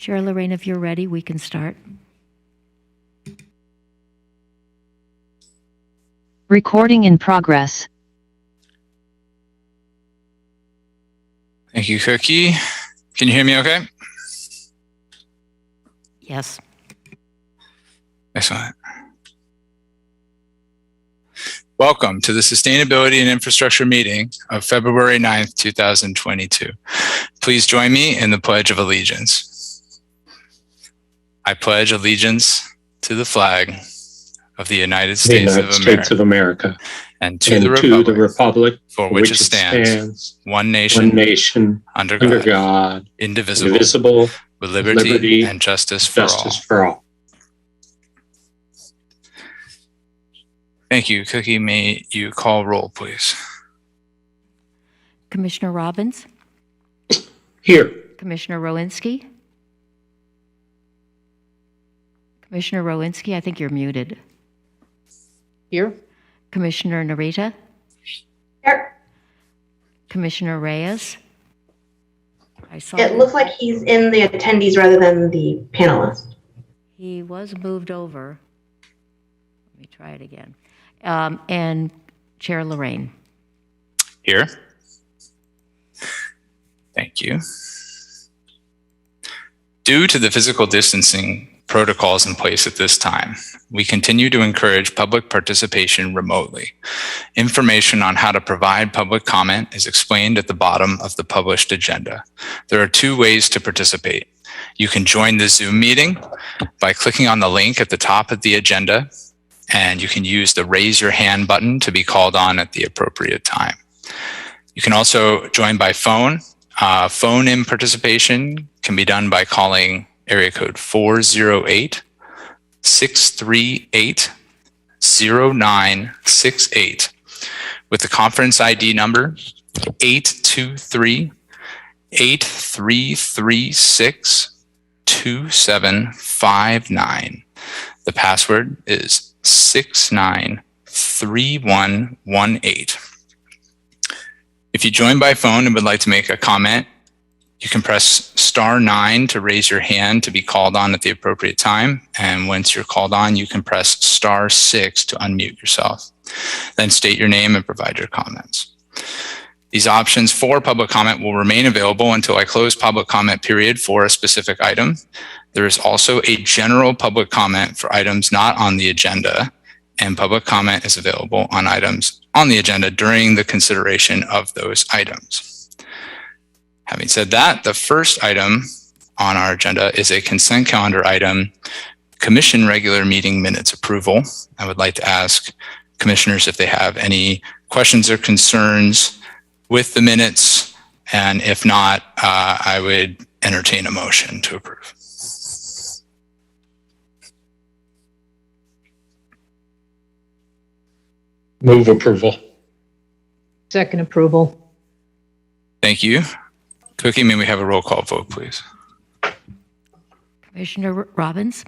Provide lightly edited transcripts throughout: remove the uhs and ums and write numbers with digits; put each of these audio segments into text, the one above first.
Chair Lorraine, if you're ready, we can start. Recording in progress. Thank you, Cookie. Can you hear me okay? Yes. Excellent. Welcome to the Sustainability and Infrastructure meeting of February 9th, 2022. Please join me in the Pledge of Allegiance. I pledge allegiance to the flag of the United States of America and to the republic for which it stands, one nation, under God, indivisible, with liberty and justice for all. Thank you. Cookie, may you call roll, please? Commissioner Robbins? Here. Commissioner Rowinski? Commissioner Rowinski, I think you're muted. Here. Commissioner Narita? Here. Commissioner Reyes? It looks like he's in the attendees rather than the panelist. He was moved over. Let me try it again. And Chair Lorraine? Here. Thank you. Due to the physical distancing protocols in place at this time, we continue to encourage public participation remotely. Information on how to provide public comment is explained at the bottom of the published agenda. There are two ways to participate. You can join the Zoom meeting by clicking on the link at the top of the agenda, and you can use the raise your hand button to be called on at the appropriate time. You can also join by phone. Phone-in participation can be done by calling area code 408-638-0968 with the conference ID number 823-8336-2759. The password is 693118. If you join by phone and would like to make a comment, you can press *9 to raise your hand to be called on at the appropriate time. And once you're called on, you can press *6 to unmute yourself. Then state your name and provide your comments. These options for public comment will remain available until I close public comment period for a specific item. There is also a general public comment for items not on the agenda, and public comment is available on items on the agenda during the consideration of those items. Having said that, the first item on our agenda is a consent calendar item, Commission regular meeting minutes approval. I would like to ask commissioners if they have any questions or concerns with the minutes, and if not, I would entertain a motion to approve. Move approval. Second approval. Thank you. Cookie, may we have a roll call vote, please? Commissioner Robbins?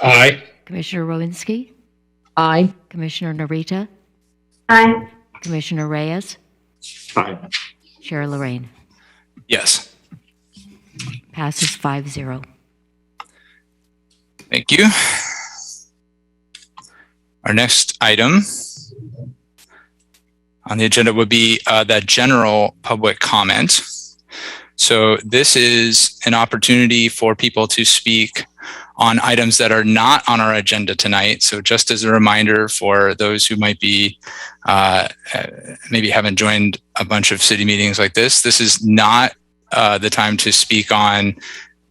Aye. Commissioner Rowinski? Aye. Commissioner Narita? Aye. Commissioner Reyes? Aye. Chair Lorraine? Yes. Passes 5-0. Thank you. Our next item on the agenda would be that general public comment. So this is an opportunity for people to speak on items that are not on our agenda tonight. So just as a reminder for those who might be maybe haven't joined a bunch of city meetings like this is not the time to speak on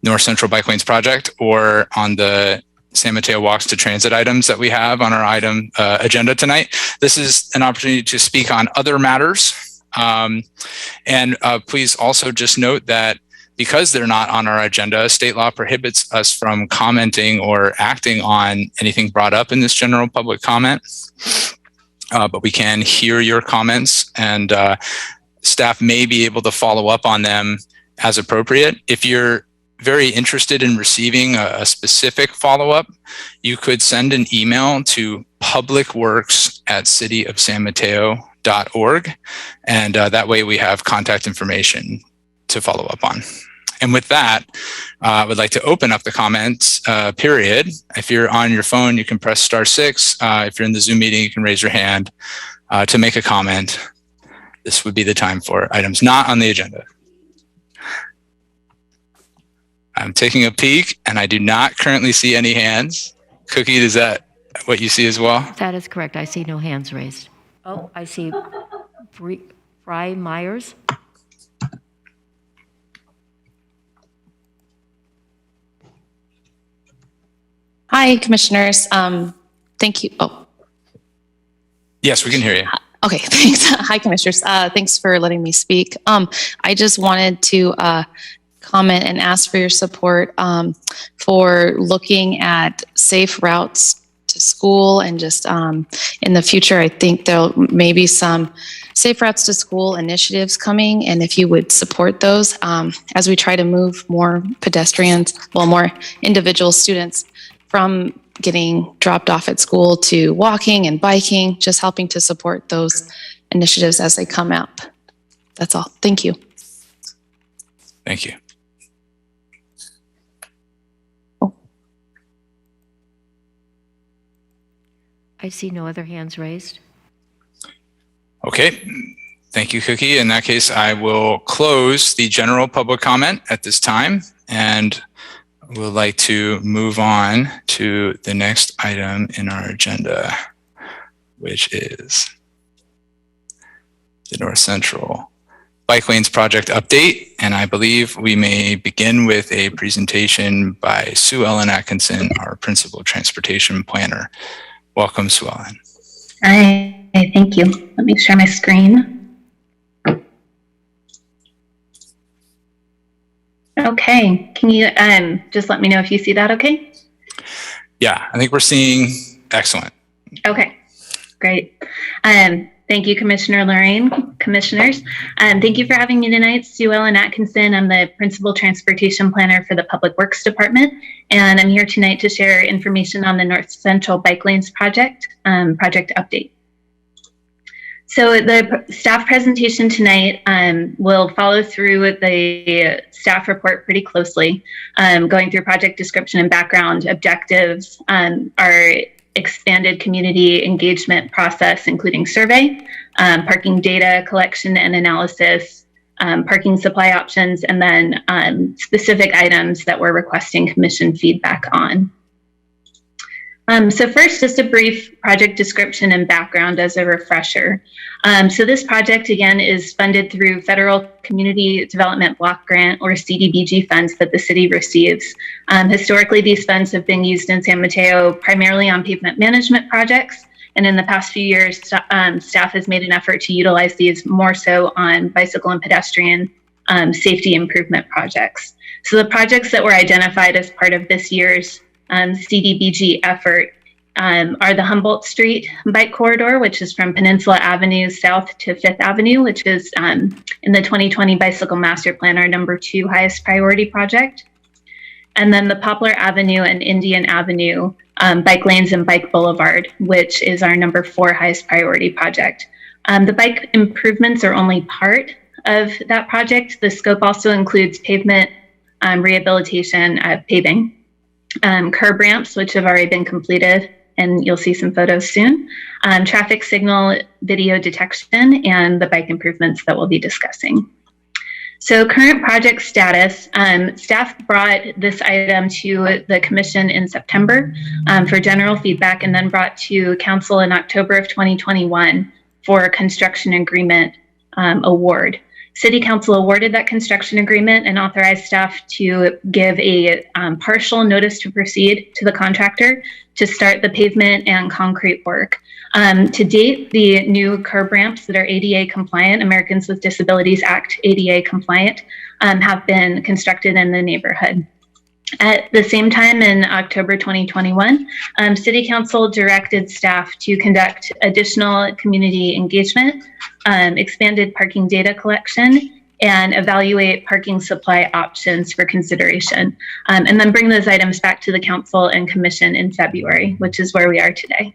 North Central Bike Lanes project or on the San Mateo walks to transit items that we have on our item agenda tonight. This is an opportunity to speak on other matters. Please also just note that because they're not on our agenda, state law prohibits us from commenting or acting on anything brought up in this general public comment. But we can hear your comments, and staff may be able to follow up on them as appropriate. If you're very interested in receiving a specific follow-up, you could send an email to publicworks@cityofsanmateo.org, and that way we have contact information to follow up on. And with that, I would like to open up the comments period. If you're on your phone, you can press *6. If you're in the Zoom meeting, you can raise your hand to make a comment. This would be the time for items not on the agenda. I'm taking a peek and I do not currently see any hands. Cookie, is that what you see as well? That is correct. I see no hands raised. Oh, I see Fry Myers. Hi, Commissioners. Thank you. Oh, Yes, we can hear you. okay. Thanks. Hi, Commissioners. Thanks for letting me speak. I just wanted to comment and ask for your support for looking at safe routes to school, and just in the future, I think there may be some safe routes to school initiatives coming, and if you would support those as we try to move more pedestrians, well, more individual students from getting dropped off at school to walking and biking, just helping to support those initiatives as they come up. That's all. Thank you. Thank you. I see no other hands raised. Okay. Thank you, Cookie. In that case, I will close the general public comment at this time, and we'd like to move on to the next item in our agenda, which is the North Central Bike Lanes Project update. And I believe we may begin with a presentation by Sue Ellen Atkinson, our Principal Transportation Planner. Welcome, Sue Ellen. Hi, thank you. Let me share my screen. Okay, can you just let me know if you see that okay? Yeah, I think we're seeing excellent. Okay, great. Thank you, Commissioner Lorraine, Commissioners. Thank you for having me tonight. Sue Ellen Atkinson. I'm the Principal Transportation Planner for the Public Works Department, and I'm here tonight to share information on the North Central Bike Lanes project update. So the staff presentation tonight will follow through the staff report pretty closely, going through project description and background, objectives, our expanded community engagement process, including survey, parking data collection and analysis, parking supply options, and then specific items that we're requesting commission feedback on. So first, just a brief project description and background as a refresher. So this project, again, is funded through Federal Community Development Block Grant, or CDBG funds, that the city receives. Historically, these funds have been used in San Mateo primarily on pavement management projects. And in the past few years, staff has made an effort to utilize these more so on bicycle and pedestrian safety improvement projects. So the projects that were identified as part of this year's CDBG effort are the Humboldt Street bike corridor, which is from Peninsula Avenue south to 5th Avenue, which is in the 2020 Bicycle Master Plan, our #2 highest priority project. And then the Poplar Avenue and Indian Avenue bike lanes and bike boulevard, which is our #4 highest priority project. The bike improvements are only part of that project. The scope also includes pavement rehabilitation, paving, curb ramps, which have already been completed, and you'll see some photos soon, traffic signal video detection, and the bike improvements that we'll be discussing. So current project status, staff brought this item to the commission in September for general feedback, and then brought to council in October of 2021 for a construction agreement award. City Council awarded that construction agreement and authorized staff to give a partial notice to proceed to the contractor to start the pavement and concrete work. To date, the new curb ramps that are ADA compliant, Americans with Disabilities Act ADA compliant, have been constructed in the neighborhood. At the same time, in October 2021, City Council directed staff to conduct additional community engagement, expanded parking data collection, and evaluate parking supply options for consideration, and then bring those items back to the council and commission in February, which is where we are today.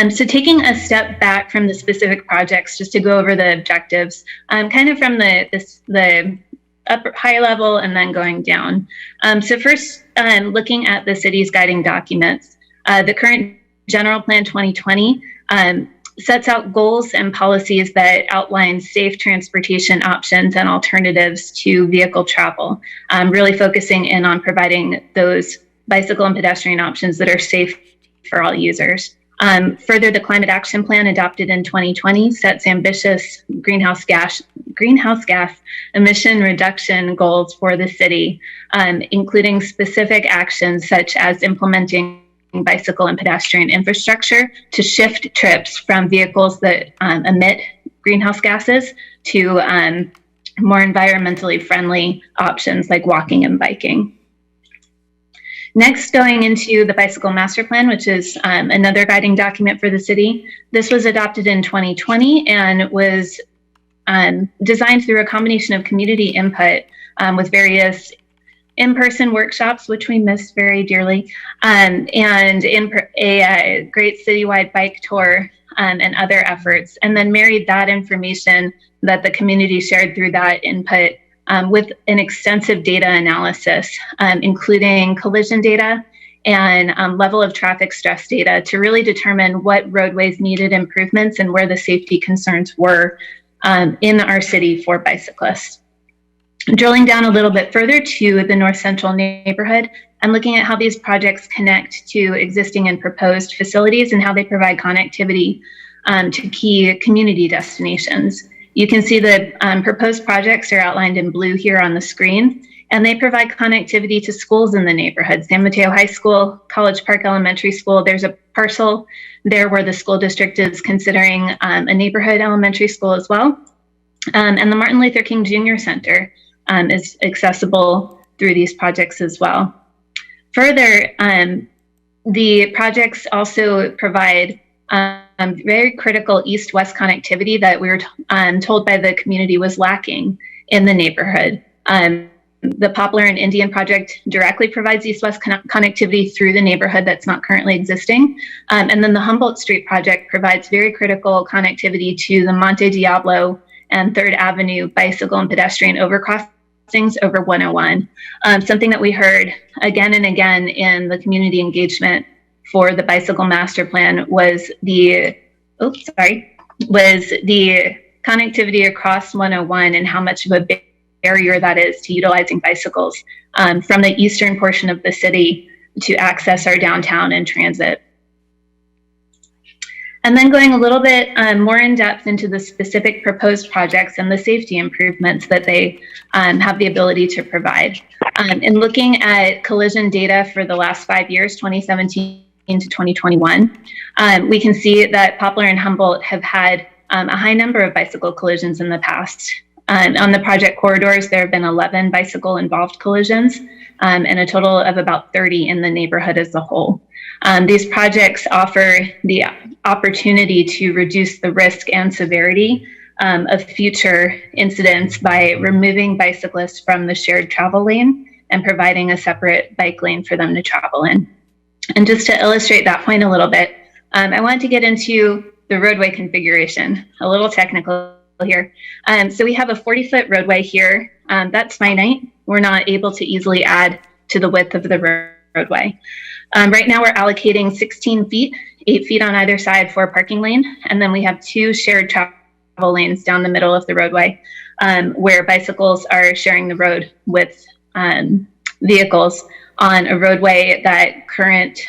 So taking a step back from the specific projects, just to go over the objectives, kind of from the up high level and then going down. So first, looking at the city's guiding documents, the current General Plan 2020 sets out goals and policies that outline safe transportation options and alternatives to vehicle travel, really focusing in on providing those bicycle and pedestrian options that are safe for all users. Further, the Climate Action Plan adopted in 2020 sets ambitious greenhouse gas emission reduction goals for the city, including specific actions such as implementing bicycle and pedestrian infrastructure to shift trips from vehicles that emit greenhouse gases to more environmentally friendly options like walking and biking. Next, going into the Bicycle Master Plan, which is another guiding document for the city. This was adopted in 2020 and was designed through a combination of community input with various in-person workshops, which we miss very dearly, and a great citywide bike tour and other efforts, and then married that information that the community shared through that input with an extensive data analysis, including collision data and level of traffic stress data to really determine what roadways needed improvements and where the safety concerns were in our city for bicyclists. Drilling down a little bit further to the North Central neighborhood and looking at how these projects connect to existing and proposed facilities and how they provide connectivity to key community destinations. You can see the proposed projects are outlined in blue here on the screen, and they provide connectivity to schools in the neighborhood. San Mateo High School, College Park Elementary School, there's a parcel there where the school district is considering a neighborhood elementary school as well. And the Martin Luther King Jr. Center is accessible through these projects as well. Further, the projects also provide very critical east-west connectivity that we were told by the community was lacking in the neighborhood. The Poplar and Indian project directly provides east-west connectivity through the neighborhood that's not currently existing. And then the Humboldt Street project provides very critical connectivity to the Monte Diablo and 3rd Avenue bicycle and pedestrian overcrossings over 101. Something that we heard again and again in the community engagement for the Bicycle Master Plan was the connectivity across 101 and how much of a barrier that is to utilizing bicycles from the eastern portion of the city to access our downtown and transit. And then going a little bit more in depth into the specific proposed projects and the safety improvements that they have the ability to provide. In looking at collision data for the last 5 years, 2017 to 2021, we can see that Poplar and Humboldt have had a high number of bicycle collisions in the past. On the project corridors, there have been 11 bicycle involved collisions and a total of about 30 in the neighborhood as a whole. These projects offer the opportunity to reduce the risk and severity of future incidents by removing bicyclists from the shared travel lane and providing a separate bike lane for them to travel in. And just to illustrate that point a little bit, I wanted to get into the roadway configuration, a little technical here. So we have a 40-foot roadway here. That's finite. We're not able to easily add to the width of the roadway. Right now we're allocating 16 feet, 8 feet on either side for a parking lane. And then we have 2 shared travel lanes down the middle of the roadway where bicycles are sharing the road with vehicles on a roadway that current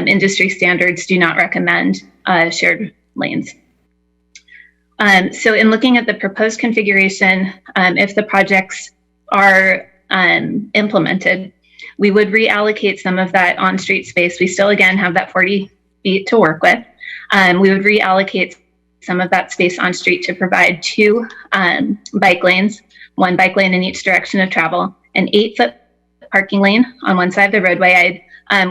industry standards do not recommend shared lanes. So in looking at the proposed configuration, if the projects are implemented, we would reallocate some of that on-street space. We still, again, have that 40 feet to work with. We would reallocate some of that space on street to provide 2 bike lanes, 1 bike lane in each direction of travel, an 8-foot parking lane on one side of the roadway.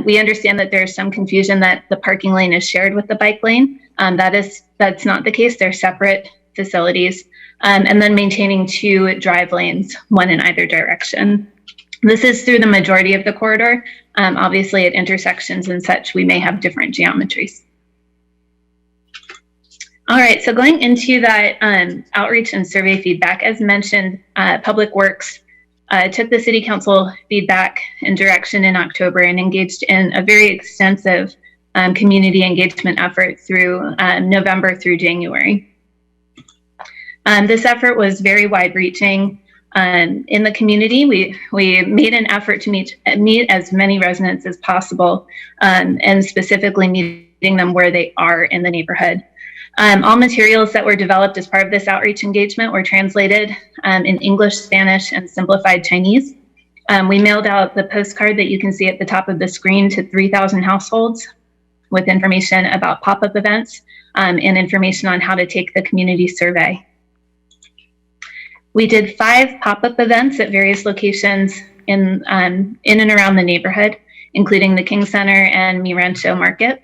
We understand that there's some confusion that the parking lane is shared with the bike lane. That's not the case. They're separate facilities. And then maintaining 2 drive lanes, 1 in either direction. This is through the majority of the corridor. Obviously at intersections and such, we may have different geometries. All right, so going into that outreach and survey feedback, as mentioned, Public Works took the city council feedback and direction in October and engaged in a very extensive community engagement effort through November through January. This effort was very wide-reaching. In the community, we made an effort to meet as many residents as possible, and specifically meeting them where they are in the neighborhood. All materials that were developed as part of this outreach engagement were translated in English, Spanish, and simplified Chinese. We mailed out the postcard that you can see at the top of the screen to 3,000 households with information about pop-up events and information on how to take the community survey. We did 5 pop-up events at various locations in and around the neighborhood, including the King Center and Mi Rancho Market.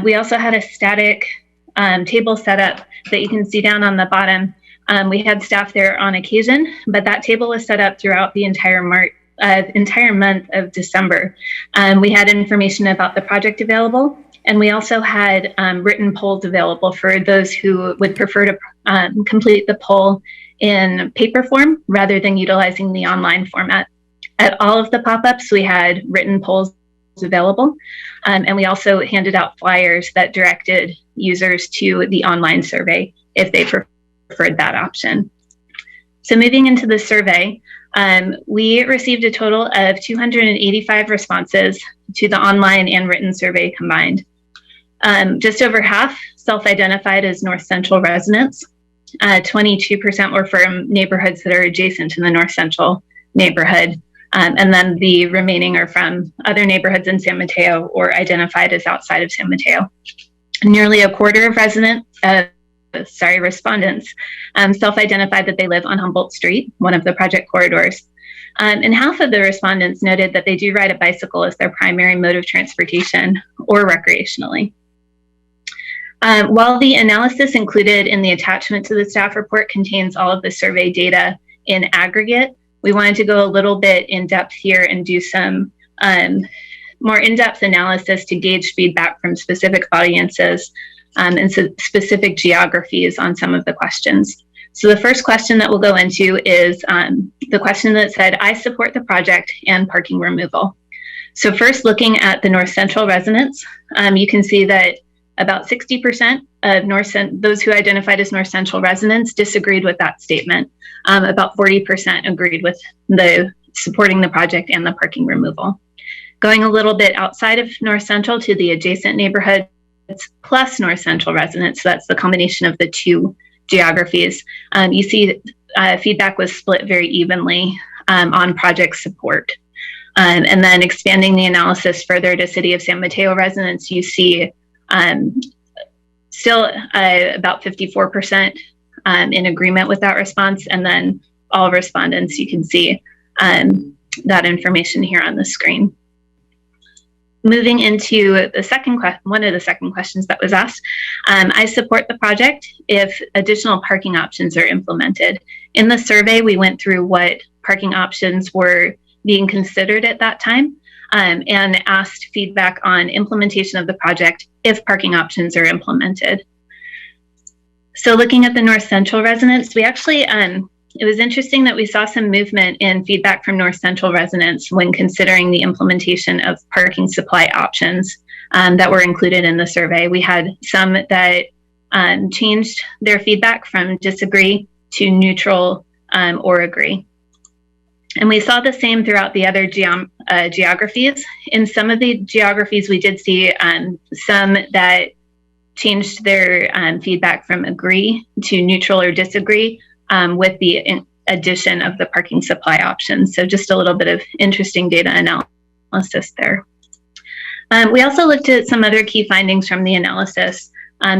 We also had a static table set up that you can see down on the bottom. We had staff there on occasion, but that table was set up throughout the entire month of December. We had information about the project available, and we also had written polls available for those who would prefer to complete the poll in paper form rather than utilizing the online format. At all of the pop-ups, we had written polls available, and we also handed out flyers that directed users to the online survey if they preferred that option. So moving into the survey, we received a total of 285 responses to the online and written survey combined. Just over half self-identified as North Central residents. 22% were from neighborhoods that are adjacent to the North Central neighborhood. And then the remaining are from other neighborhoods in San Mateo or identified as outside of San Mateo. Nearly a quarter of respondents self-identified that they live on Humboldt Street, one of the project corridors. And half of the respondents noted that they do ride a bicycle as their primary mode of transportation or recreationally. While the analysis included in the attachment to the staff report contains all of the survey data in aggregate, we wanted to go a little bit in depth here and do some more in-depth analysis to gauge feedback from specific audiences and specific geographies on some of the questions. So the first question that we'll go into is the question that said, I support the project and parking removal. So first, looking at the North Central residents, you can see that about 60% of those who identified as North Central residents disagreed with that statement. About 40% agreed with supporting the project and the parking removal. Going a little bit outside of North Central to the adjacent neighborhoods plus North Central residents, so that's the combination of the two geographies, you see feedback was split very evenly on project support. And then expanding the analysis further to City of San Mateo residents, you see still about 54% in agreement with that response. And then all respondents, you can see that information here on the screen. Moving into the second question, one of the second questions that was asked, I support the project if additional parking options are implemented. In the survey, we went through what parking options were being considered at that time and asked feedback on implementation of the project if parking options are implemented. So looking at the North Central residents, we actually, it was interesting that we saw some movement in feedback from North Central residents when considering the implementation of parking supply options that were included in the survey. We had some that changed their feedback from disagree to neutral or agree. And we saw the same throughout the other geographies. In some of the geographies, we did see some that changed their feedback from agree to neutral or disagree with the addition of the parking supply options. So just a little bit of interesting data analysis there. We also looked at some other key findings from the analysis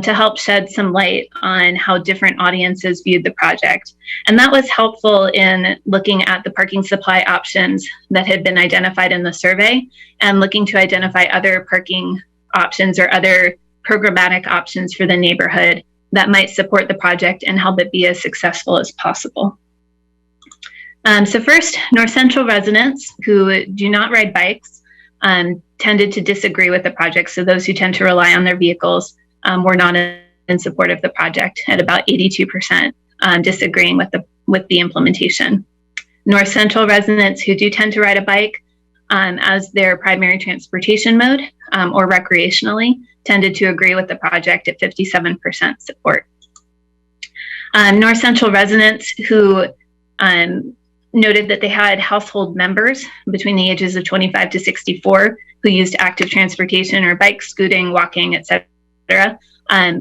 to help shed some light on how different audiences viewed the project. And that was helpful in looking at the parking supply options that had been identified in the survey and looking to identify other parking options or other programmatic options for the neighborhood that might support the project and help it be as successful as possible. So first, North Central residents who do not ride bikes tended to disagree with the project. So those who tend to rely on their vehicles were not in support of the project at about 82%, disagreeing with the implementation. North Central residents who do tend to ride a bike as their primary transportation mode or recreationally tended to agree with the project at 57% support. North Central residents who noted that they had household members between the ages of 25 to 64 who used active transportation or bike, scooting, walking, etc.,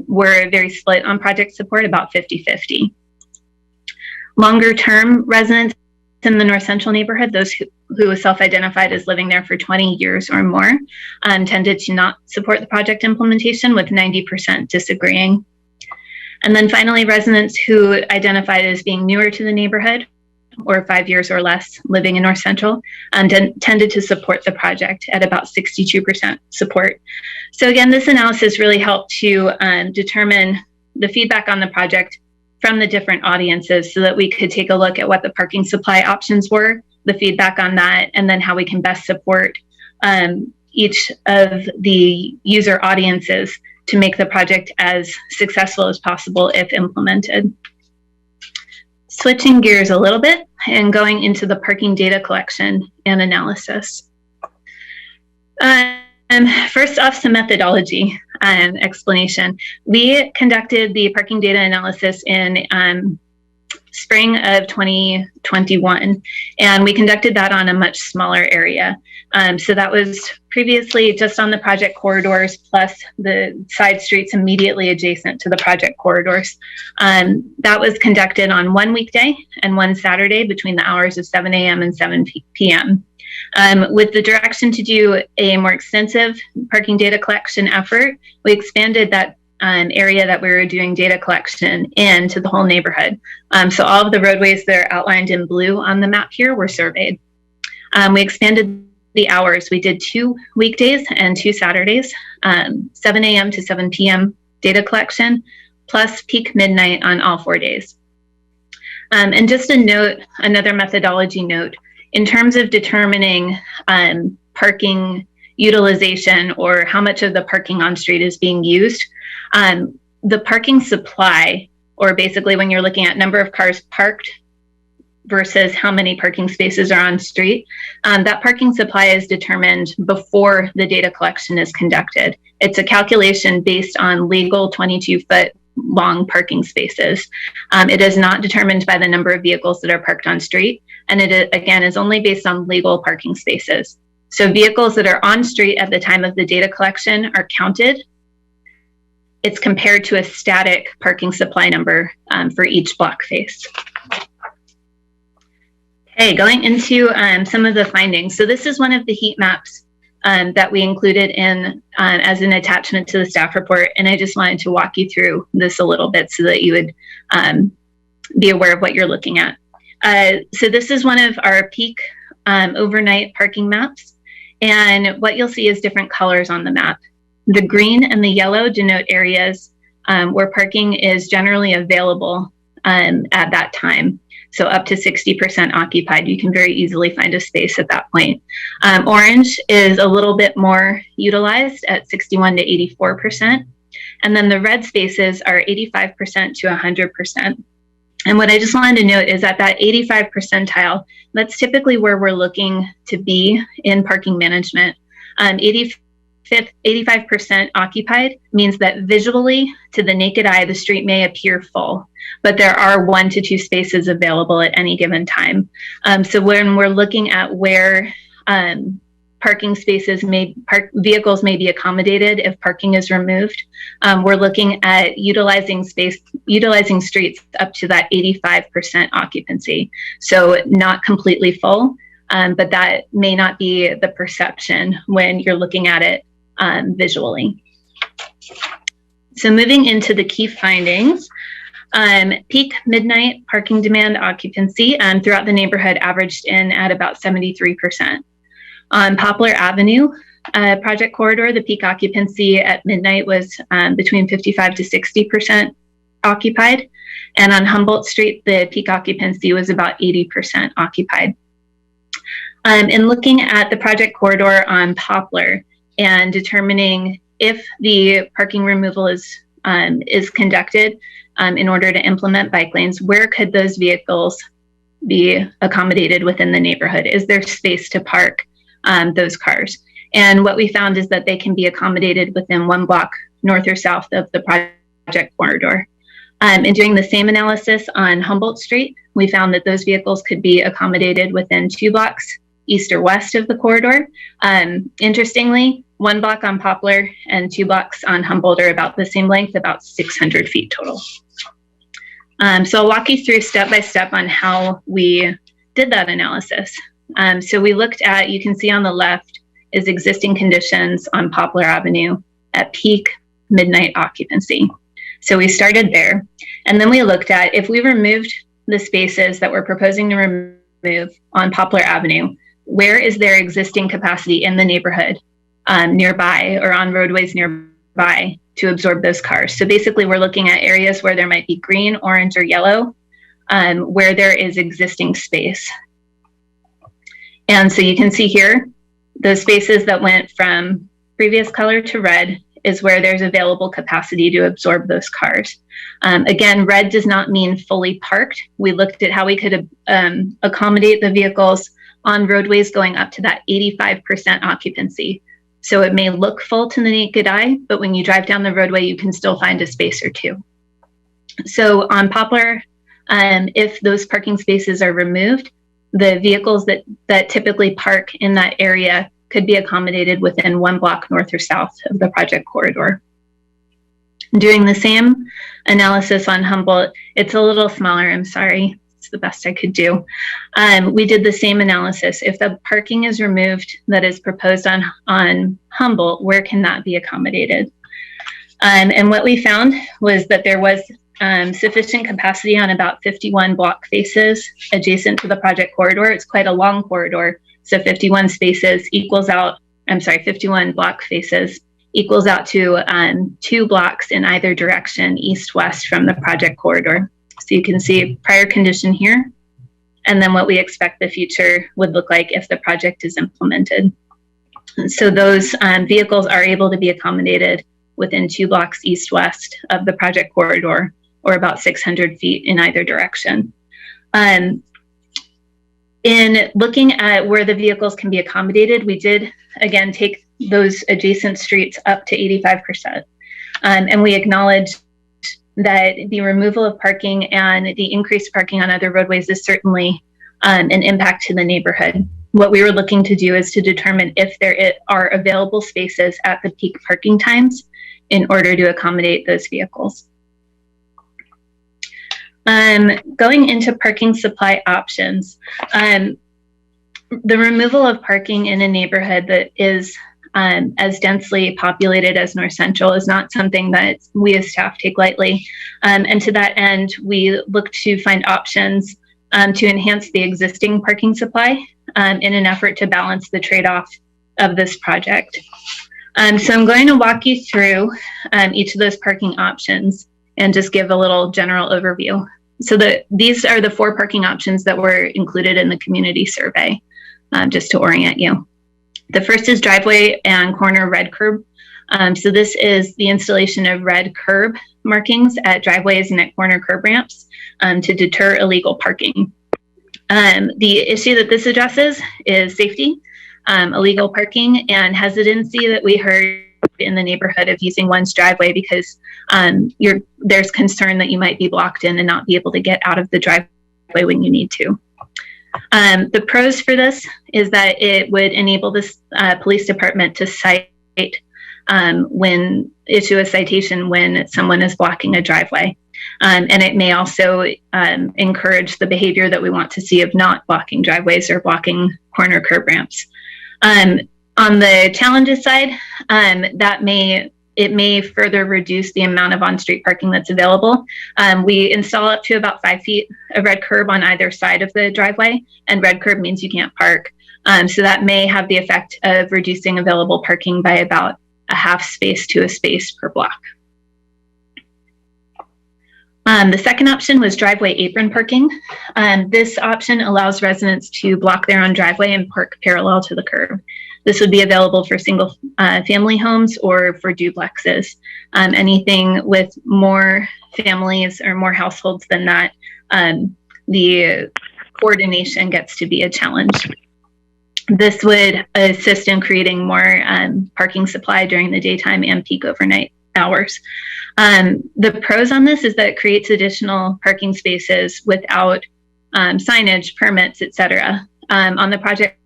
were very split on project support, about 50-50. Longer term residents in the North Central neighborhood, those who self-identified as living there for 20 years or more, tended to not support the project implementation, with 90% disagreeing. And then finally, residents who identified as being newer to the neighborhood or 5 years or less living in North Central tended to support the project at about 62% support. So again, this analysis really helped to determine the feedback on the project from the different audiences so that we could take a look at what the parking supply options were, the feedback on that, and then how we can best support each of the user audiences to make the project as successful as possible if implemented. Switching gears a little bit and going into the parking data collection and analysis. First off, some methodology explanation. We conducted the parking data analysis in spring of 2021, and we conducted that on a much smaller area. So that was previously just on the project corridors plus the side streets immediately adjacent to the project corridors. That was conducted on one weekday and one Saturday between the hours of 7 a.m. and 7 p.m. With the direction to do a more extensive parking data collection effort, we expanded that area that we were doing data collection into the whole neighborhood. So all of the roadways that are outlined in blue on the map here were surveyed. We expanded the hours. We did 2 weekdays and 2 Saturdays, 7 a.m. to 7 p.m. data collection, plus peak midnight on all 4 days. And just a note, another methodology note, in terms of determining parking utilization or how much of the parking on street is being used, the parking supply, or basically when you're looking at number of cars parked versus how many parking spaces are on street, that parking supply is determined before the data collection is conducted. It's a calculation based on legal 22-foot long parking spaces. It is not determined by the number of vehicles that are parked on street, and it again is only based on legal parking spaces. So vehicles that are on street at the time of the data collection are counted. It's compared to a static parking supply number for each block face. Okay, going into some of the findings. So this is one of the heat maps that we included in as an attachment to the staff report. And I just wanted to walk you through this a little bit so that you would be aware of what you're looking at. So this is one of our peak overnight parking maps. And what you'll see is different colors on the map. The green and the yellow denote areas where parking is generally available at that time. So up to 60% occupied. You can very easily find a space at that point. Orange is a little bit more utilized at 61 to 84%. And then the red spaces are 85% to 100%. And what I just wanted to note is that 85 percentile, that's typically where we're looking to be in parking management. 85% occupied means that visually, to the naked eye, the street may appear full, but there are 1 to 2 spaces available at any given time. So when we're looking at where parking spaces vehicles may be accommodated if parking is removed, we're looking at utilizing streets up to that 85% occupancy. So not completely full, but that may not be the perception when you're looking at it visually. So moving into the key findings, peak midnight parking demand occupancy throughout the neighborhood averaged in at about 73%. On Poplar Avenue project corridor, the peak occupancy at midnight was between 55 to 60% occupied. And on Humboldt Street, the peak occupancy was about 80% occupied. In looking at the project corridor on Poplar and determining if the parking removal is conducted in order to implement bike lanes, where could those vehicles be accommodated within the neighborhood? Is there space to park those cars? And what we found is that they can be accommodated within 1 block north or south of the project corridor. In doing the same analysis on Humboldt Street, we found that those vehicles could be accommodated within 2 blocks east or west of the corridor. Interestingly, 1 block on Poplar and 2 blocks on Humboldt are about the same length, about 600 feet total. So I'll walk you through step by step on how we did that analysis. So we looked at, you can see on the left is existing conditions on Poplar Avenue at peak midnight occupancy. So we started there. And then we looked at, if we removed the spaces that we're proposing to remove on Poplar Avenue, where is there existing capacity in the neighborhood nearby or on roadways nearby to absorb those cars? So basically we're looking at areas where there might be green, orange, or yellow, where there is existing space. And so you can see here, those spaces that went from previous color to red is where there's available capacity to absorb those cars. Again, red does not mean fully parked. We looked at how we could accommodate the vehicles on roadways going up to that 85% occupancy. So it may look full to the naked eye, but when you drive down the roadway, you can still find a space or two. So on Poplar, if those parking spaces are removed, the vehicles that typically park in that area could be accommodated within 1 block north or south of the project corridor. Doing the same analysis on Humboldt, it's a little smaller, I'm sorry, it's the best I could do. We did the same analysis. If the parking is removed that is proposed on Humboldt, where can that be accommodated? And what we found was that there was sufficient capacity on about 51 block faces adjacent to the project corridor. It's quite a long corridor. So 51 spaces equals out, 51 block faces equals out to 2 blocks in either direction, east-west from the project corridor. So you can see prior condition here, and then what we expect the future would look like if the project is implemented. So those vehicles are able to be accommodated within 2 blocks east-west of the project corridor, or about 600 feet in either direction. In looking at where the vehicles can be accommodated, we did, again, take those adjacent streets up to 85%. And we acknowledge that the removal of parking and the increased parking on other roadways is certainly an impact to the neighborhood. What we were looking to do is to determine if there are available spaces at the peak parking times in order to accommodate those vehicles. Going into parking supply options, the removal of parking in a neighborhood that is as densely populated as North Central is not something that we as staff take lightly. And to that end, we look to find options to enhance the existing parking supply in an effort to balance the trade-off of this project. So I'm going to walk you through each of those parking options and just give a little general overview. So these are the 4 parking options that were included in the community survey, just to orient you. The first is driveway and corner red curb. So this is the installation of red curb markings at driveways and at corner curb ramps to deter illegal parking. The issue that this addresses is safety, illegal parking, and hesitancy that we heard in the neighborhood of using one's driveway because there's concern that you might be blocked in and not be able to get out of the driveway when you need to. The pros for this is that it would enable this police department to issue a citation when someone is blocking a driveway. And it may also encourage the behavior that we want to see of not blocking driveways or blocking corner curb ramps. On the challenges side, it may further reduce the amount of on-street parking that's available. We install up to about 5 feet of red curb on either side of the driveway, and red curb means you can't park. So that may have the effect of reducing available parking by about a half space to a space per block. The second option was driveway apron parking. This option allows residents to block their own driveway and park parallel to the curb. This would be available for single family homes or for duplexes. Anything with more families or more households than that, the coordination gets to be a challenge. This would assist in creating more parking supply during the daytime and peak overnight hours. The pros on this is that it creates additional parking spaces without signage, permits, etc. On the project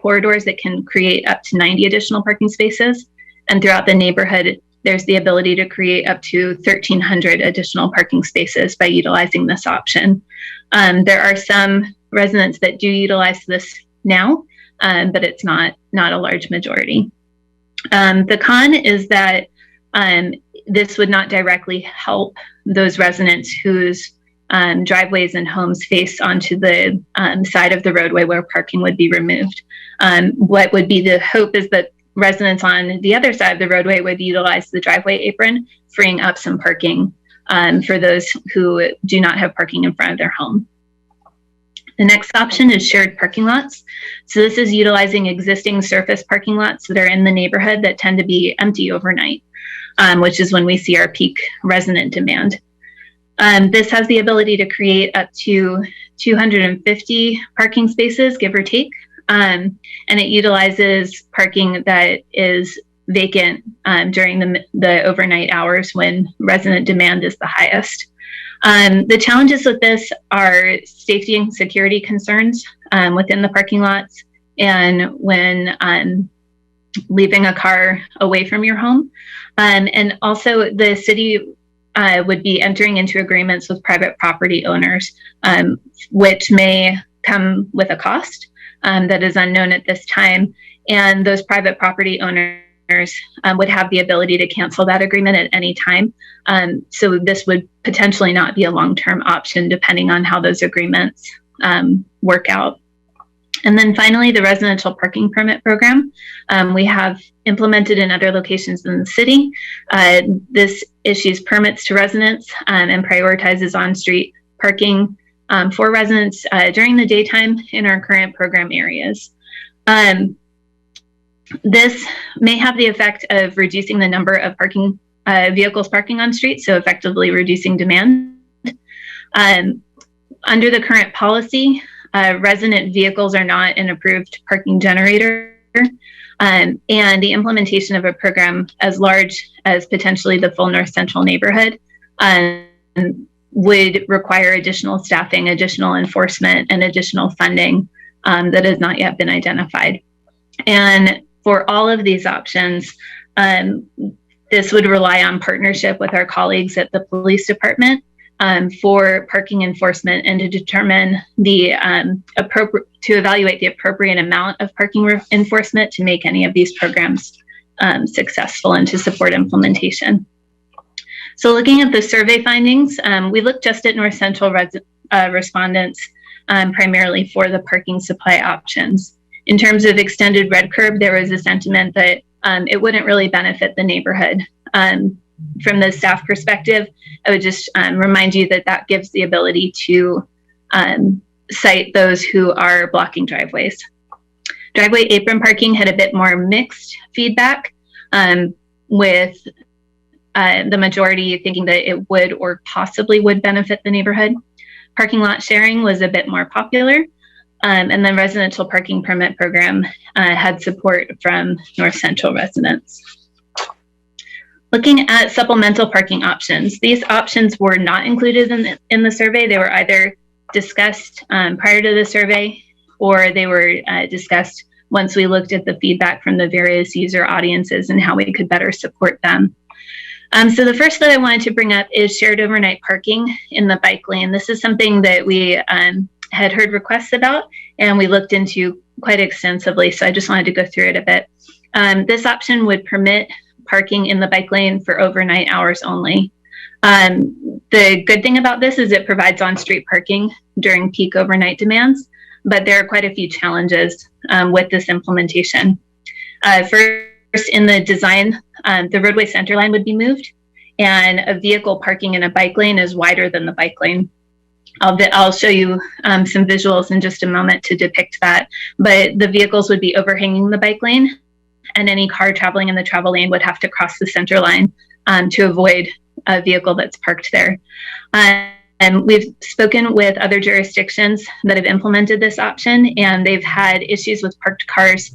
corridors, it can create up to 90 additional parking spaces. And throughout the neighborhood, there's the ability to create up to 1,300 additional parking spaces by utilizing this option. There are some residents that do utilize this now, but it's not a large majority. The con is that this would not directly help those residents whose driveways and homes face onto the side of the roadway where parking would be removed. What would be the hope is that residents on the other side of the roadway would utilize the driveway apron, freeing up some parking for those who do not have parking in front of their home. The next option is shared parking lots. So this is utilizing existing surface parking lots that are in the neighborhood that tend to be empty overnight, which is when we see our peak resident demand. This has the ability to create up to 250 parking spaces, give or take, and it utilizes parking that is vacant during the overnight hours when resident demand is the highest. The challenges with this are safety and security concerns within the parking lots and when leaving a car away from your home. And also the city would be entering into agreements with private property owners, which may come with a cost that is unknown at this time. And those private property owners would have the ability to cancel that agreement at any time. So this would potentially not be a long-term option depending on how those agreements work out. And then finally, the residential parking permit program. We have implemented in other locations in the city. This issues permits to residents and prioritizes on-street parking for residents during the daytime in our current program areas. This may have the effect of reducing the number of parking vehicles parking on streets, so effectively reducing demand. Under the current policy, resident vehicles are not an approved parking generator, and the implementation of a program as large as potentially the full North Central neighborhood would require additional staffing, additional enforcement, and additional funding that has not yet been identified. And for all of these options, this would rely on partnership with our colleagues at the police department for parking enforcement and to determine the to evaluate the appropriate amount of parking enforcement to make any of these programs successful and to support implementation. So looking at the survey findings, we looked just at North Central respondents primarily for the parking supply options. In terms of extended red curb, there was a sentiment that it wouldn't really benefit the neighborhood. From the staff perspective, I would just remind you that that gives the ability to cite those who are blocking driveways. Driveway apron parking had a bit more mixed feedback, with the majority thinking that it would or possibly would benefit the neighborhood. Parking lot sharing was a bit more popular. And then residential parking permit program had support from North Central residents. Looking at supplemental parking options, these options were not included in the survey. They were either discussed prior to the survey or they were discussed once we looked at the feedback from the various user audiences and how we could better support them. So the first that I wanted to bring up is shared overnight parking in the bike lane. This is something that we had heard requests about and we looked into quite extensively. So I just wanted to go through it a bit. This option would permit parking in the bike lane for overnight hours only. The good thing about this is it provides on-street parking during peak overnight demands, but there are quite a few challenges with this implementation. First, in the design, the roadway center line would be moved and a vehicle parking in a bike lane is wider than the bike lane. I'll show you some visuals in just a moment to depict that, but the vehicles would be overhanging the bike lane and any car traveling in the travel lane would have to cross the center line to avoid a vehicle that's parked there. we've spoken with other jurisdictions that have implemented this option, and they've had issues with parked cars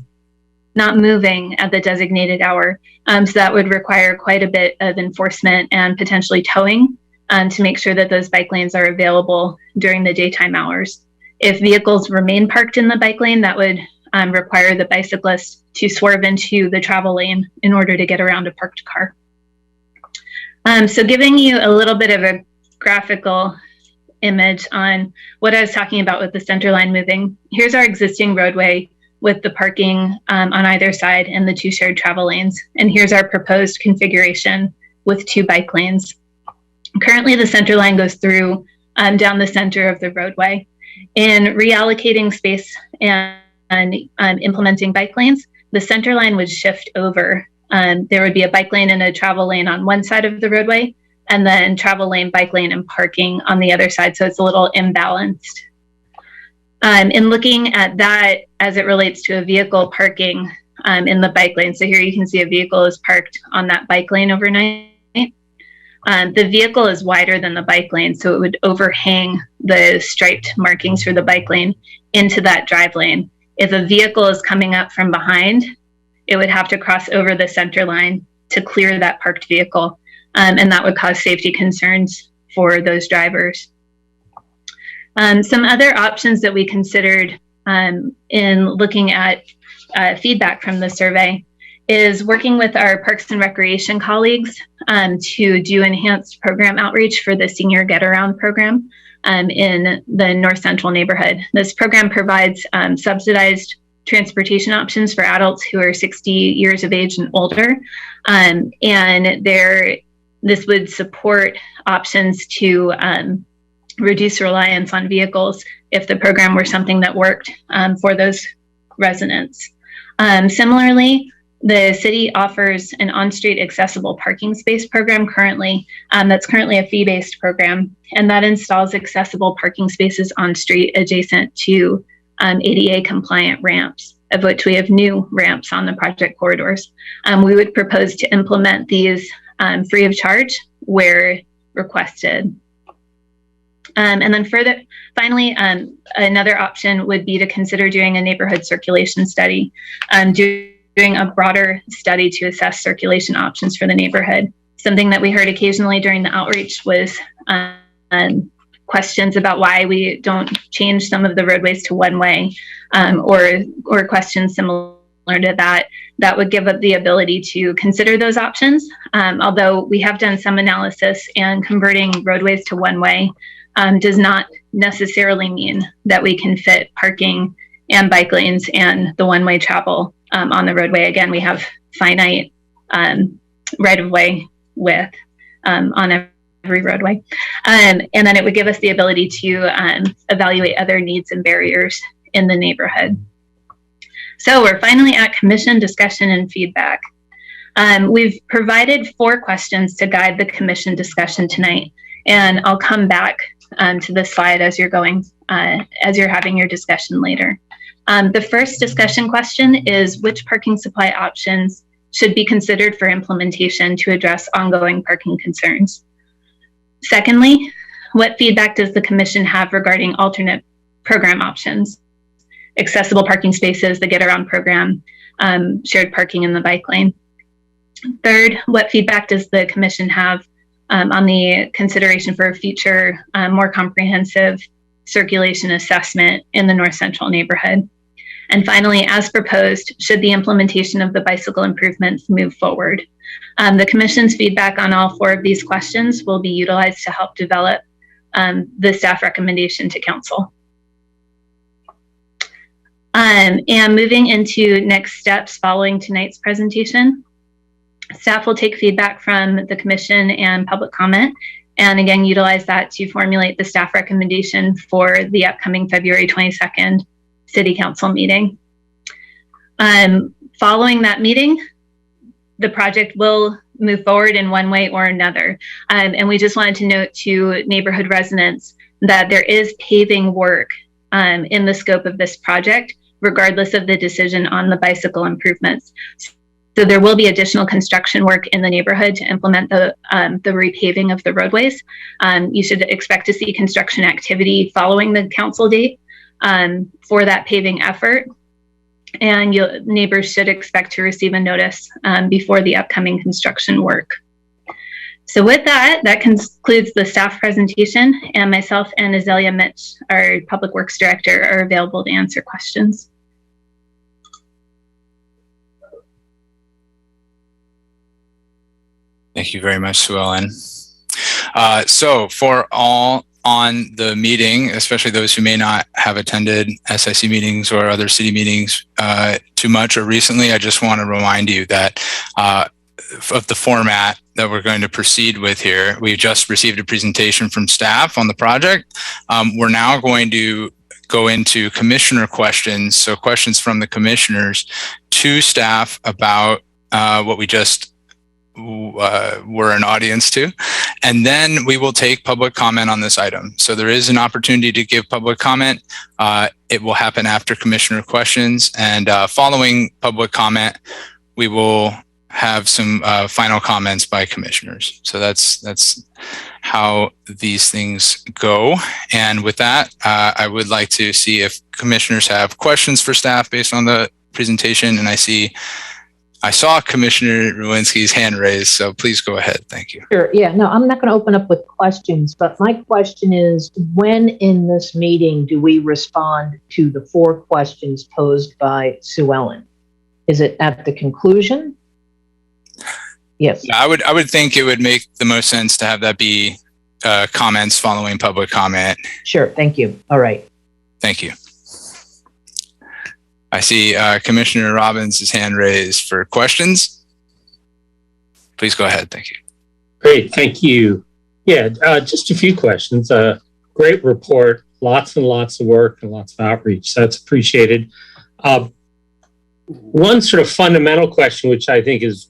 not moving at the designated hour. So that would require quite a bit of enforcement and potentially towing to make sure that those bike lanes are available during the daytime hours. If vehicles remain parked in the bike lane, that would require the bicyclist to swerve into the travel lane in order to get around a parked car. So giving you a little bit of a graphical image on what I was talking about with the center line moving. Here's our existing roadway with the parking on either side and the 2 shared travel lanes. And here's our proposed configuration with 2 bike lanes. Currently, the center line goes through down the center of the roadway. In reallocating space and implementing bike lanes, the center line would shift over. There would be a bike lane and a travel lane on one side of the roadway, and then travel lane, bike lane, and parking on the other side. So it's a little imbalanced. In looking at that as it relates to a vehicle parking in the bike lane. So here you can see a vehicle is parked on that bike lane overnight. The vehicle is wider than the bike lane, so it would overhang the striped markings for the bike lane into that drive lane. If a vehicle is coming up from behind, it would have to cross over the center line to clear that parked vehicle, and that would cause safety concerns for those drivers. Some other options that we considered in looking at feedback from the survey is working with our Parks and Recreation colleagues to do enhanced program outreach for the Senior Get Around program in the North Central neighborhood. This program provides subsidized transportation options for adults who are 60 years of age and older, and this would support options to reduce reliance on vehicles if the program were something that worked for those residents. Similarly, the city offers an on-street accessible parking space program currently. That's currently a fee-based program, and that installs accessible parking spaces on street adjacent to ADA compliant ramps, of which we have new ramps on the project corridors. We would propose to implement these free of charge where requested. And then finally, another option would be to consider doing a neighborhood circulation study, doing a broader study to assess circulation options for the neighborhood. Something that we heard occasionally during the outreach was questions about why we don't change some of the roadways to one-way, or questions similar to that. That would give us the ability to consider those options. Although we have done some analysis, and converting roadways to one-way does not necessarily mean that we can fit parking and bike lanes and the one-way travel on the roadway. Again, we have finite right-of-way width on every roadway. And then it would give us the ability to evaluate other needs and barriers in the neighborhood. So we're finally at commission discussion and feedback. We've provided 4 questions to guide the commission discussion tonight, and I'll come back to this slide as you're having your discussion later. The first discussion question is, which parking supply options should be considered for implementation to address ongoing parking concerns? Secondly, what feedback does the commission have regarding alternate program options? Accessible parking spaces, the Get Around program, shared parking in the bike lane. Third, what feedback does the commission have on the consideration for a future, more comprehensive circulation assessment in the North Central neighborhood? And finally, as proposed, should the implementation of the bicycle improvements move forward? The commission's feedback on all 4 of these questions will be utilized to help develop the staff recommendation to council. And moving into next steps following tonight's presentation, staff will take feedback from the commission and public comment, and again, utilize that to formulate the staff recommendation for the upcoming February 22nd City Council meeting. Following that meeting, the project will move forward in one way or another. And we just wanted to note to neighborhood residents that there is paving work in the scope of this project, regardless of the decision on the bicycle improvements. So there will be additional construction work in the neighborhood to implement the repaving of the roadways. You should expect to see construction activity following the council date for that paving effort. And neighbors should expect to receive a notice before the upcoming construction work. So with that, that concludes the staff presentation, and myself and Azalea Mitch, our Public Works Director, are available to answer questions. Thank you very much, Sue Ellen. So for all on the meeting, especially those who may not have attended SIC meetings or other city meetings too much or recently, I just want to remind you that of the format that we're going to proceed with here. We just received a presentation from staff on the project. We're now going to go into commissioner questions. So questions from the commissioners to staff about what we just were an audience to. And then we will take public comment on this item. So there is an opportunity to give public comment. It will happen after commissioner questions, and following public comment, we will have some final comments by commissioners. So that's how these things go. And with that, I would like to see if commissioners have questions for staff based on the presentation. And I saw Commissioner Rowinski's hand raised, so please go ahead. Thank you. Sure. Yeah, no, I'm not going to open up with questions, but my question is, when in this meeting do we respond to the 4 questions posed by Sue Ellen? Is it at the conclusion? Yes. I would think it would make the most sense to have that be comments following public comment. Sure. Thank you. All right. Thank you. I see Commissioner Robbins' hand raised for questions. Please go ahead. Thank you. Great. Thank you. Yeah, just a few questions. Great report. Lots and lots of work and lots of outreach. That's appreciated. One sort of fundamental question, which I think is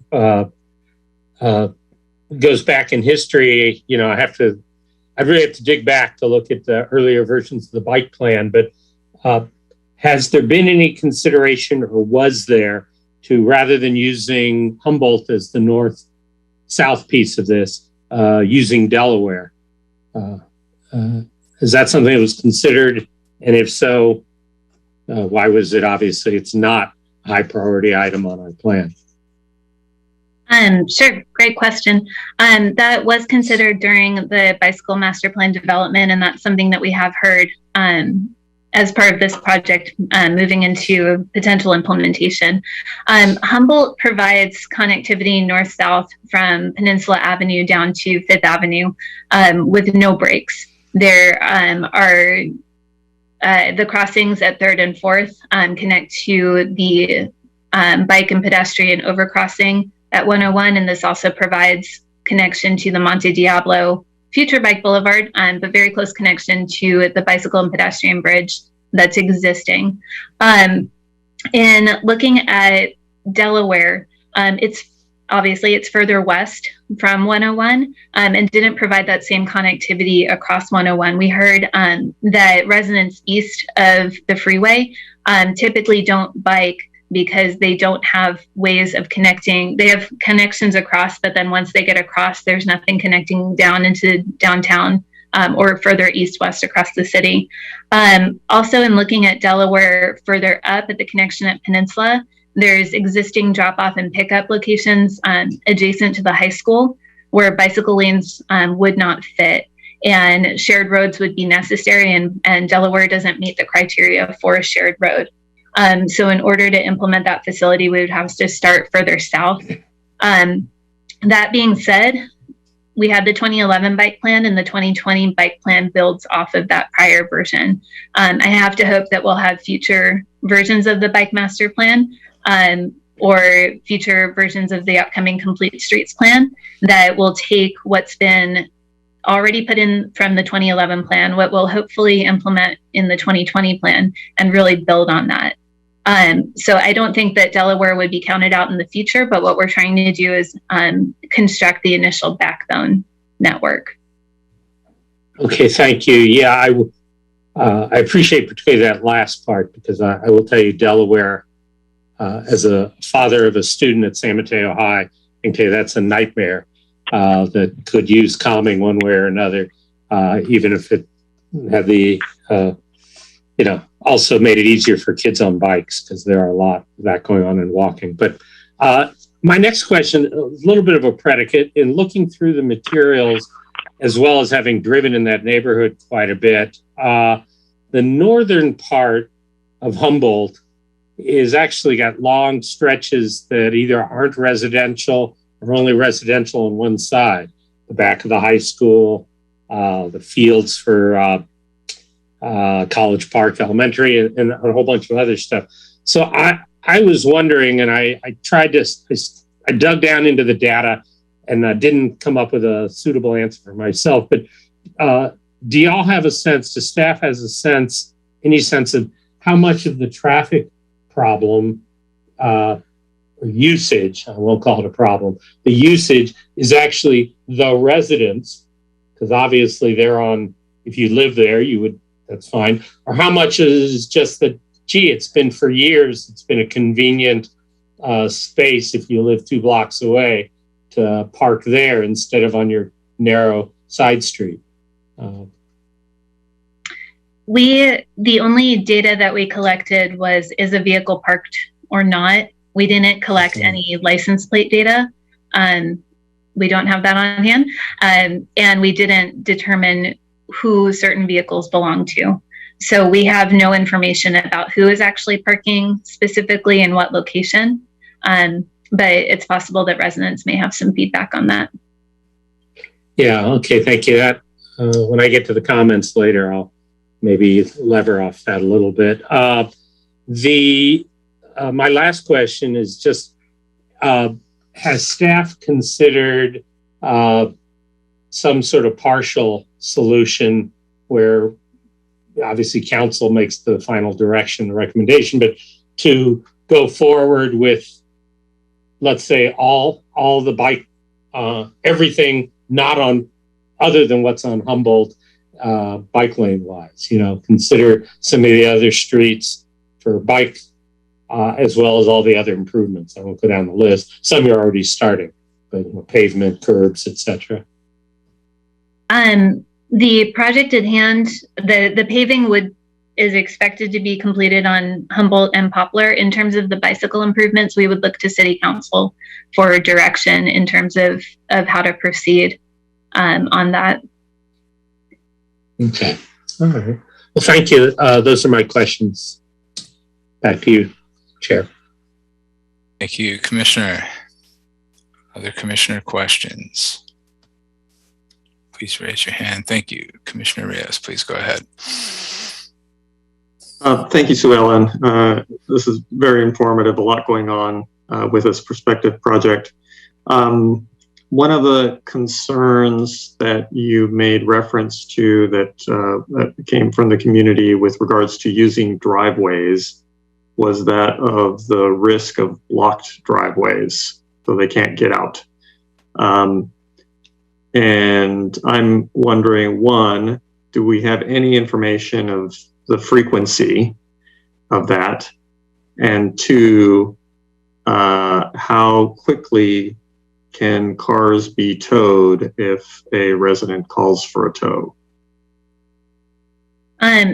goes back in history. You know, I really have to dig back to look at the earlier versions of the bike plan, but has there been any consideration, or was there, to, rather than using Humboldt as the north-south piece of this, using Delaware? Is that something that was considered? And if so, why was it? Obviously, it's not a high priority item on our plan. Sure. Great question. That was considered during the bicycle master plan development, and that's something that we have heard as part of this project moving into potential implementation. Humboldt provides connectivity north-south from Peninsula Avenue down to 5th Avenue with no breaks. There are the crossings at 3rd and 4th connect to the bike and pedestrian overcrossing at 101, and this also provides connection to the Monte Diablo future bike boulevard, but very close connection to the bicycle and pedestrian bridge that's existing. In looking at Delaware, it's further west from 101 and didn't provide that same connectivity across 101. We heard that residents east of the freeway typically don't bike because they don't have ways of connecting. They have connections across, but then once they get across, there's nothing connecting down into downtown or further east-west across the city. Also, in looking at Delaware further up at the connection at Peninsula, there's existing drop-off and pickup locations adjacent to the high school where bicycle lanes would not fit, and shared roads would be necessary, and Delaware doesn't meet the criteria for a shared road. So in order to implement that facility, we would have to start further south. That being said, we had the 2011 bike plan, and the 2020 bike plan builds off of that prior version. I have to hope that we'll have future versions of the bike master plan or future versions of the upcoming complete streets plan that will take what's been already put in from the 2011 plan, what we'll hopefully implement in the 2020 plan, and really build on that. So I don't think that Delaware would be counted out in the future, but what we're trying to do is construct the initial backbone network. Okay, thank you. Yeah, I appreciate particularly that last part, because I will tell you, Delaware as a father of a student at San Mateo High, okay, that's a nightmare that could use calming one way or another, even if it had the, also made it easier for kids on bikes, because there are a lot of that going on in walking. But my next question, a little bit of a predicate, in looking through the materials, as well as having driven in that neighborhood quite a bit, the northern part of Humboldt is actually got long stretches that either aren't residential or only residential on one side. The back of the high school, the fields for College Park Elementary, and a whole bunch of other stuff. So I was wondering, and I tried to, I dug down into the data and didn't come up with a suitable answer for myself, but do y'all have a sense, do staff has a sense, any sense of how much of the traffic problem, usage, I won't call it a problem, the usage is actually the residents, because obviously they're on, if you live there, you would, that's fine, or how much is just that, gee, it's been for years, it's been a convenient space if you live 2 blocks away to park there instead of on your narrow side street. The only data that we collected was, is a vehicle parked or not? We didn't collect any license plate data. We don't have that on hand. And we didn't determine who certain vehicles belong to. So we have no information about who is actually parking specifically in what location. But it's possible that residents may have some feedback on that. Yeah, okay, thank you. That when I get to the comments later, I'll maybe lever off that a little bit. My last question is just, has staff considered some sort of partial solution where obviously council makes the final direction, the recommendation, but to go forward with, let's say, all the bike, everything not on, other than what's on Humboldt, bike lane wise, consider some of the other streets for bike, as well as all the other improvements. I won't go down the list. Some are already starting, but pavement, curbs, etc. The project at hand, the paving is expected to be completed on Humboldt and Poplar. In terms of the bicycle improvements, we would look to City Council for direction in terms of how to proceed on that. Okay. All right. Well, thank you. Those are my questions. Back to you, Chair. Thank you, Commissioner. Other Commissioner questions? Please raise your hand. Thank you. Commissioner Reyes, please go ahead. Thank you, Sue Ellen. This is very informative, a lot going on with this prospective project. One of the concerns that you made reference to that came from the community with regards to using driveways was that of the risk of blocked driveways, so they can't get out. And I'm wondering, one, do we have any information of the frequency of that? And two, how quickly can cars be towed if a resident calls for a tow?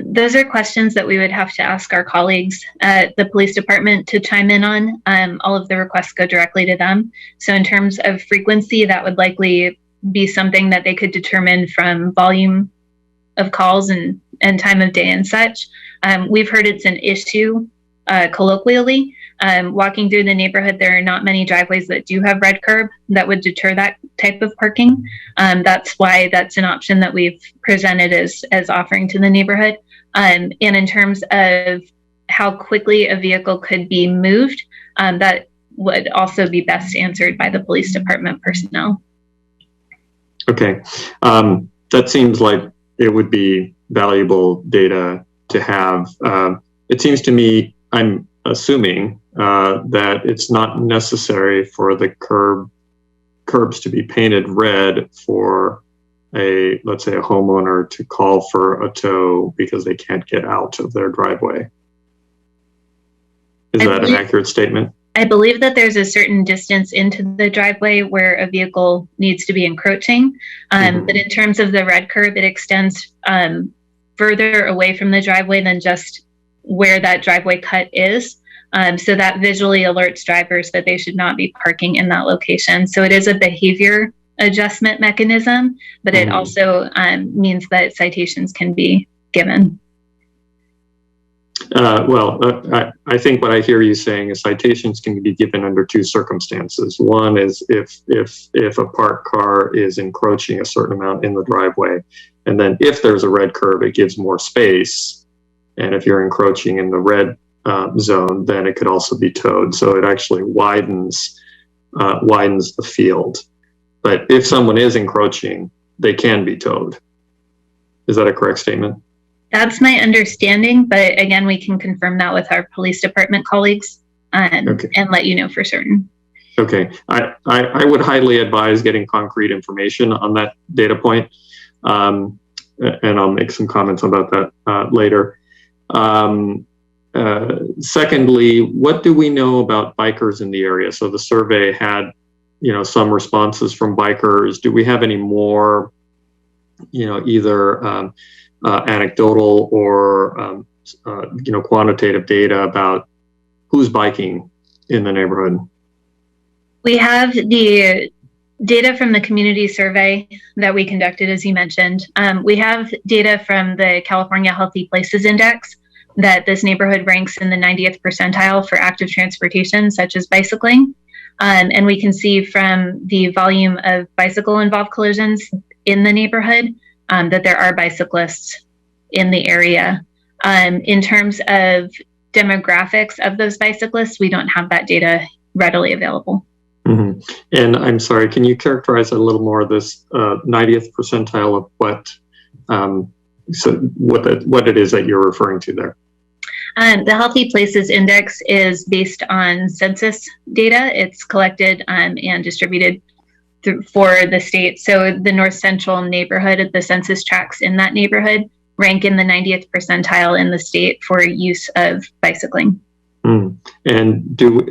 Those are questions that we would have to ask our colleagues at the police department to chime in on. All of the requests go directly to them. So in terms of frequency, that would likely be something that they could determine from volume of calls and time of day and such. We've heard it's an issue colloquially. Walking through the neighborhood, there are not many driveways that do have red curb that would deter that type of parking. That's why that's an option that we've presented as offering to the neighborhood. And in terms of how quickly a vehicle could be moved, that would also be best answered by the police department personnel. Okay, that seems like it would be valuable data to have. It seems to me, I'm assuming that it's not necessary for the curbs to be painted red for let's say a homeowner to call for a tow because they can't get out of their driveway. Is that an accurate statement? I believe that there's a certain distance into the driveway where a vehicle needs to be encroaching. But in terms of the red curb, it extends further away from the driveway than just where that driveway cut is. So that visually alerts drivers that they should not be parking in that location. So it is a behavior adjustment mechanism, but it also means that citations can be given. I think what I hear you saying is citations can be given under two circumstances. One is if a parked car is encroaching a certain amount in the driveway, and then if there's a red curb, it gives more space. And if you're encroaching in the red zone, then it could also be towed. So it actually widens the field. But if someone is encroaching, they can be towed. Is that a correct statement? That's my understanding, but again, we can confirm that with our police department colleagues and let you know for certain. Okay, I would highly advise getting concrete information on that data point, and I'll make some comments about that later. Secondly, what do we know about bikers in the area? So the survey had, some responses from bikers. Do we have any more, either anecdotal or quantitative data about who's biking in the neighborhood? We have the data from the community survey that we conducted, as you mentioned. We have data from the California Healthy Places Index that this neighborhood ranks in the 90th percentile for active transportation, such as bicycling. And we can see from the volume of bicycle-involved collisions in the neighborhood that there are bicyclists in the area. In terms of demographics of those bicyclists, we don't have that data readily available. Mm-hmm. And I'm sorry, can you characterize a little more this 90th percentile of what it is that you're referring to there? The Healthy Places Index is based on census data. It's collected and distributed for the state. So the North Central neighborhood, the census tracts in that neighborhood rank in the 90th percentile in the state for use of bicycling. And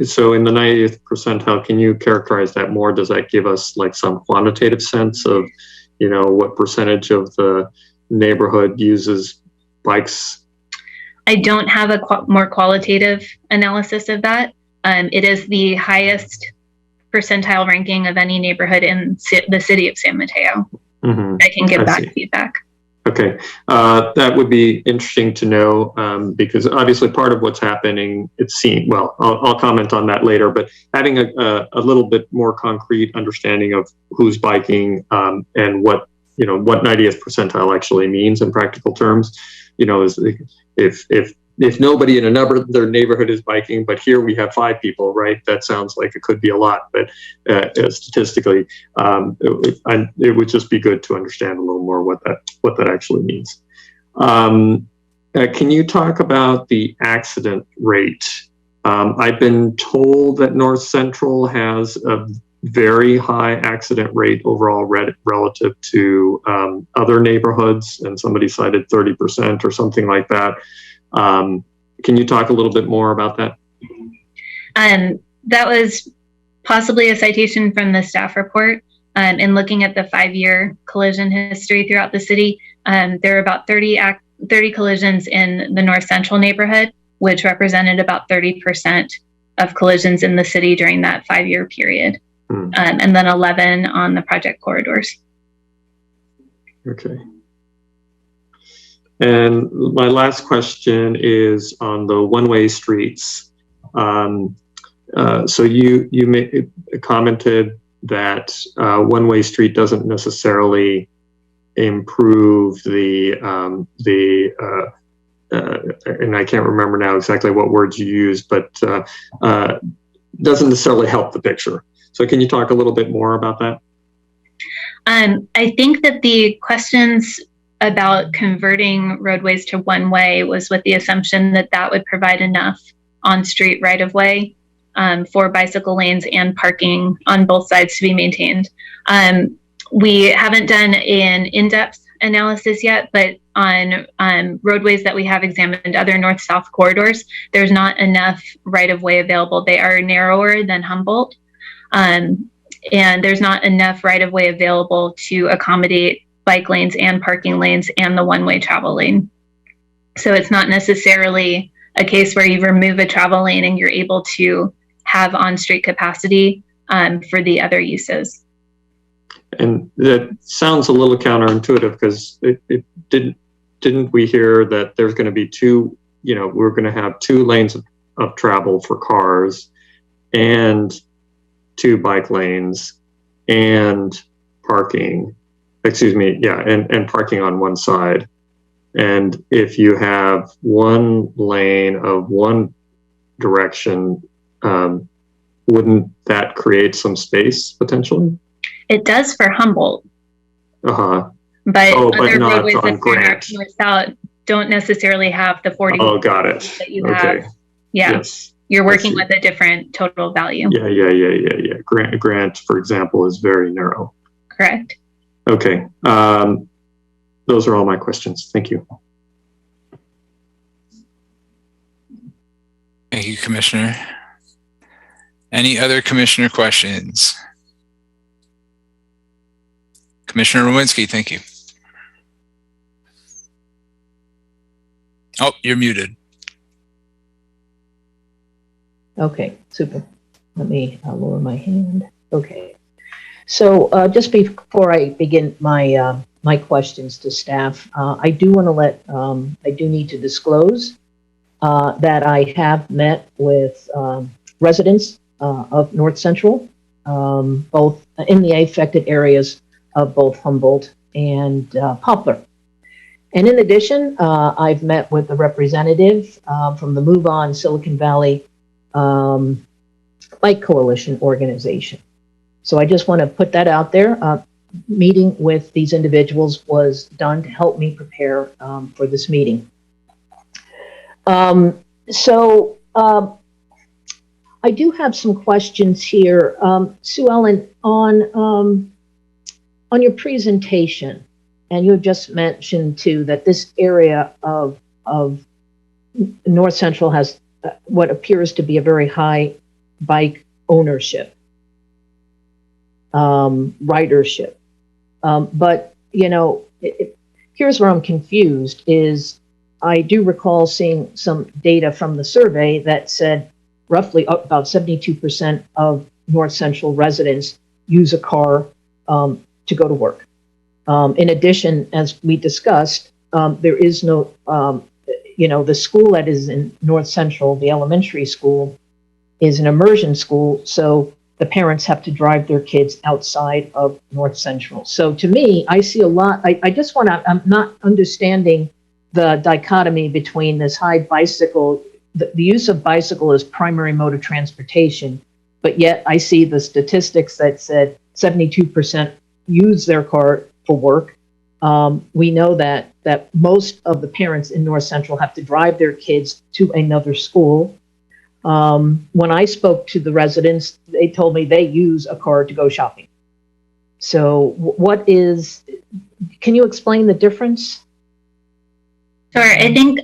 so in the 90th percentile, can you characterize that more? Does that give us like some quantitative sense of, what percentage of the neighborhood uses bikes? I don't have a more qualitative analysis of that. It is the highest percentile ranking of any neighborhood in the city of San Mateo. I can give back feedback. Okay, that would be interesting to know because obviously part of what's happening, it seems, well, I'll comment on that later, but having a little bit more concrete understanding of who's biking and what 90th percentile actually means in practical terms, is if nobody in another neighborhood is biking, but here we have 5 people, right? That sounds like it could be a lot, but statistically, it would just be good to understand a little more what that actually means. Can you talk about the accident rate? I've been told that North Central has a very high accident rate overall relative to other neighborhoods, and somebody cited 30% or something like that. Can you talk a little bit more about that? That was possibly a citation from the staff report. In looking at the 5-year collision history throughout the city, there are about 30 collisions in the North Central neighborhood, which represented about 30% of collisions in the city during that 5-year period. And then 11 on the project corridors. Okay. And my last question is on the one-way streets. So you commented that one-way street doesn't necessarily improve and I can't remember now exactly what words you used, but doesn't necessarily help the picture. So can you talk a little bit more about that? I think that the questions about converting roadways to one-way was with the assumption that that would provide enough on-street right-of-way for bicycle lanes and parking on both sides to be maintained. We haven't done an in-depth analysis yet, but on roadways that we have examined, other north-south corridors, there's not enough right-of-way available. They are narrower than Humboldt, and there's not enough right-of-way available to accommodate bike lanes and parking lanes and the one-way travel lane. So it's not necessarily a case where you remove a travel lane and you're able to have on-street capacity for the other uses. And that sounds a little counterintuitive, because it didn't we hear that there's going to be two, we're going to have 2 lanes of travel for cars and 2 bike lanes and parking, and parking on one side. And if you have 1 lane of one direction, wouldn't that create some space potentially? It does for Humboldt. Uh-huh. But but other not roadways on that Grant. South don't necessarily have the 40. Oh, got it. That you Okay. have. Yeah. Yes. You're I working see. with a different total value. Yeah. Grant, for example, is very narrow. Correct. Okay. Those are all my questions. Thank you. Thank you, Commissioner. Any other commissioner questions? Commissioner Rowinski, thank you. Oh, you're muted. Okay, super. Let me lower my hand. Okay. So just before I begin my my questions to staff, I do want to I do need to disclose that I have met with residents of North Central, both in the affected areas of both Humboldt and Poplar. And in addition, I've met with the representative from the Move On Silicon Valley Bike Coalition organization. So I just want to put that out there. Meeting with these individuals was done to help me prepare for this meeting. I do have some questions here. Sue Ellen, on your presentation, and you just mentioned too that this area of North Central has what appears to be a very high bike ownership, ridership. But, here's where I'm confused is I do recall seeing some data from the survey that said roughly about 72% of North Central residents use a car to go to work. In addition, as we discussed, there is no, the school that is in North Central, the elementary school, is an immersion school. So the parents have to drive their kids outside of North Central. So to me, I see a lot. I just want to, I'm not understanding the dichotomy between this high bicycle, the use of bicycle as primary mode of transportation, but yet I see the statistics that said 72% use their car for work. We know that most of the parents in North Central have to drive their kids to another school. When I spoke to the residents, they told me they use a car to go shopping. So can you explain the difference? Sure. I think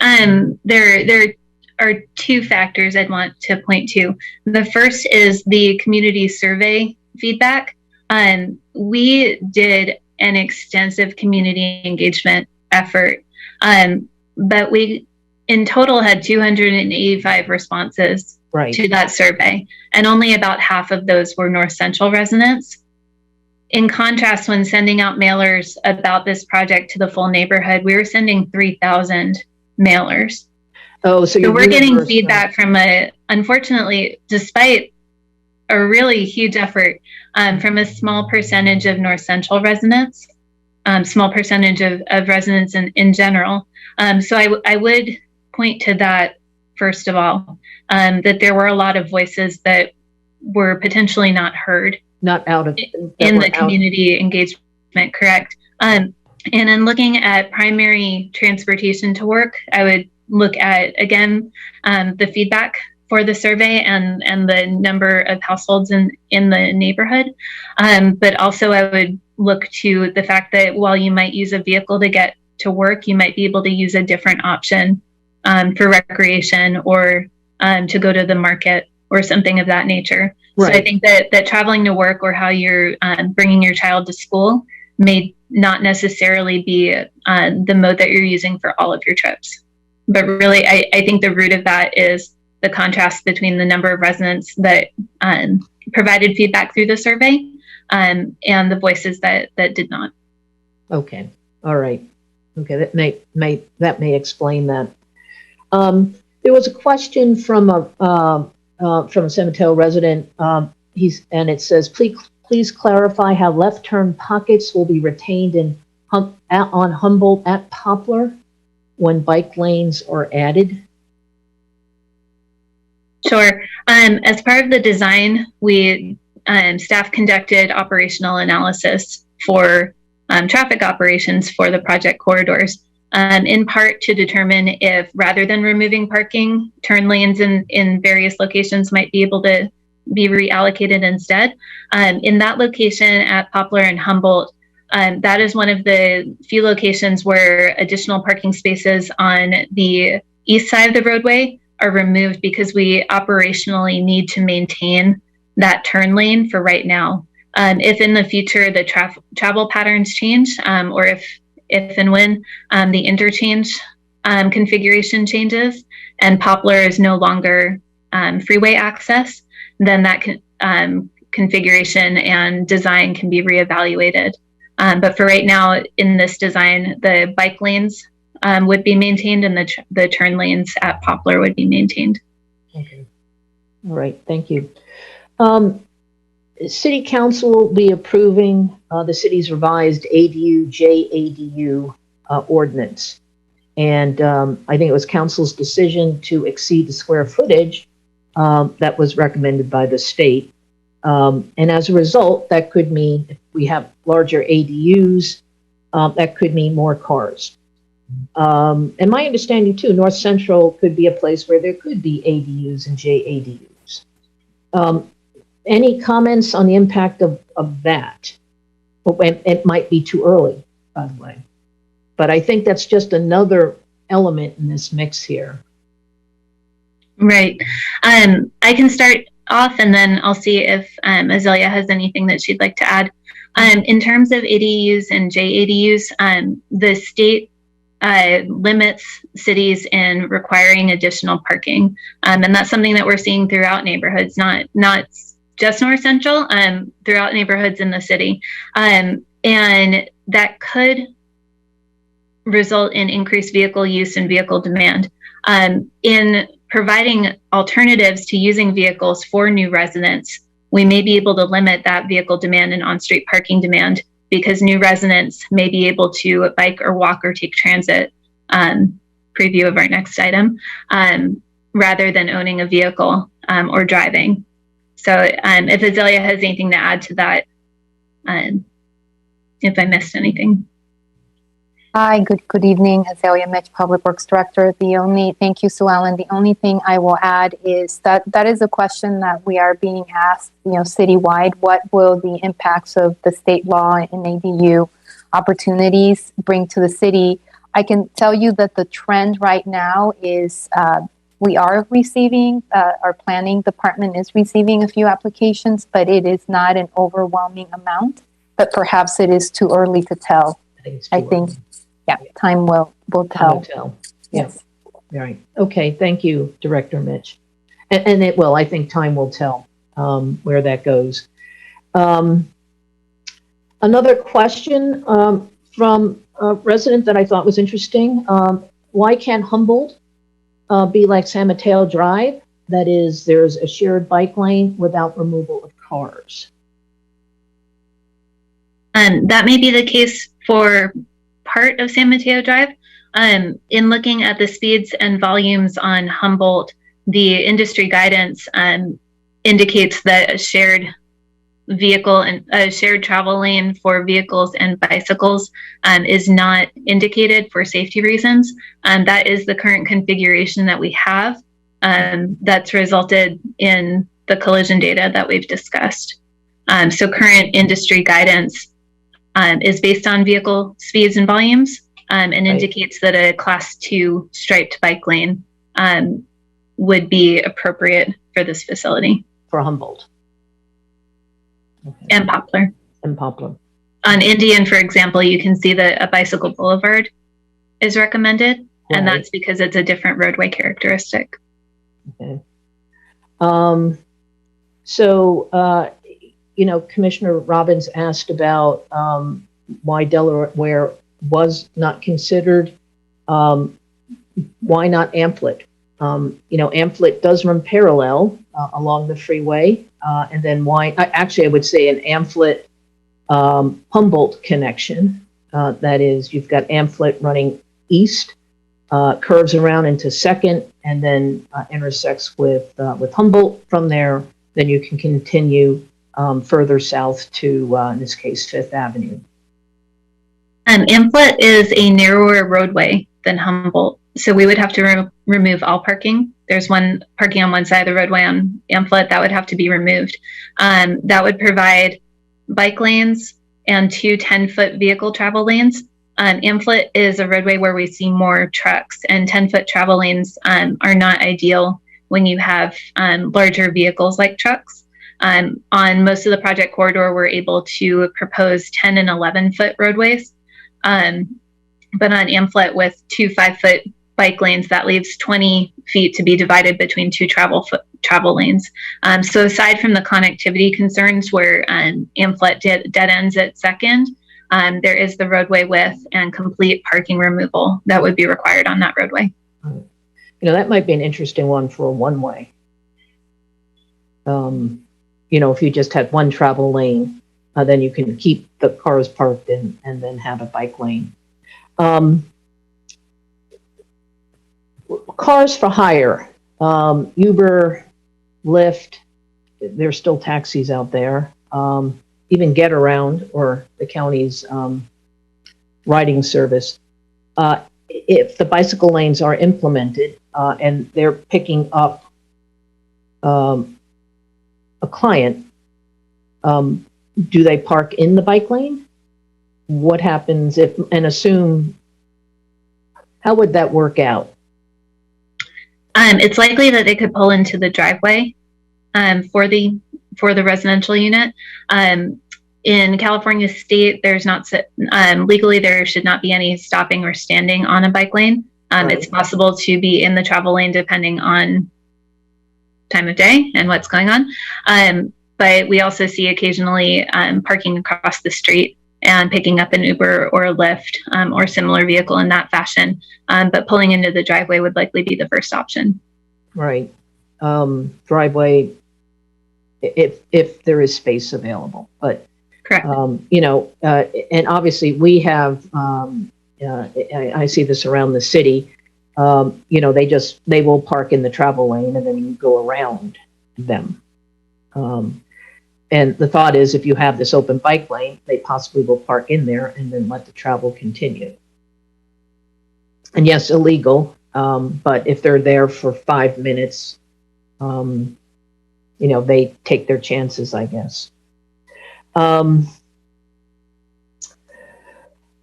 there are 2 factors I'd want to point to. The first is the community survey feedback. We did an extensive community engagement effort, but we in total had 285 responses to that survey, and only about half of those were North Central residents. In contrast, when sending out mailers about this project to the full neighborhood, we were sending 3,000 mailers. Oh, so we're getting feedback from unfortunately, despite a really huge effort from a small percentage of North Central residents, small percentage of residents in general. So I would point to that, first of all, that there were a lot of voices that were potentially not heard. Not out of in the community engagement, correct. And in looking at primary transportation to work, I would look at, again, the feedback for the survey and the number of households in the neighborhood. But also I would look to the fact that while you might use a vehicle to get to work, you might be able to use a different option for recreation or to go to the market or something of that nature. Right. So I think that traveling to work or how you're bringing your child to school may not necessarily be the mode that you're using for all of your trips. But really, I think the root of that is the contrast between the number of residents that provided feedback through the survey and the voices that did not. Okay. All right. Okay. That may explain that. There was a question from a San Mateo resident. And it says, please clarify how left turn pockets will be retained on Humboldt at Poplar when bike lanes are added. Sure. As part of the design, we staff conducted operational analysis for traffic operations for the project corridors, in part to determine if, rather than removing parking, turn lanes in various locations might be able to be reallocated instead. In that location at Poplar and Humboldt, that is one of the few locations where additional parking spaces on the east side of the roadway are removed because we operationally need to maintain that turn lane for right now. If in the future the travel patterns change, or if and when the interchange configuration changes and Poplar is no longer freeway access, then that configuration and design can be reevaluated. But for right now, in this design, the bike lanes would be maintained and the turn lanes at Poplar would be maintained. Okay. All right. Thank you. City Council will be approving the city's revised ADU JADU ordinance. And I think it was council's decision to exceed the square footage that was recommended by the state. And as a result, that could mean if we have larger ADUs, that could mean more cars. And my understanding too, North Central could be a place where there could be ADUs and JADUs. Any comments on the impact of that? It might be too early, by the way. But I think that's just another element in this mix here. Right. I can start off and then I'll see if Azalea has anything that she'd like to add. In terms of ADUs and JADUs, the state limits cities in requiring additional parking. And that's something that we're seeing throughout neighborhoods, not just North Central, throughout neighborhoods in the city. And that could result in increased vehicle use and vehicle demand. In providing alternatives to using vehicles for new residents, we may be able to limit that vehicle demand and on-street parking demand because new residents may be able to bike or walk or take transit, preview of our next item, rather than owning a vehicle or driving. So if Azalea has anything to add to that, if I missed anything. Hi, good evening, Azalea Mitch, Public Works Director. Thank you, Sue Ellen. The only thing I will add is that is a question that we are being asked, citywide. What will the impacts of the state law and ADU opportunities bring to the city? I can tell you that the trend right now is we are receiving, our planning department is receiving a few applications, but it is not an overwhelming amount, but perhaps it is too early to tell. I think. Yeah, time will tell. Time will tell. Yes. Yeah. Right. Okay. Thank you, Director Mitch. And it will. I think time will tell where that goes. Another question from a resident that I thought was interesting. Why can't Humboldt be like San Mateo Drive? That is, there's a shared bike lane without removal of cars. That may be the case for part of San Mateo Drive. In looking at the speeds and volumes on Humboldt, the industry guidance indicates that a shared vehicle and a shared travel lane for vehicles and bicycles is not indicated for safety reasons. That is the current configuration that we have that's resulted in the collision data that we've discussed. So current industry guidance is based on vehicle speeds and volumes, and Right. indicates that a class 2 striped bike lane would be appropriate for this facility. For Humboldt. Okay. And Poplar. And Poplar. On Indian, for example, you can see that a bicycle boulevard is recommended, and Right. that's because it's a different roadway characteristic. Okay. Commissioner Robbins asked about why Delaware was not considered. Why not Amplet? Amplet does run parallel along the freeway, and then I would say an Amplet Humboldt connection. That is, you've got Amplet running east, curves around into Second, and then intersects with Humboldt. From there, then you can continue further south to, in this case, Fifth Avenue. Amplet is a narrower roadway than Humboldt, so we would have to remove all parking. There's one parking on one side of the roadway on Amplet that would have to be removed. That would provide bike lanes and 2 10-foot vehicle travel lanes. Amplet is a roadway where we see more trucks, and 10-foot travel lanes are not ideal when you have larger vehicles like trucks. On most of the project corridor, we're able to propose 10 and 11-foot roadways. But on Amplet with 2 5-foot bike lanes, that leaves 20 feet to be divided between 2 travel lanes. So aside from the connectivity concerns where Amplet dead ends at Second, there is the roadway width and complete parking removal that would be required on that roadway. That might be an interesting one for a one-way. If you just had one travel lane, then you can keep the cars parked and then have a bike lane. Cars for hire, Uber, Lyft, there's still taxis out there. Even Get Around, or the county's riding service. If the bicycle lanes are implemented and they're picking up a client, do they park in the bike lane? What happens if, and assume, how would that work out? It's likely that they could pull into the driveway for the residential unit. In California state, there's not legally there should not be any stopping or standing on a bike lane. Right. It's possible to be in the travel lane depending on time of day and what's going on. But we also see occasionally parking across the street and picking up an Uber or a Lyft or similar vehicle in that fashion. But pulling into the driveway would likely be the first option. Right. Driveway, if there is space available. But correct. And obviously we have, I see this around the city, they will park in the travel lane and then you go around them. And the thought is, if you have this open bike lane, they possibly will park in there and then let the travel continue. And yes, illegal, but if they're there for 5 minutes, they take their chances, I guess.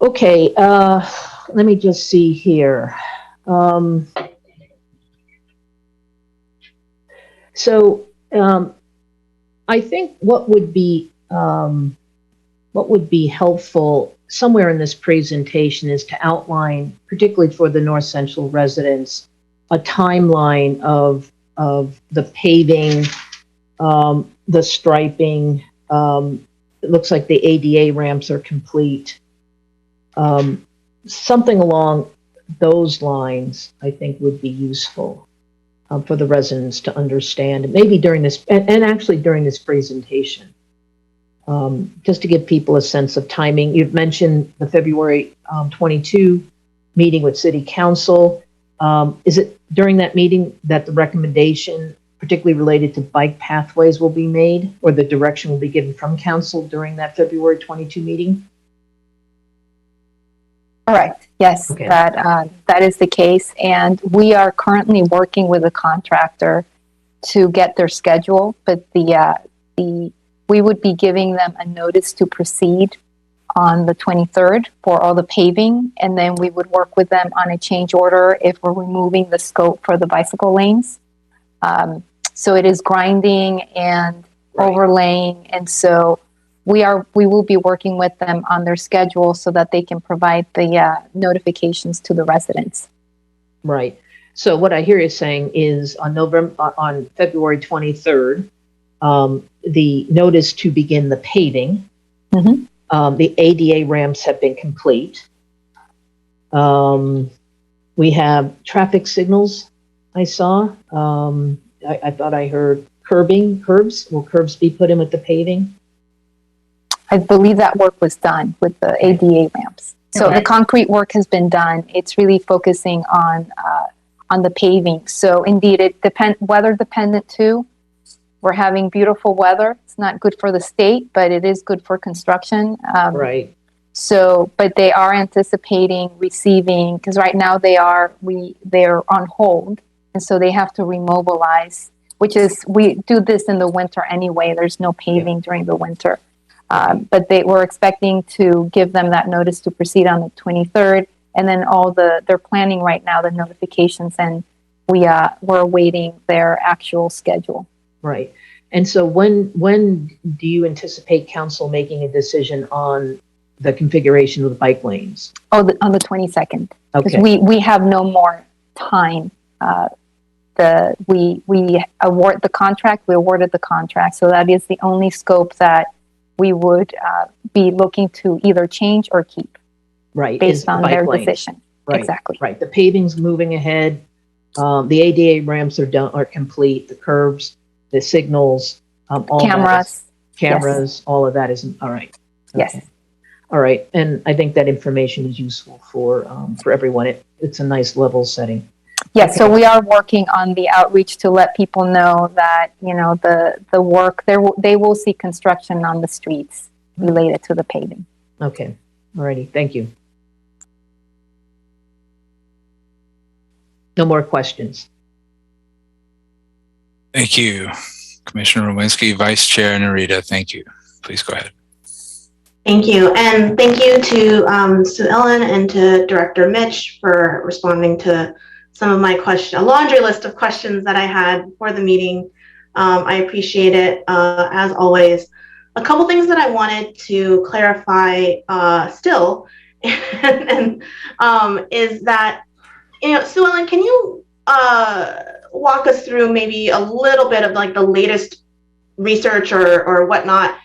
Okay, let me just see here. I think what would be helpful somewhere in this presentation is to outline, particularly for the North Central residents, a timeline of the paving, the striping. It looks like the ADA ramps are complete. Something along those lines, I think, would be useful for the residents to understand, maybe during this, and actually during this presentation, just to give people a sense of timing. You've mentioned the February 22 meeting with City Council. Is it during that meeting that the recommendation, particularly related to bike pathways, will be made, or the direction will be given from Council during that February 22 meeting? Correct. Yes, okay. That is the case, and we are currently working with a contractor to get their schedule. But we would be giving them a notice to proceed on the 23rd for all the paving, and then we would work with them on a change order if we're removing the scope for the bicycle lanes. So it is grinding and overlaying, and so we will be working with them on their schedule so that they can provide the notifications to the residents. Right. So what I hear you saying is on February 23rd, the notice to begin the paving. Mm-hmm. The ADA ramps have been complete. We have traffic signals. I saw. I thought I heard curbs. Will curbs be put in with the paving? I believe that work was done with the ADA ramps. So Okay. the concrete work has been done. It's really focusing on the paving. So indeed, it weather dependent too. We're having beautiful weather. It's not good for the state, but it is good for construction. Right. So, but they are anticipating receiving, because right now they're on hold, and so they have to remobilize. We do this in the winter anyway. There's no paving during the winter. But we're expecting to give them that notice to proceed on the 23rd, and then they're planning right now the notifications, and we're awaiting their actual schedule. Right. And so when do you anticipate council making a decision on the configuration of the bike lanes? On the 22nd. Because Okay. we have no more time. We awarded the contract, so that is the only scope that we would be looking to either change or keep. Right. Based is the on bike their lanes. decision. Right. Exactly. Right. The paving's moving ahead. The ADA ramps are complete. The curbs, the signals, all Cameras. cameras, all of that is all right. Yes. Okay. All right. And I think that information is useful for everyone. It's a nice level setting. Yes, so we are working on the outreach to let people know that, the work, they will see construction on the streets related to the paving. Okay. All righty. Thank you. No more questions. Thank you, Commissioner Rowinski. Vice Chair Narita, thank you. Please go ahead. Thank you. And thank you to Sue Ellen and to Director Mitch for responding to some of my questions, a laundry list of questions that I had for the meeting. I appreciate it, as always. A couple things that I wanted to clarify still, and is that, Sue Ellen, can you walk us through maybe a little bit of like the latest research or whatnot?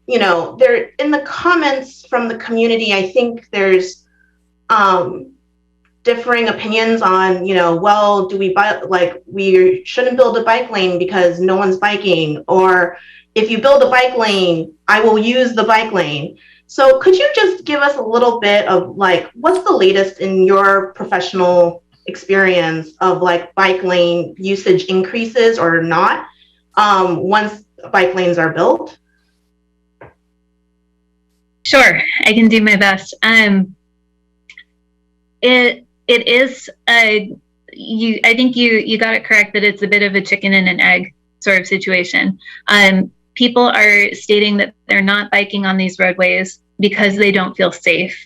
There in the comments from the community, I think there's differing opinions on, well, do we we shouldn't build a bike lane because no one's biking, or if you build a bike lane, I will use the bike lane. So could you just give us a little bit of what's the latest in your professional experience of bike lane usage increases or not once bike lanes are built? Sure, I can do my best. It is I think you got it correct that it's a bit of a chicken and an egg sort of situation. People are stating that they're not biking on these roadways because they don't feel safe.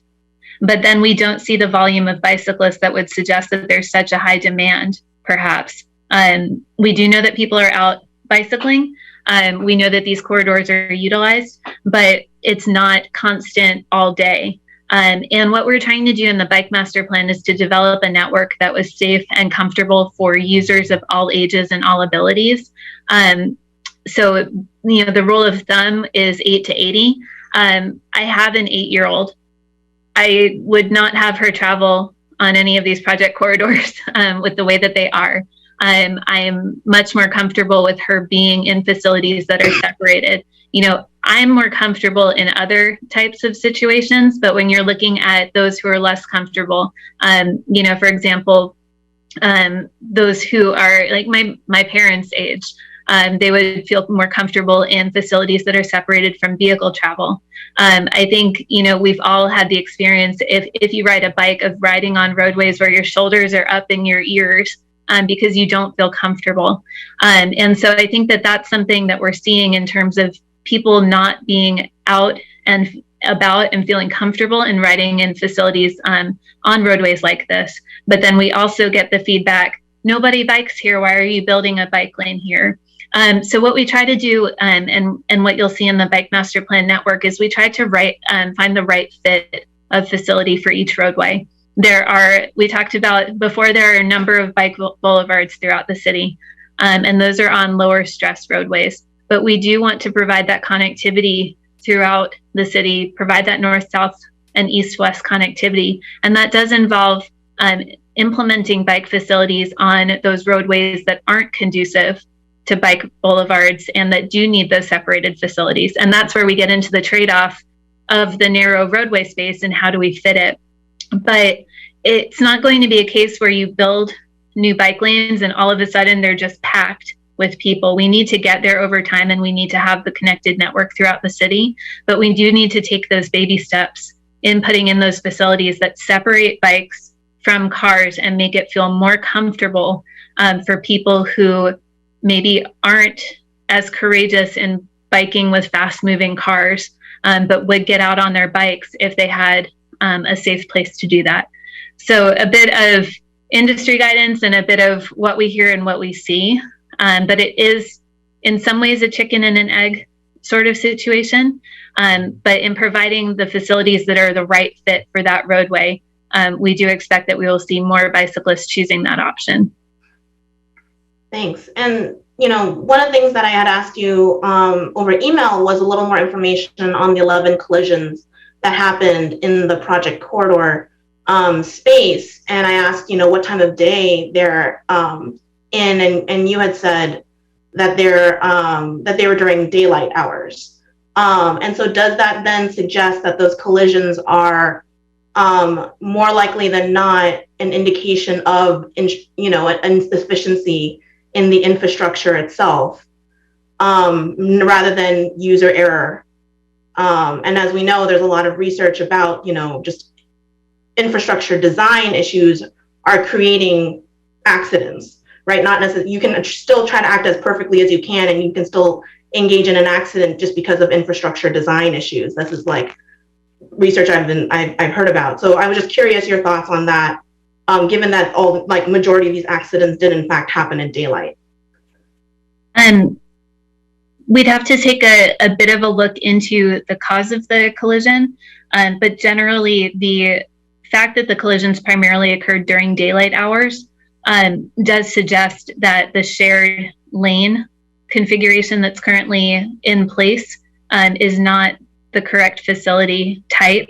But then we don't see the volume of bicyclists that would suggest that there's such a high demand, perhaps. We do know that people are out bicycling. We know that these corridors are utilized, but it's not constant all day. And what we're trying to do in the Bike Master Plan is to develop a network that was safe and comfortable for users of all ages and all abilities. So, the rule of thumb is 8 to 80. I have an 8-year-old. I would not have her travel on any of these project corridors with the way that they are. I am much more comfortable with her being in facilities that are separated. I'm more comfortable in other types of situations, but when you're looking at those who are less comfortable, for example, those who are like my parents' age, they would feel more comfortable in facilities that are separated from vehicle travel. I think, we've all had the experience, if you ride a bike, of riding on roadways where your shoulders are up in your ears because you don't feel comfortable. And so I think that that's something that we're seeing in terms of people not being out and about and feeling comfortable in riding in facilities on roadways like this. But then we also get the feedback, nobody bikes here, why are you building a bike lane here? So what we try to do, and what you'll see in the Bike Master Plan network, is we try to find the right fit of facility for each roadway. We talked about before, there are a number of bike boulevards throughout the city, and those are on lower stress roadways. But we do want to provide that connectivity throughout the city, provide that north-south and east-west connectivity. And that does involve implementing bike facilities on those roadways that aren't conducive to bike boulevards and that do need those separated facilities. And that's where we get into the trade-off of the narrow roadway space and how do we fit it. But it's not going to be a case where you build new bike lanes and all of a sudden they're just packed with people. We need to get there over time, and we need to have the connected network throughout the city. But we do need to take those baby steps in putting in those facilities that separate bikes from cars and make it feel more comfortable for people who maybe aren't as courageous in biking with fast moving cars, but would get out on their bikes if they had a safe place to do that. So a bit of industry guidance and a bit of what we hear and what we see. But it is in some ways a chicken and an egg sort of situation. But in providing the facilities that are the right fit for that roadway, we do expect that we will see more bicyclists choosing that option. Thanks. And, one of the things that I had asked you over email was a little more information on the 11 collisions that happened in the project corridor space. And I asked, what time of day they're in, and you had said that they were during daylight hours. And so does that then suggest that those collisions are more likely than not an indication of, an insufficiency in the infrastructure itself, rather than user error? And as we know, there's a lot of research about, just infrastructure design issues are creating accidents, right? Not necessarily, you can still try to act as perfectly as you can, and you can still engage in an accident just because of infrastructure design issues. This is like research I've heard about. So I was just curious your thoughts on that, given that majority of these accidents did in fact happen in daylight. We'd have to take a bit of a look into the cause of the collision, but generally the fact that the collisions primarily occurred during daylight hours does suggest that the shared lane configuration that's currently in place is not the correct facility type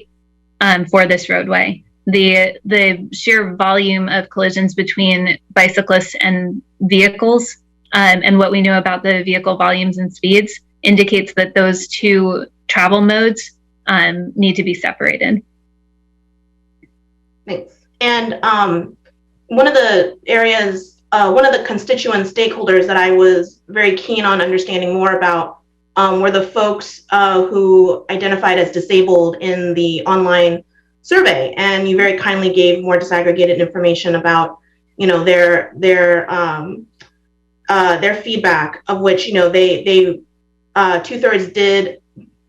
for this roadway. The sheer volume of collisions between bicyclists and vehicles, and what we know about the vehicle volumes and speeds, indicates that those two travel modes need to be separated. Thanks. And one of the areas, one of the constituent stakeholders that I was very keen on understanding more about were the folks who identified as disabled in the online survey. And you very kindly gave more disaggregated information about, their feedback, of which, they 2/3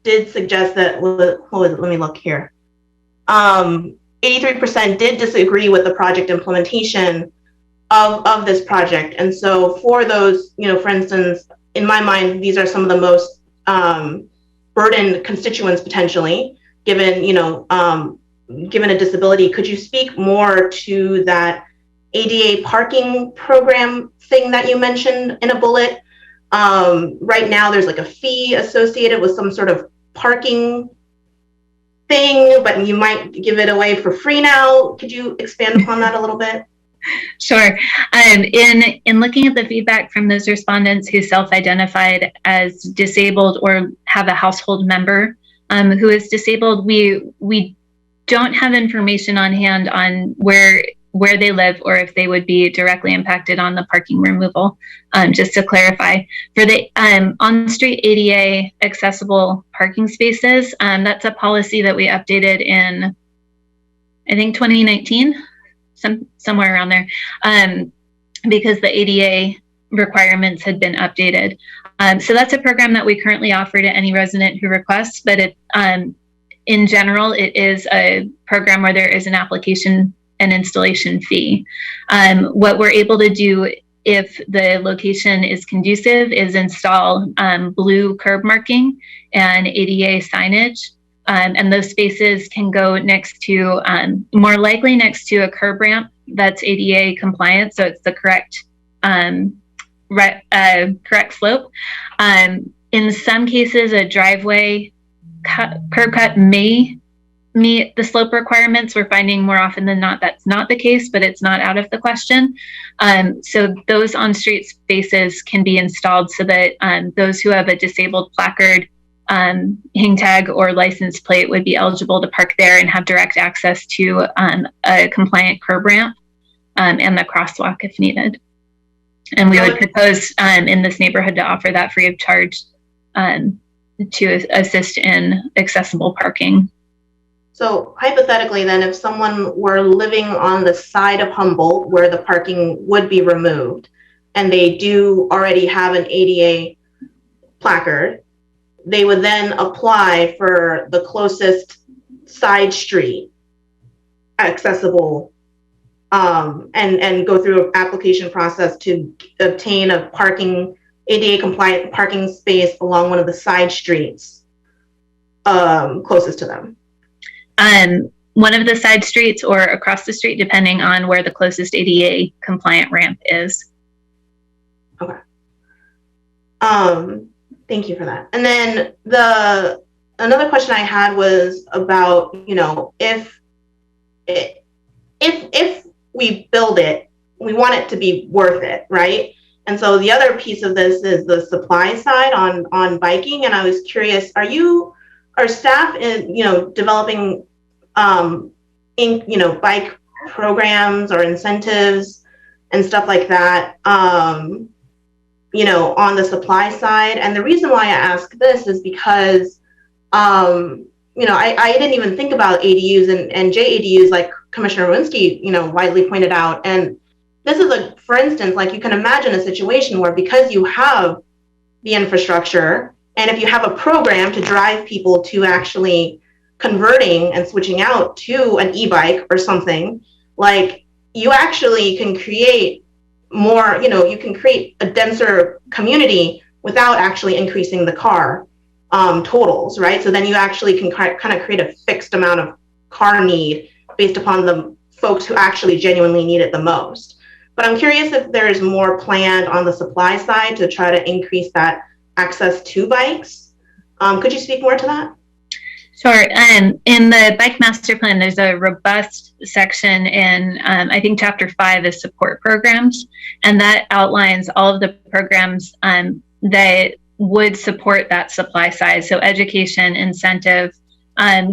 did suggest that, what was it? Let me look here. 83% did disagree with the project implementation of this project. And so for those, for instance, in my mind, these are some of the most burdened constituents potentially, given, given a disability. Could you speak more to that ADA parking program thing that you mentioned in a bullet? Right now, there's like a fee associated with some sort of parking thing, but you might give it away for free now. Could you expand upon that a little bit? Sure. In looking at the feedback from those respondents who self-identified as disabled or have a household member who is disabled, we don't have information on hand on where they live or if they would be directly impacted on the parking removal. Just to clarify, for the on-street ADA accessible parking spaces, that's a policy that we updated in, I think, 2019. Somewhere around there, because the ADA requirements had been updated. So that's a program that we currently offer to any resident who requests, but in general, it is a program where there is an application and installation fee. What we're able to do if the location is conducive is install blue curb marking and ADA signage. And those spaces can go next to, more likely next to a curb ramp that's ADA compliant, so it's the correct correct slope. In some cases, a driveway curb cut may meet the slope requirements. We're finding more often than not that's not the case, but it's not out of the question. So those on-street spaces can be installed so that those who have a disabled placard, hang tag, or license plate would be eligible to park there and have direct access to a compliant curb ramp and the crosswalk if needed. And we would propose in this neighborhood to offer that free of charge to assist in accessible parking. So hypothetically then, if someone were living on the side of Humboldt where the parking would be removed, and they do already have an ADA placard, they would then apply for the closest side street accessible and go through an application process to obtain a ADA compliant parking space along one of the side streets closest to them. One of the side streets or across the street, depending on where the closest ADA compliant ramp is. Okay. Thank you for that. And then another question I had was about, if we build it, we want it to be worth it, right? And so the other piece of this is the supply side on biking. And I was curious, are staff developing bike programs or incentives and stuff like that, on the supply side? And the reason why I ask this is because, I didn't even think about ADUs and JADUs like Commissioner Winsky, widely pointed out. And this is for instance, like you can imagine a situation where because you have the infrastructure, and if you have a program to drive people to actually converting and switching out to an e-bike or something, like you actually can create more, you can create a denser community without actually increasing the car totals, right? So then you actually can kind of create a fixed amount of car need based upon the folks who actually genuinely need it the most. But I'm curious if there's more planned on the supply side to try to increase that access to bikes. Could you speak more to that? Sure. In the Bike Master Plan, there's a robust section in, I think, Chapter 5 is support programs, and that outlines all of the programs that would support that supply side. So education, incentive,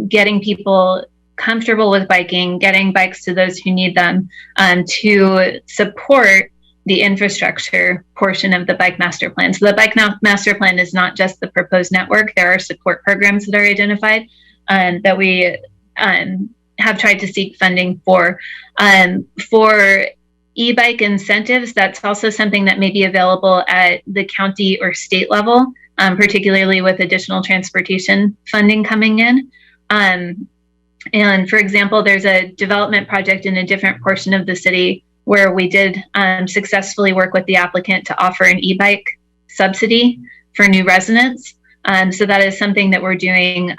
getting people comfortable with biking, getting bikes to those who need them, to support the infrastructure portion of the Bike Master Plan. So the Bike Master Plan is not just the proposed network. There are support programs that are identified that we have tried to seek funding for. For e-bike incentives, that's also something that may be available at the county or state level, particularly with additional transportation funding coming in. And for example, there's a development project in a different portion of the city where we did successfully work with the applicant to offer an e-bike subsidy for new residents. So that is something that we're doing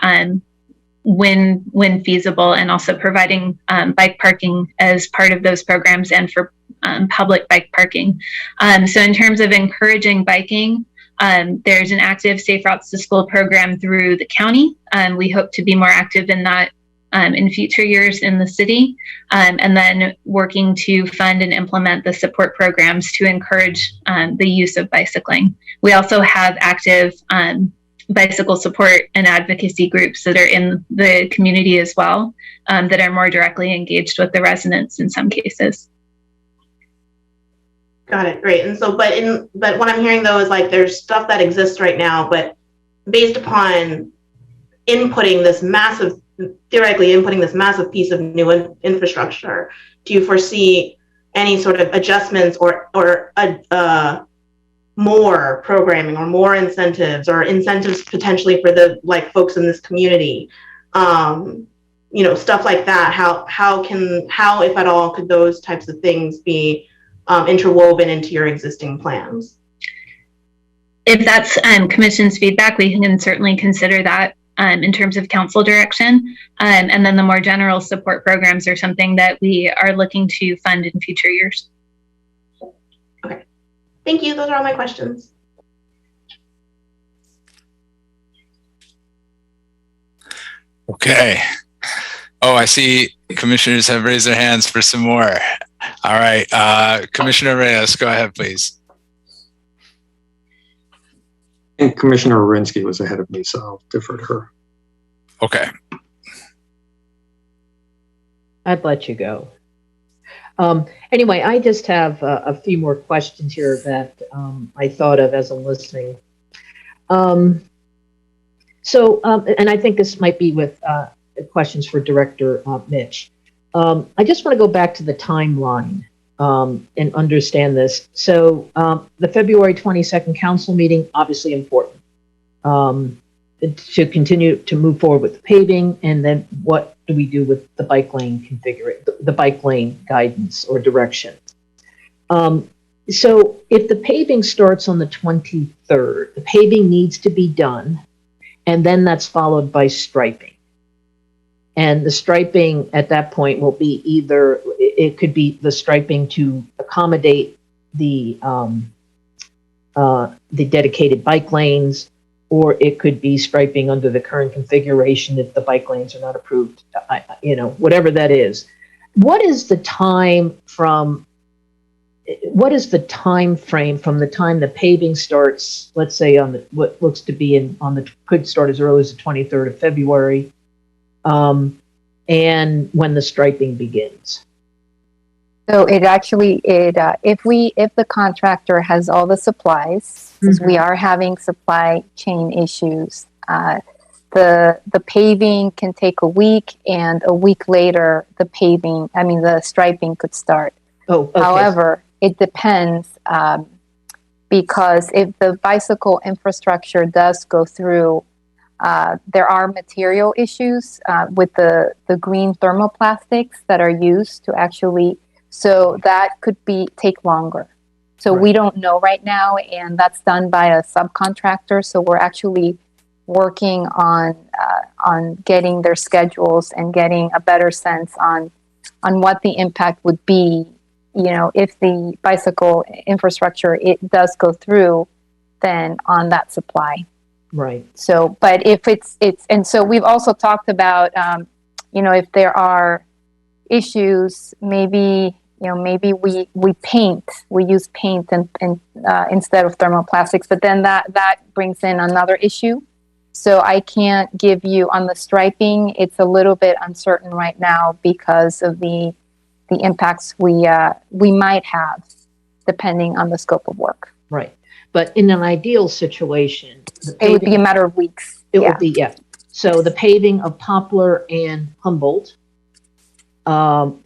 when feasible, and also providing bike parking as part of those programs and for public bike parking. So in terms of encouraging biking, there's an active Safe Routes to School program through the county. We hope to be more active in that in future years in the city, and then working to fund and implement the support programs to encourage the use of bicycling. We also have active bicycle support and advocacy groups that are in the community as well, that are more directly engaged with the residents in some cases. Got it. Great. And so, but what I'm hearing though is like there's stuff that exists right now, but based upon theoretically inputting this massive piece of new infrastructure, do you foresee any sort of adjustments or more programming or more incentives or incentives potentially for the folks in this community Stuff like that. How, if at all, could those types of things be interwoven into your existing plans? If that's commission's feedback, we can certainly consider that in terms of council direction. And then the more general support programs are something that we are looking to fund in future years. Okay. Thank you. Those are all my questions. Okay. Oh, I see commissioners have raised their hands for some more. All right. Commissioner Reyes, go ahead, please. I think Commissioner Orinsky was ahead of me, so I'll defer to her. Okay. I'd let you go. Anyway, I just have a few more questions here that I thought of as I'm listening. And I think this might be with questions for Director Mitch. I just want to go back to the timeline and understand this. So the February 22nd council meeting, obviously important to continue to move forward with the paving, and then what do we do with the bike lane configuration, the bike lane guidance or direction? So if the paving starts on the 23rd, the paving needs to be done, and then that's followed by striping. And the striping at that point will be either, it could be the striping to accommodate the dedicated bike lanes, or it could be striping under the current configuration if the bike lanes are not approved, whatever that is. What is the time frame from the time the paving starts, let's say on the, what looks to be could start as early as the 23rd of February, and when the striping begins? So it actually, if the contractor has all the supplies, because we are having supply chain issues, the paving can take a week, and a week later, the striping could start. Oh, okay. However, it depends, because if the bicycle infrastructure does go through, there are material issues with the green thermoplastics that are used to actually, so that could take longer. So we don't know right now, and that's done by a subcontractor. So we're actually working on getting their schedules and getting a better sense on what the impact would be, if the bicycle infrastructure, it does go through, then on that supply. Right. So, but if it's, and so we've also talked about, if there are issues, maybe we use paint and instead of thermoplastics, but then that brings in another issue. So I can't give you on the striping. It's a little bit uncertain right now because of the impacts we might have depending on the scope of work. Right. But in an ideal situation, it would be a matter of weeks. It would be, yeah. So the paving of Poplar and Humboldt,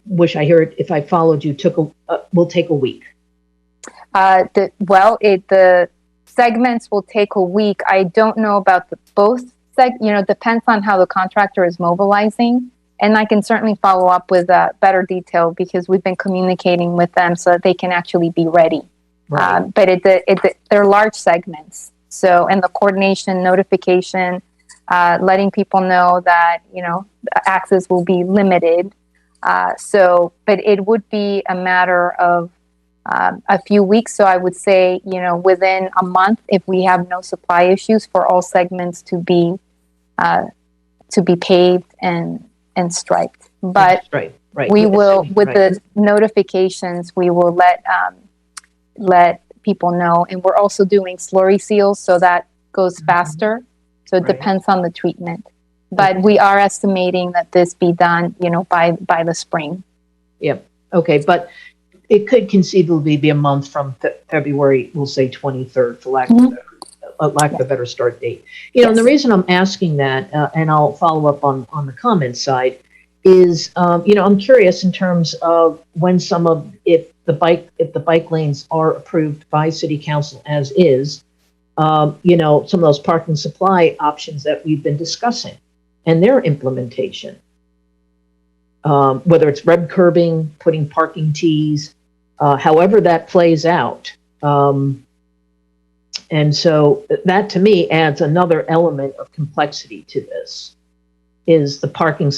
which I heard, if I followed you, will take a week. The segments will take a week. I don't know about depends on how the contractor is mobilizing. And I can certainly follow up with better detail because we've been communicating with them so that they can actually be ready. Right. But they're large segments. So, and the coordination, notification, letting people know that, access will be limited. But it would be a matter of a few weeks. So I would say, within a month, if we have no supply issues, for all segments to be paved and striped. But right. We will, with the notifications, we will let people know. And we're also doing slurry seals, so that goes faster. So it depends on the treatment. But we are estimating that this be done, by the spring. Yep. Okay. But it could conceivably be a month from February, we'll say 23rd, for lack of a better start date. And the reason I'm asking that, and I'll follow up on the comments side, is, I'm curious in terms of when if the bike lanes are approved by City Council as is, some of those parking supply options that we've been discussing. and their implementation. Whether it's red curbing, putting parking tees, however that plays out. And so that to me adds another element of complexity to this, is the parking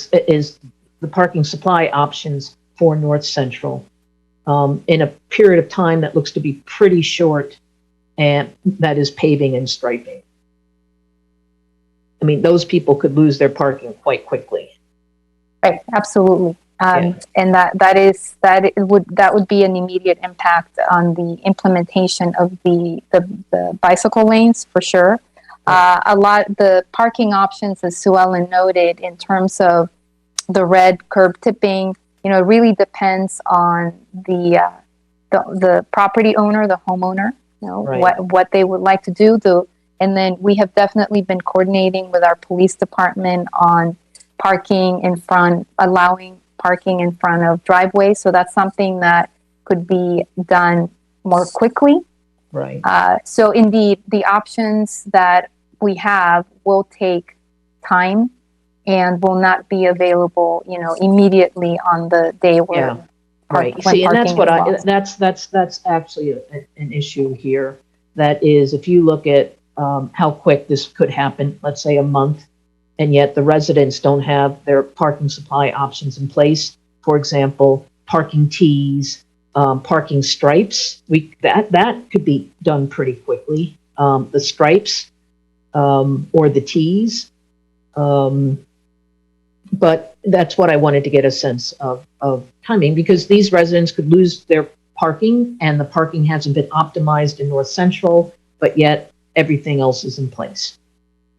supply options for North Central in a period of time that looks to be pretty short, and that is paving and striping. I mean, those people could lose their parking quite quickly. Right, absolutely. Yeah. And that would be an immediate impact on the implementation of the bicycle lanes for sure. The parking options, as Sue Ellen noted, in terms of the red curb tipping, it really depends on the property owner, the homeowner, Right. what they would like to do. And then we have definitely been coordinating with our police department on allowing parking in front of driveways. So that's something that could be done more quickly. Right. So indeed, the options that we have will take time and will not be available, immediately on the day where. Yeah. Right. See, and that's actually an issue here. That is, if you look at how quick this could happen, let's say a month, and yet the residents don't have their parking supply options in place. For example, parking tees, parking stripes. That could be done pretty quickly. The stripes or the tees. But that's what I wanted to get a sense of timing, because these residents could lose their parking, and the parking hasn't been optimized in North Central, but yet everything else is in place.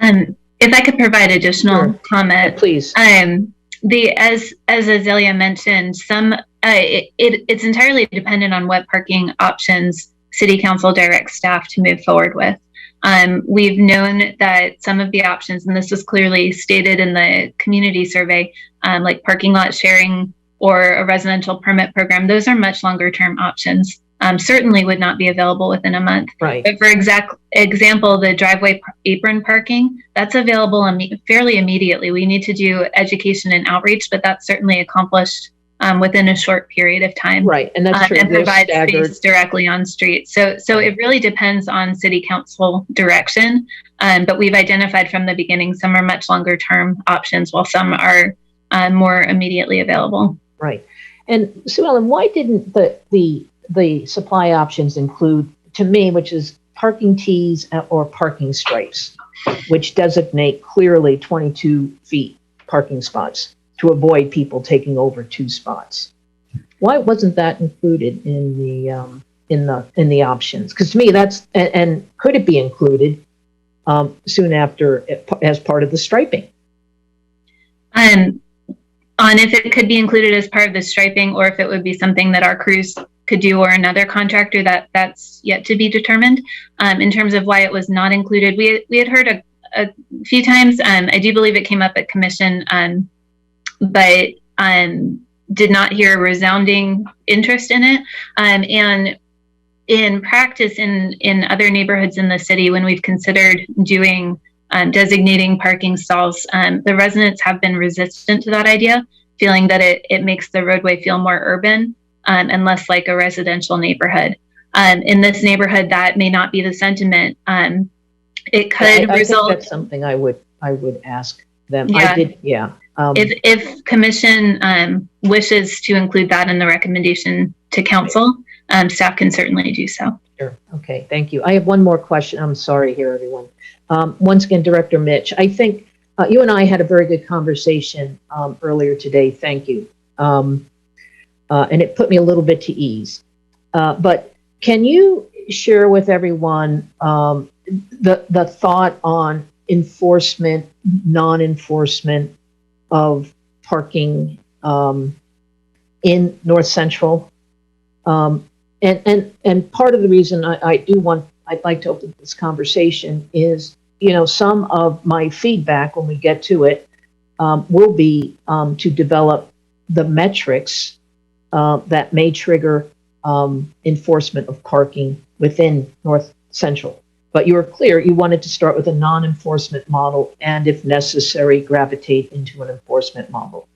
If I could provide additional comment, please. As Azalea mentioned, it's entirely dependent on what parking options City Council directs staff to move forward with. We've known that some of the options, and this was clearly stated in the community survey, like parking lot sharing or a residential permit program, those are much longer term options. Certainly would not be available within a month. Right. But for example, the driveway apron parking, that's available fairly immediately. We need to do education and outreach, but that's certainly accomplished within a short period of time. Right, and that's true. And provide space directly on street. So it really depends on City Council direction. But we've identified from the beginning some are much longer term options, while some are more immediately available. Right. And Sue Ellen, why didn't the supply options include, to me, which is parking tees or parking stripes, which designate clearly 22 feet parking spots to avoid people taking over 2 spots? Why wasn't that included in the options? Because to me, that's and could it be included soon after as part of the striping? On if it could be included as part of the striping, or if it would be something that our crews could do, or another contractor, that's yet to be determined. In terms of why it was not included, we had heard a few times. I do believe it came up at commission, but did not hear a resounding interest in it. And in practice, in other neighborhoods in the city, when we've considered doing designating parking stalls, the residents have been resistant to that idea, feeling that it makes the roadway feel more urban and less like a residential neighborhood. In this neighborhood, that may not be the sentiment. It could result. I think that's something I would ask them. Yeah. If commission wishes to include that in the recommendation to council, staff can certainly do so. Sure. Okay. Thank you. I have one more question. I'm sorry here, everyone. Once again, Director Mitch, I think you and I had a very good conversation earlier today. Thank you. And it put me a little bit to ease. But can you share with everyone the thought on enforcement, non-enforcement of parking in North Central? And part of the reason I'd like to open this conversation is, some of my feedback when we get to it will be to develop the metrics that may trigger enforcement of parking within North Central. But you were clear you wanted to start with a non-enforcement model and, if necessary, gravitate into an enforcement model.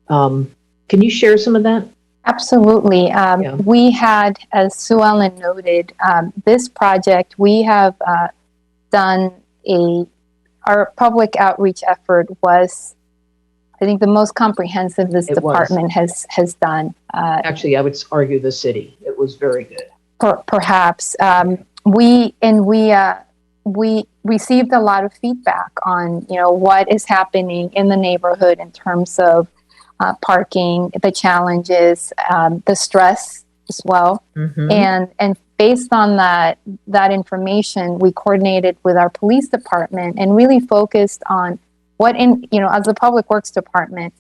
Can you share some of that? Absolutely. Yeah. We had, as Sue Ellen noted, this project, we have done our public outreach effort was, I think, the most comprehensive this department has done. Actually, I would argue the city. It was very good. Perhaps. We received a lot of feedback on, what is happening in the neighborhood in terms of parking, the challenges, the stress as well. Mm-hmm. And based on that information, we coordinated with our police department and really focused on as the public works department,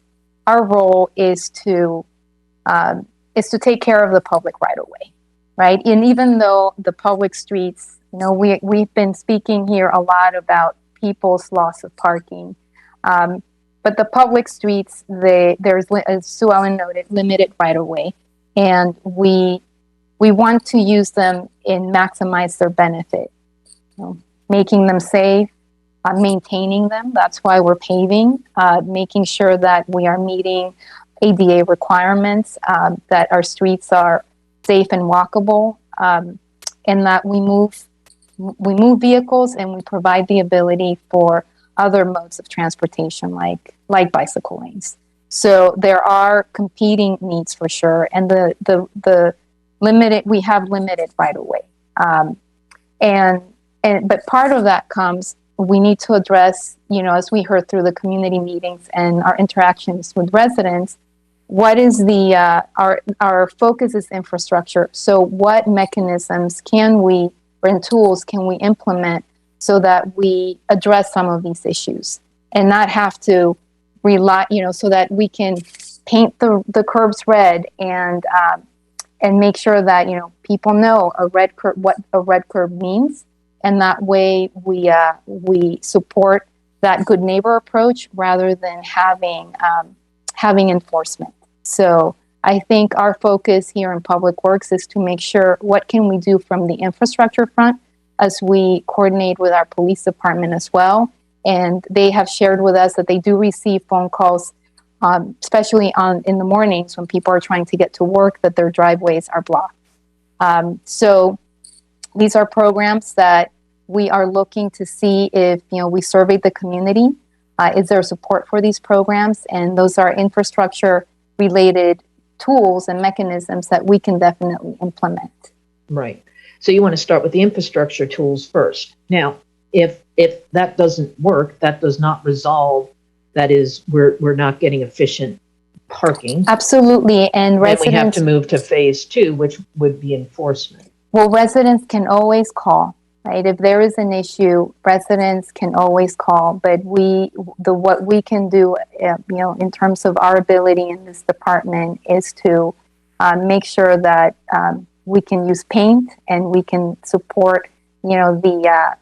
our role is to take care of the public right away, right? And even though the public streets, we've been speaking here a lot about people's loss of parking, but the public streets, there's, as Sue Ellen noted, limited right away, and we want to use them and maximize their benefit, making them safe, maintaining them. That's why we're paving, making sure that we are meeting ADA requirements, that our streets are safe and walkable, and that we move vehicles and we provide the ability for other modes of transportation like bicycle lanes. So there are competing needs for sure, and we have limited right away, but part of that comes, we need to address, as we heard through the community meetings and our interactions with residents, what is our focus is infrastructure. So what mechanisms and tools can we implement so that we address some of these issues and not have to rely, so that we can paint the curbs red and make sure that, people know what a red curb means. And that way we support that good neighbor approach rather than having enforcement. So I think our focus here in Public Works is to make sure what can we do from the infrastructure front as we coordinate with our police department as well. And they have shared with us that they do receive phone calls, especially in the mornings when people are trying to get to work, that their driveways are blocked. So these are programs that we are looking to see if, we surveyed the community. Is there support for these programs? And those are infrastructure related tools and mechanisms that we can definitely implement. Right. So you want to start with the infrastructure tools first. Now, if that doesn't work, that does not resolve, that is, we're not getting efficient parking. Absolutely. And residents, we have to move to phase 2, which would be enforcement. Well, residents can always call, right? If there is an issue, residents can always call, but what we can do, in terms of our ability in this department is to make sure that we can use paint and we can support, the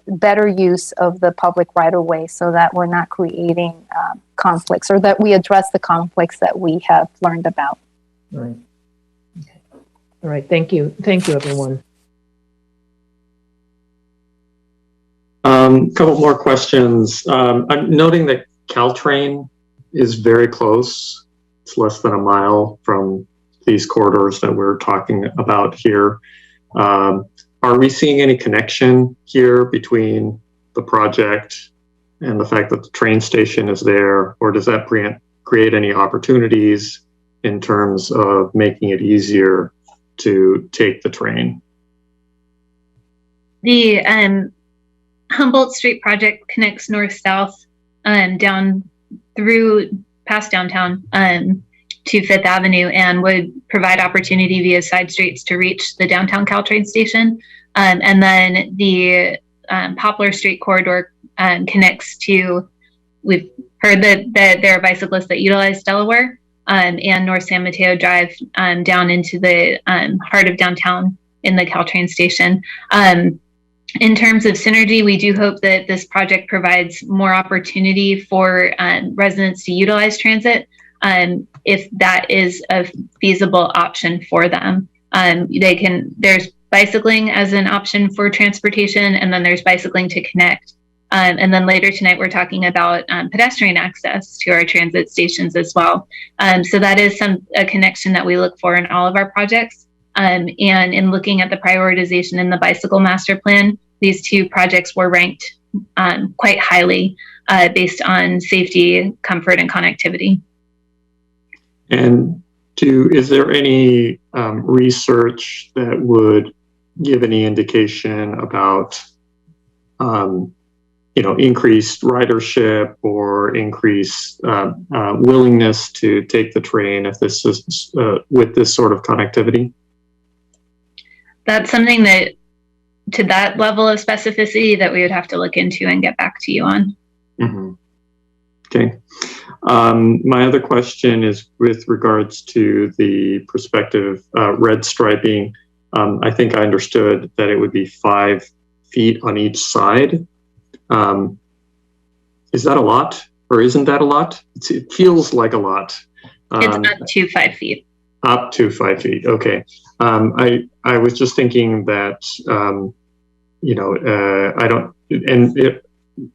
better use of the public right of way so that we're not creating conflicts, or that we address the conflicts that we have learned about. Right. Okay. All right. Thank you. Thank you, everyone. Couple more questions. I'm noting that Caltrain is very close. It's less than a mile from these corridors that we're talking about here. Are we seeing any connection here between the project and the fact that the train station is there, or does that create any opportunities in terms of making it easier to take the train? The Humboldt Street project connects north-south down through past downtown to Fifth Avenue, and would provide opportunity via side streets to reach the downtown Caltrain station. And then the Poplar Street corridor connects to, we've heard that there are bicyclists that utilize Delaware and North San Mateo Drive down into the heart of downtown in the Caltrain station. In terms of synergy, we do hope that this project provides more opportunity for residents to utilize transit if that is a feasible option for them. There's bicycling as an option for transportation, and then there's bicycling to connect. And then later tonight, we're talking about pedestrian access to our transit stations as well. So that is a connection that we look for in all of our projects. And in looking at the prioritization in the bicycle master plan, these two projects were ranked quite highly based on safety, comfort, and connectivity. And is there any research that would give any indication about, increased ridership or increased willingness to take the train if this is with this sort of connectivity? That's something that, to that level of specificity, that we would have to look into and get back to you on. Mm-hmm. Okay. My other question is with regards to the prospective red striping. I think I understood that it would be 5 feet on each side. Is that a lot, or isn't that a lot? It feels like a lot. It's up to 5 feet. Up to 5 feet. Okay. I was just thinking that,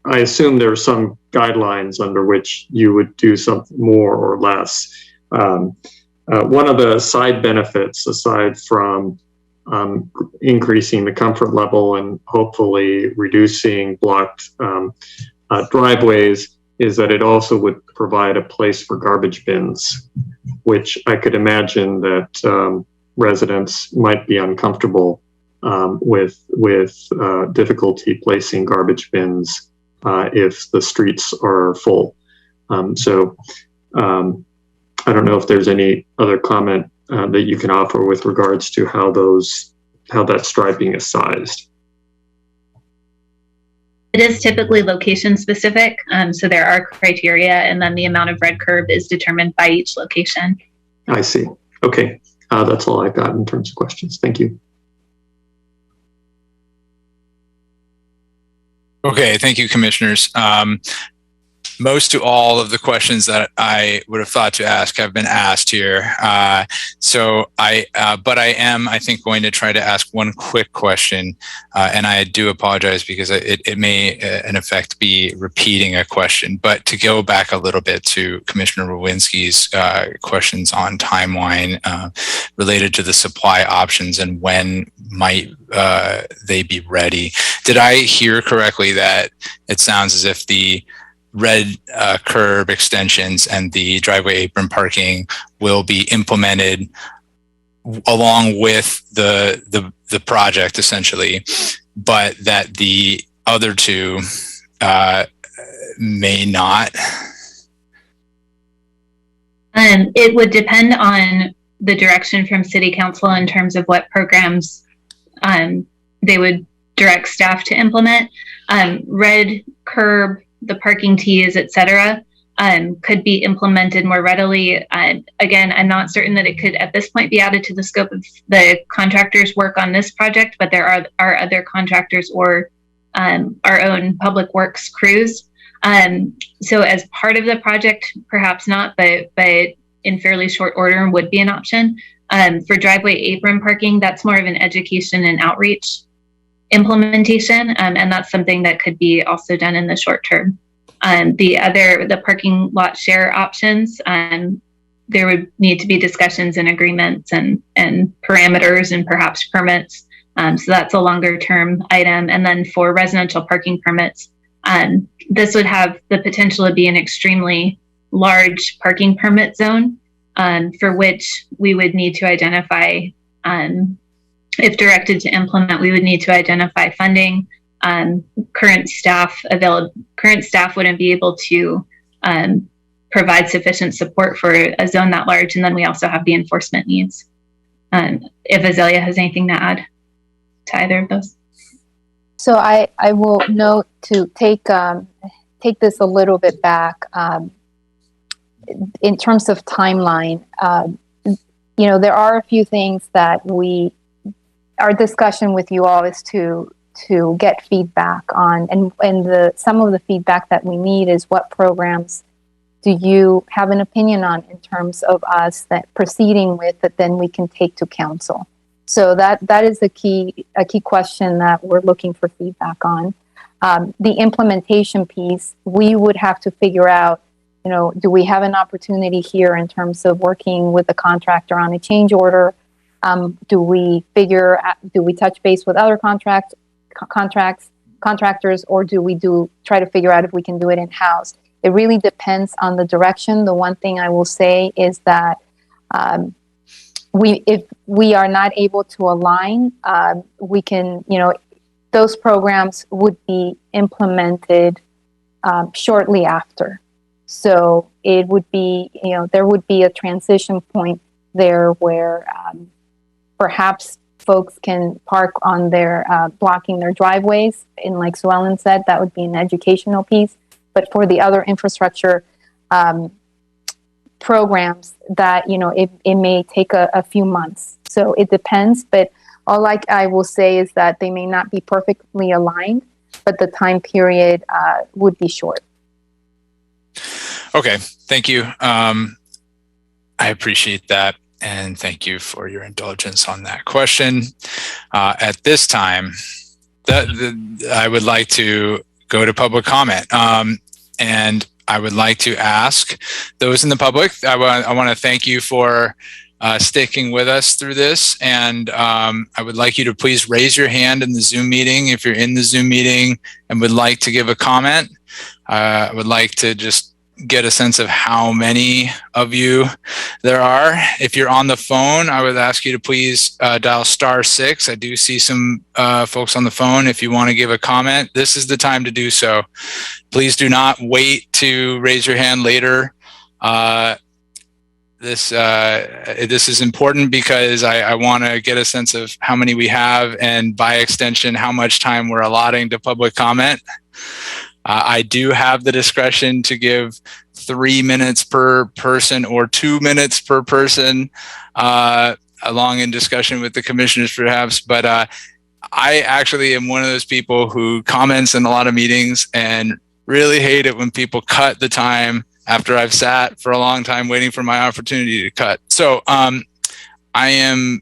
I assume there are some guidelines under which you would do something more or less. One of the side benefits, aside from increasing the comfort level and hopefully reducing blocked driveways, is that it also would provide a place for garbage bins, which I could imagine that residents might be uncomfortable with difficulty placing garbage bins if the streets are full. So I don't know if there's any other comment that you can offer with regards to how that striping is sized. It is typically location specific, so there are criteria, and then the amount of red curb is determined by each location. I see. Okay, that's all I've got in terms of questions. Thank you. Okay, thank you, commissioners. Most to all of the questions that I would have thought to ask have been asked here. But I am, I think, going to try to ask one quick question, and I do apologize because it may, in effect, be repeating a question. But to go back a little bit to Commissioner Rowinski's questions on timeline related to the supply options and when might they be ready. Did I hear correctly that it sounds as if the red curb extensions and the driveway apron parking will be implemented along with the project, essentially, but that the other two may not? It would depend on the direction from City Council in terms of what programs they would direct staff to implement. Red curb, the parking tees, etc., could be implemented more readily. Again, I'm not certain that it could at this point be added to the scope of the contractor's work on this project, but there are other contractors or our own public works crews. So as part of the project, perhaps not, but in fairly short order would be an option. For driveway apron parking, that's more of an education and outreach implementation, and that's something that could be also done in the short term. The parking lot share options, there would need to be discussions and agreements and parameters and perhaps permits. So that's a longer term item. And then for residential parking permits, this would have the potential to be an extremely large parking permit zone, for which we would need to identify, if directed to implement, we would need to identify funding. Current staff wouldn't be able to provide sufficient support for a zone that large, and then we also have the enforcement needs. If Azalea has anything to add to either of those. So I will note to take this a little bit back in terms of timeline. There are a few things that our discussion with you all is to get feedback on, and some of the feedback that we need is what programs do you have an opinion on in terms of us that proceeding with that then we can take to council. So that is a key question that we're looking for feedback on. The implementation piece, we would have to figure out, do we have an opportunity here in terms of working with the contractor on a change order? Do we touch base with other contractors, or do we try to figure out if we can do it in-house? It really depends on the direction. The one thing I will say is that if we are not able to align, we can, those programs would be implemented shortly after. So it would be, there would be a transition point there where perhaps folks can park on their, blocking their driveways. And like Sue Ellen said, that would be an educational piece. But for the other infrastructure programs that, it may take a few months. So it depends. But all I will say is that they may not be perfectly aligned, but the time period would be short. Okay, thank you. I appreciate that. And thank you for your indulgence on that question. At this time, I would like to go to public comment. And I would like to ask those in the public, I want to thank you for sticking with us through this. And I would like you to please raise your hand in the Zoom meeting if you're in the Zoom meeting and would like to give a comment. I would like to just get a sense of how many of you there are. If you're on the phone, I would ask you to please dial *6. I do see some folks on the phone. If you want to give a comment, this is the time to do so. Please do not wait to raise your hand later. This is important because I want to get a sense of how many we have and by extension, how much time we're allotting to public comment. I do have the discretion to give 3 minutes per person or 2 minutes per person, along in discussion with the commissioners perhaps. But I actually am one of those people who comments in a lot of meetings and really hate it when people cut the time after I've sat for a long time waiting for my opportunity to cut. So I am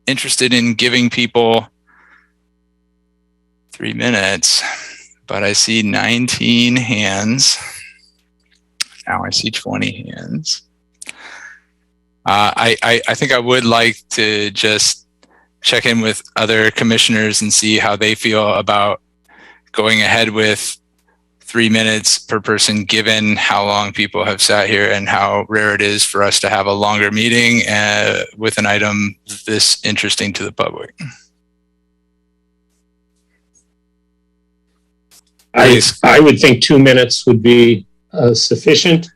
interested in giving people 3 minutes. But I see 19 hands. Now I see 20 hands. I think I would like to just check in with other commissioners and see how they feel about going ahead with 3 minutes per person, given how long people have sat here and how rare it is for us to have a longer meeting with an item this interesting to the public. I would think 2 minutes would be sufficient.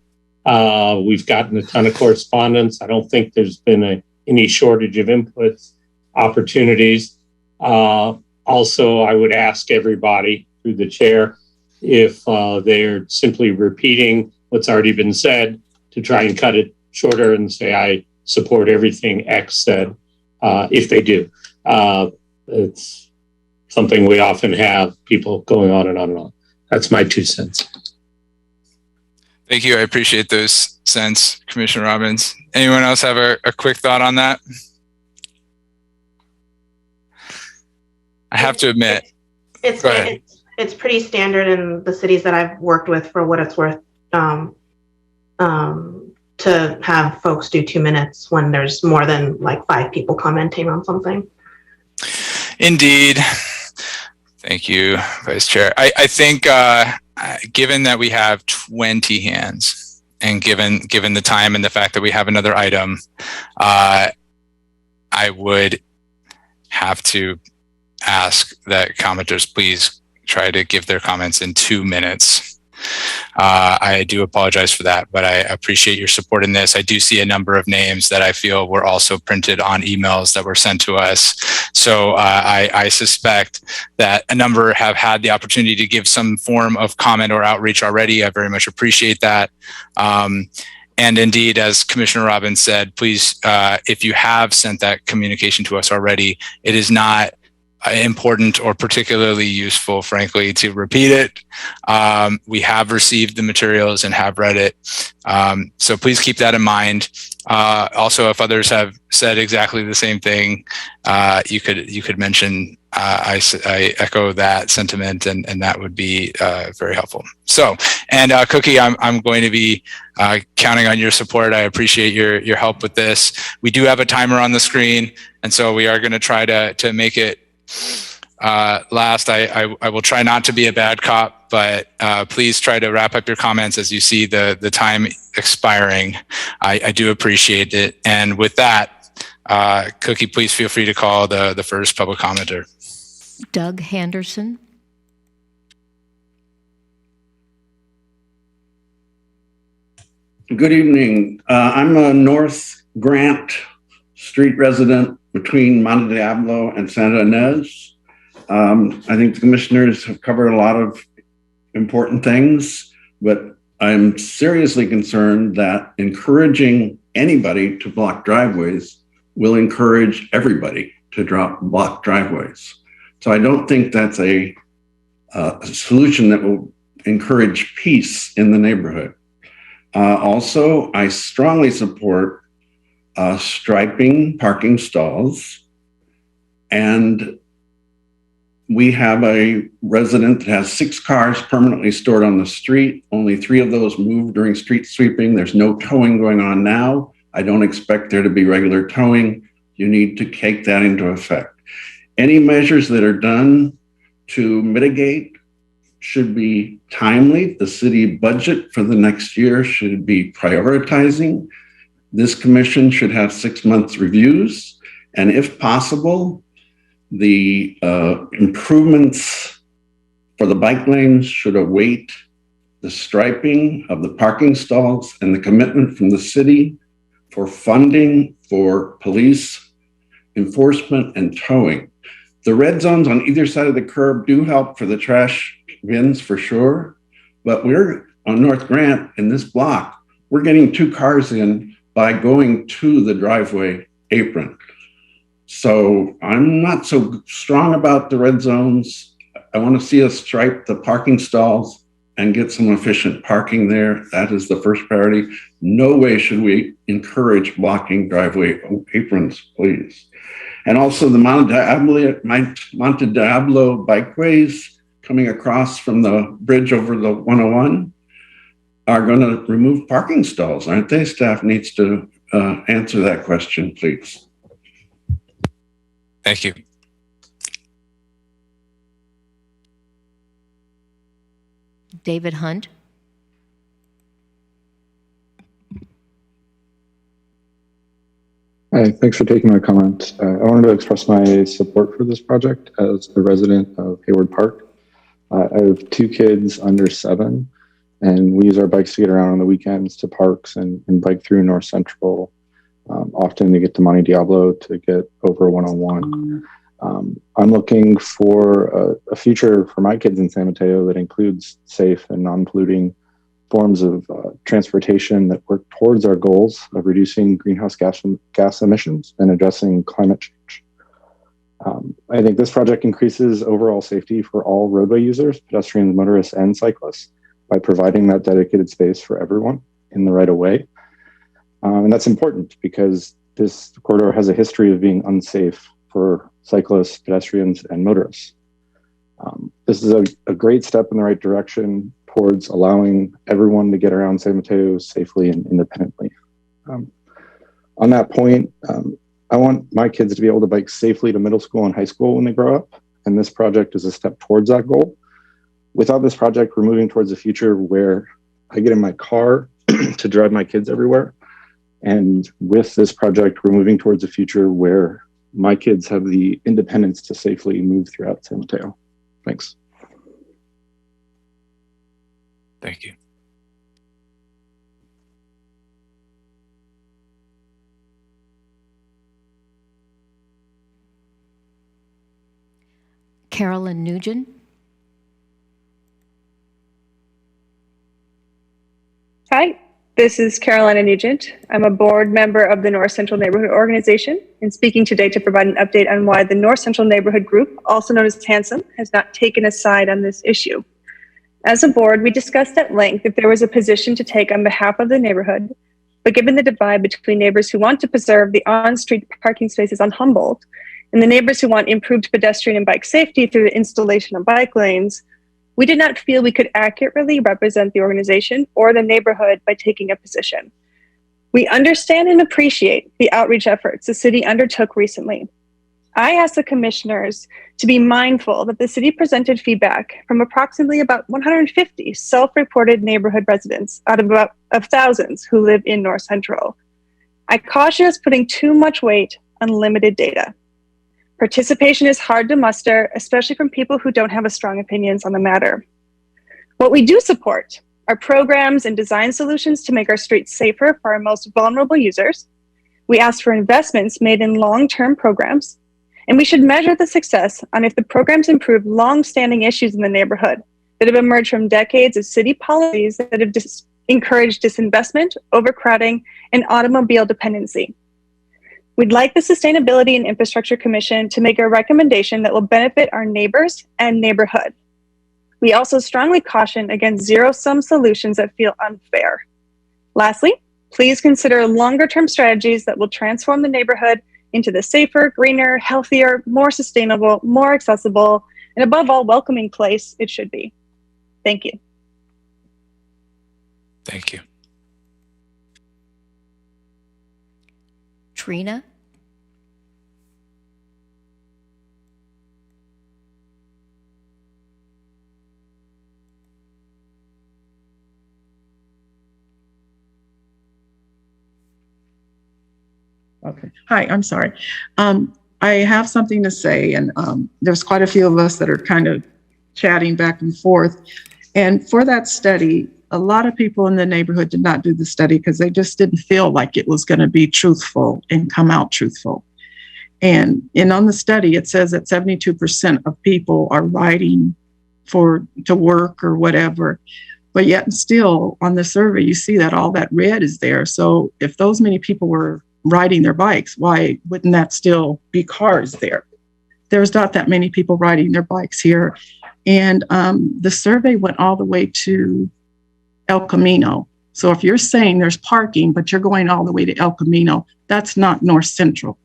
We've gotten a ton of correspondence. I don't think there's been any shortage of inputs, opportunities. Also, I would ask everybody through the chair if they're simply repeating what's already been said to try and cut it shorter and say, I support everything X said, if they do. It's something we often have, people going on and on and on. That's my 2 cents. Thank you. I appreciate those cents, Commissioner Robbins. Anyone else have a quick thought on that? I have to admit. It's pretty standard in the cities that I've worked with, for what it's worth, to have folks do 2 minutes when there's more than like 5 people commenting on something. Indeed. Thank you, Vice Chair. I think given that we have 20 hands and given the time and the fact that we have another item, I would have to ask that commenters please try to give their comments in 2 minutes. I do apologize for that, but I appreciate your support in this. I do see a number of names that I feel were also printed on emails that were sent to us. So I suspect that a number have had the opportunity to give some form of comment or outreach already. I very much appreciate that. And indeed, as Commissioner Robbins said, please, if you have sent that communication to us already, it is not important or particularly useful, frankly, to repeat it. We have received the materials and have read it. So please keep that in mind. Also, if others have said exactly the same thing, you could mention. I echo that sentiment, and that would be very helpful. So, and Cookie, I'm going to be counting on your support. I appreciate your help with this. We do have a timer on the screen, and so we are going to try to make it last. I will try not to be a bad cop, but please try to wrap up your comments as you see the time expiring. I do appreciate it. And with that, Cookie, please feel free to call the first public commenter. Doug Henderson. Good evening. I'm a North Grant Street resident between Monte Diablo and Santa Ynez. I think the commissioners have covered a lot of important things, but I'm seriously concerned that encouraging anybody to block driveways will encourage everybody to block driveways. So I don't think that's a solution that will encourage peace in the neighborhood. Also, I strongly support striping parking stalls. And we have a resident that has 6 cars permanently stored on the street. Only 3 of those moved during street sweeping. There's no towing going on now. I don't expect there to be regular towing. You need to take that into effect. Any measures that are done to mitigate should be timely. The city budget for the next year should be prioritizing. This commission should have 6 months reviews. And if possible, the improvements for the bike lanes should await the striping of the parking stalls and the commitment from the city for funding for police enforcement and towing. The red zones on either side of the curb do help for the trash bins for sure, but we're on North Grant in this block, we're getting 2 cars in by going to the driveway apron. So I'm not so strong about the red zones. I want to see us stripe the parking stalls and get some efficient parking there. That is the first priority. No way should we encourage blocking driveway aprons, please. And also the Monte Diablo bikeways coming across from the bridge over the 101 are going to remove parking stalls, aren't they? Staff needs to answer that question, please. Thank you. David Hunt. Hi, thanks for taking my comment. I wanted to express my support for this project as a resident of Hayward Park. I have 2 kids under 7, and we use our bikes to get around on the weekends to parks and bike through North Central, often to get to Monte Diablo to get over 101. I'm looking for a future for my kids in San Mateo that includes safe and non-polluting forms of transportation that work towards our goals of reducing greenhouse gas emissions and addressing climate change. I think this project increases overall safety for all roadway users, pedestrians, motorists, and cyclists by providing that dedicated space for everyone in the right of way. And that's important because this corridor has a history of being unsafe for cyclists, pedestrians, and motorists. This is a great step in the right direction towards allowing everyone to get around San Mateo safely and independently. On that point, I want my kids to be able to bike safely to middle school and high school when they grow up, and this project is a step towards that goal. Without this project, we're moving towards a future where I get in my car to drive my kids everywhere. And with this project, we're moving towards a future where my kids have the independence to safely move throughout San Mateo. Thanks. Thank you. Carolyn Nugent. Hi. This is Carolina Nugent. I'm a board member of the North Central Neighborhood Organization and speaking today to provide an update on why the North Central Neighborhood Group, also known as HANSOM, has not taken a side on this issue. As a board, we discussed at length if there was a position to take on behalf of the neighborhood, but given the divide between neighbors who want to preserve the on-street parking spaces on Humboldt and the neighbors who want improved pedestrian and bike safety through the installation of bike lanes, we did not feel we could accurately represent the organization or the neighborhood by taking a position. We understand and appreciate the outreach efforts the city undertook recently. I asked the commissioners to be mindful that the city presented feedback from approximately about 150 self-reported neighborhood residents out of thousands who live in North Central. I caution us putting too much weight on limited data. Participation is hard to muster, especially from people who don't have strong opinions on the matter. What we do support are programs and design solutions to make our streets safer for our most vulnerable users. We ask for investments made in long-term programs, and we should measure the success on if the programs improve long-standing issues in the neighborhood that have emerged from decades of city policies that have encouraged disinvestment, overcrowding, and automobile dependency. We'd like the Sustainability and Infrastructure Commission to make a recommendation that will benefit our neighbors and neighborhood. We also strongly caution against zero-sum solutions that feel unfair. Lastly, please consider longer-term strategies that will transform the neighborhood into the safer, greener, healthier, more sustainable, more accessible, and above all, welcoming place it should be. Thank you. Thank you. Trina? Okay. Hi, I'm sorry. I have something to say, and there's quite a few of us that are kind of chatting back and forth. And for that study, a lot of people in the neighborhood did not do the study because they just didn't feel like it was going to be truthful and come out truthful. And on the study, it says that 72% of people are riding to work or whatever. But yet and still on the survey, you see that all that red is there. So if those many people were riding their bikes, why wouldn't that still be cars there? There's not that many people riding their bikes here. And the survey went all the way to El Camino. So if you're saying there's parking, but you're going all the way to El Camino, that's not North Central.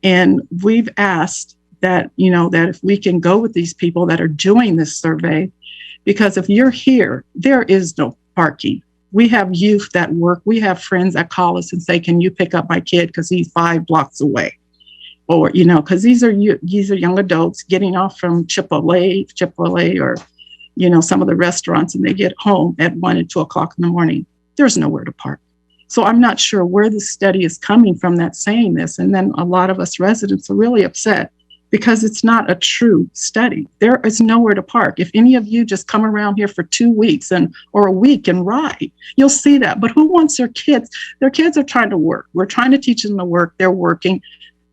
And we've asked that, that if we can go with these people that are doing this survey, because if you're here, there is no parking. We have youth that work. We have friends that call us and say, can you pick up my kid because he's 5 blocks away? Or, because these are young adults getting off from Chipotle or, some of the restaurants, and they get home at 1 and 2 o'clock in the morning. There's nowhere to park. So I'm not sure where the study is coming from that's saying this. And then a lot of us residents are really upset because it's not a true study. There is nowhere to park. If any of you just come around here for 2 weeks or a week and ride, you'll see that. But who wants their kids? Their kids are trying to work. We're trying to teach them to work. They're working.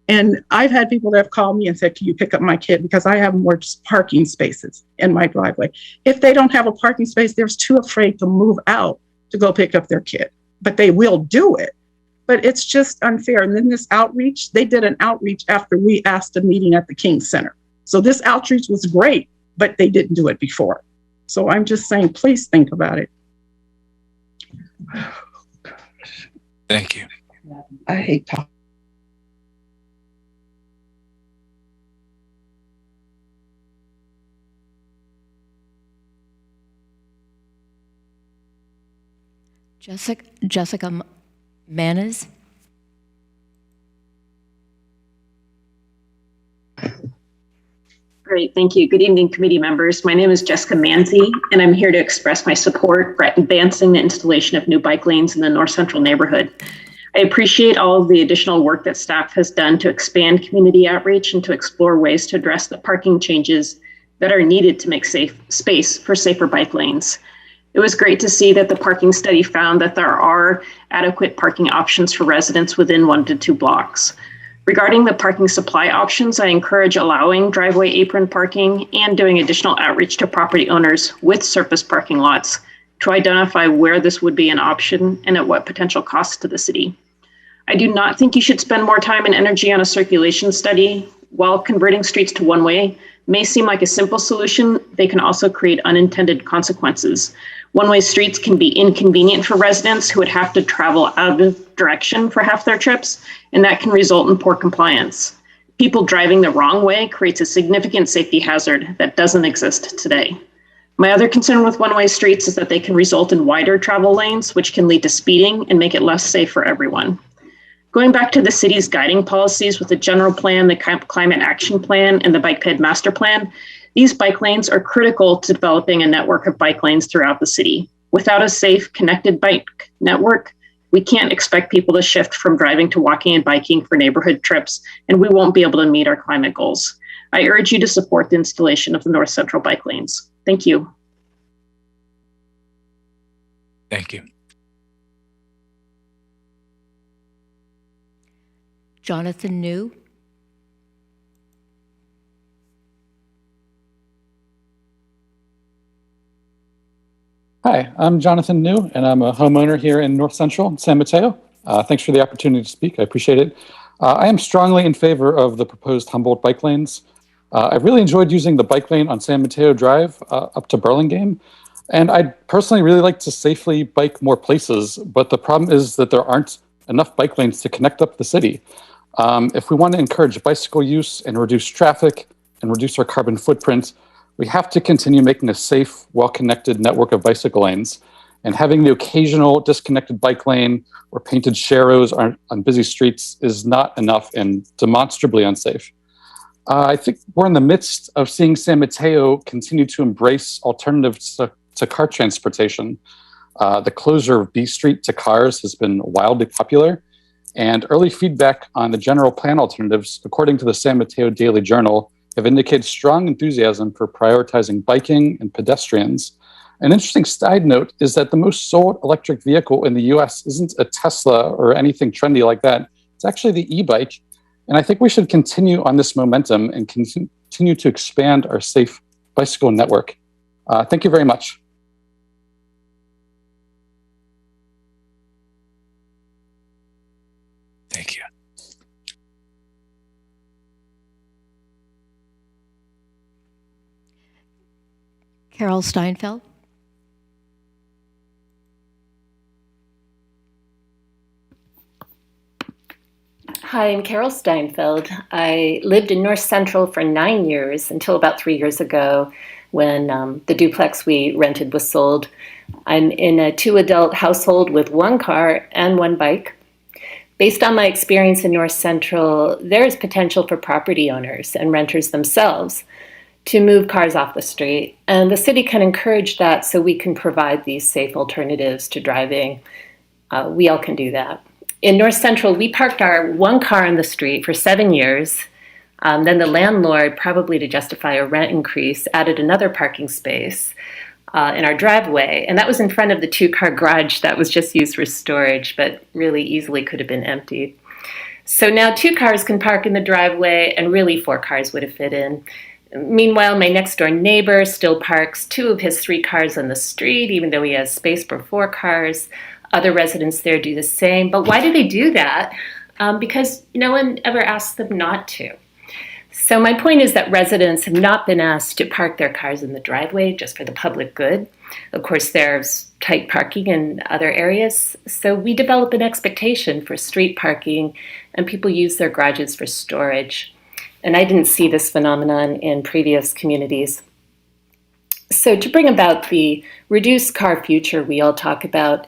And I've had people that have called me and said, can you pick up my kid? Because I have more parking spaces in my driveway. If they don't have a parking space, they're too afraid to move out to go pick up their kid. But they will do it. But it's just unfair. And then this outreach, they did an outreach after we asked a meeting at the King Center. So this outreach was great, but they didn't do it before. So I'm just saying, please think about it. Thank you. I hate talking. Jessica Manas? Great, thank you. Good evening, committee members. My name is Jessica Manzi, and I'm here to express my support for advancing the installation of new bike lanes in the North Central neighborhood. I appreciate all of the additional work that staff has done to expand community outreach and to explore ways to address the parking changes that are needed to make space for safer bike lanes. It was great to see that the parking study found that there are adequate parking options for residents within 1 to 2 blocks. Regarding the parking supply options, I encourage allowing driveway apron parking and doing additional outreach to property owners with surface parking lots to identify where this would be an option and at what potential cost to the city. I do not think you should spend more time and energy on a circulation study. While converting streets to one-way may seem like a simple solution, they can also create unintended consequences. One-way streets can be inconvenient for residents who would have to travel out of direction for half their trips, and that can result in poor compliance. People driving the wrong way creates a significant safety hazard that doesn't exist today. My other concern with one-way streets is that they can result in wider travel lanes, which can lead to speeding and make it less safe for everyone. Going back to the city's guiding policies with the general plan, the climate action plan, and the bike ped master plan, these bike lanes are critical to developing a network of bike lanes throughout the city. Without a safe, connected bike network, we can't expect people to shift from driving to walking and biking for neighborhood trips, and we won't be able to meet our climate goals. I urge you to support the installation of the North Central bike lanes. Thank you. Thank you. Jonathan New. Hi, I'm Jonathan New, and I'm a homeowner here in North Central in San Mateo. Thanks for the opportunity to speak. I appreciate it. I am strongly in favor of the proposed Humboldt bike lanes. I've really enjoyed using the bike lane on San Mateo Drive up to Burlingame, and I'd personally really like to safely bike more places, but the problem is that there aren't enough bike lanes to connect up the city. If we want to encourage bicycle use and reduce traffic and reduce our carbon footprint, we have to continue making a safe, well-connected network of bicycle lanes. And having the occasional disconnected bike lane or painted sharrows on busy streets is not enough and demonstrably unsafe. I think we're in the midst of seeing San Mateo continue to embrace alternatives to car transportation. The closure of B Street to cars has been wildly popular, and early feedback on the general plan alternatives, according to the San Mateo Daily Journal, have indicated strong enthusiasm for prioritizing biking and pedestrians. An interesting side note is that the most sold electric vehicle in the US isn't a Tesla or anything trendy like that. It's actually the e-bike. And I think we should continue on this momentum and continue to expand our safe bicycle network. Thank you very much. Thank you. Carol Steinfeld. Hi, I'm Carol Steinfeld. I lived in North Central for 9 years until about 3 years ago when the duplex we rented was sold. I'm in a 2-adult household with 1 car and 1 bike. Based on my experience in North Central, there is potential for property owners and renters themselves to move cars off the street, and the city can encourage that so we can provide these safe alternatives to driving. We all can do that. In North Central, we parked our 1 car on the street for 7 years. Then the landlord, probably to justify a rent increase, added another parking space in our driveway, and that was in front of the 2-car garage that was just used for storage, but really easily could have been emptied. So now 2 cars can park in the driveway, and really 4 cars would have fit in. Meanwhile, my next door neighbor still parks 2 of his 3 cars on the street, even though he has space for 4 cars. Other residents there do the same. But why do they do that? Because no one ever asks them not to. So my point is that residents have not been asked to park their cars in the driveway just for the public good. Of course, there's tight parking in other areas. So we develop an expectation for street parking, and people use their garages for storage. And I didn't see this phenomenon in previous communities. So to bring about the reduced car future we all talk about,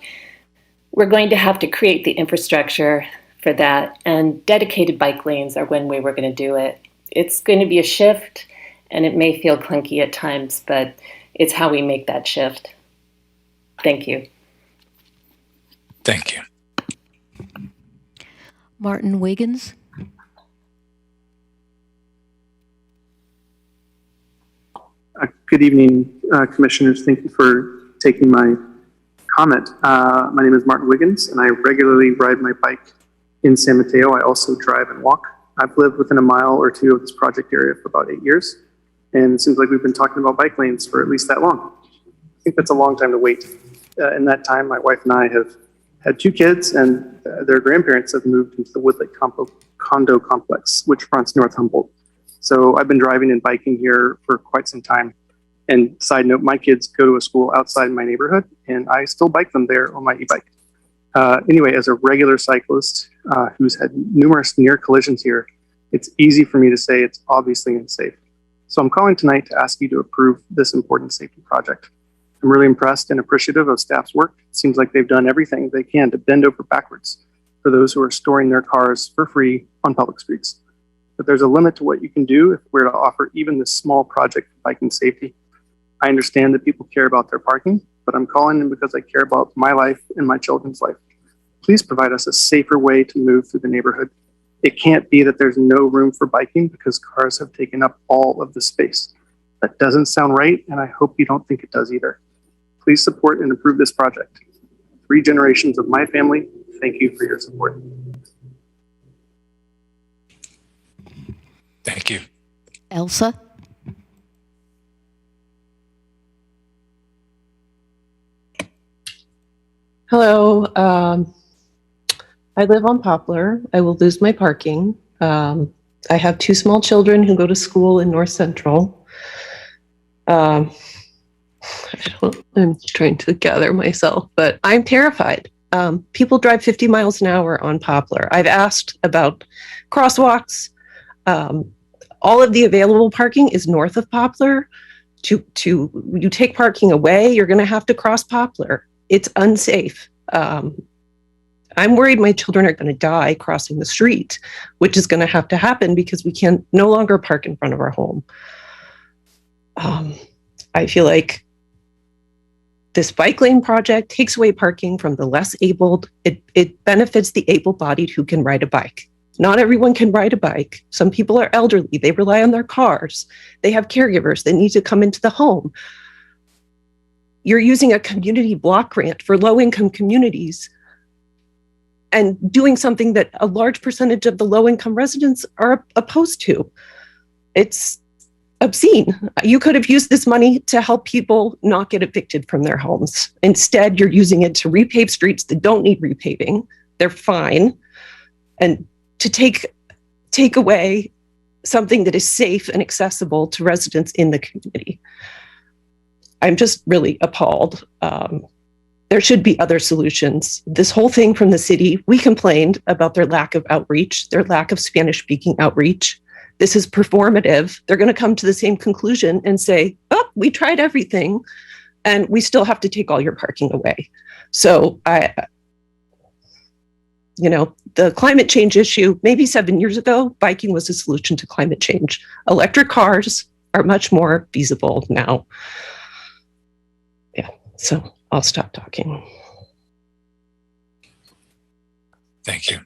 we're going to have to create the infrastructure for that, and dedicated bike lanes are one way we're going to do it. It's going to be a shift, and it may feel clunky at times, but it's how we make that shift. Thank you. Thank you. Martin Wiggins. Good evening, commissioners. Thank you for taking my comment. My name is Martin Wiggins, and I regularly ride my bike in San Mateo. I also drive and walk. I've lived within a mile or 2 of this project area for about 8 years, and it seems like we've been talking about bike lanes for at least that long. I think that's a long time to wait. in that time, my wife and I have had 2 kids, and their grandparents have moved into the Woodlake condo complex, which fronts North Humboldt. So I've been driving and biking here for quite some time. And side note, my kids go to a school outside my neighborhood, and I still bike them there on my e-bike. Anyway, as a regular cyclist who's had numerous near collisions here, it's easy for me to say it's obviously unsafe. So I'm calling tonight to ask you to approve this important safety project. I'm really impressed and appreciative of staff's work. It seems like they've done everything they can to bend over backwards for those who are storing their cars for free on public streets. But there's a limit to what you can do if we're to offer even this small project for biking safety. I understand that people care about their parking, but I'm calling in because I care about my life and my children's life. Please provide us a safer way to move through the neighborhood. It can't be that there's no room for biking because cars have taken up all of the space. That doesn't sound right, and I hope you don't think it does either. Please support and approve this project. 3 generations of my family, thank you for your support. Thank you. Elsa? Hello. I live on Poplar. I will lose my parking. I have 2 small children who go to school in North Central. I'm trying to gather myself, but I'm terrified. People drive 50 miles an hour on Poplar. I've asked about crosswalks. All of the available parking is north of Poplar. You take parking away, you're going to have to cross Poplar. It's unsafe. I'm worried my children are going to die crossing the street, which is going to have to happen because we can no longer park in front of our home. I feel like this bike lane project takes away parking from the less abled. It benefits the able-bodied who can ride a bike. Not everyone can ride a bike. Some people are elderly. They rely on their cars. They have caregivers that need to come into the home. You're using a community block grant for low-income communities and doing something that a large percentage of the low-income residents are opposed to. It's obscene. You could have used this money to help people not get evicted from their homes. Instead, you're using it to repave streets that don't need repaving. They're fine. And to take away something that is safe and accessible to residents in the community. I'm just really appalled. There should be other solutions. This whole thing from the city, we complained about their lack of outreach, their lack of Spanish-speaking outreach. This is performative. They're going to come to the same conclusion and say, oh, we tried everything, and we still have to take all your parking away. So the climate change issue, maybe 7 years ago, biking was a solution to climate change. Electric cars are much more feasible now. Yeah, so I'll stop talking. Thank you.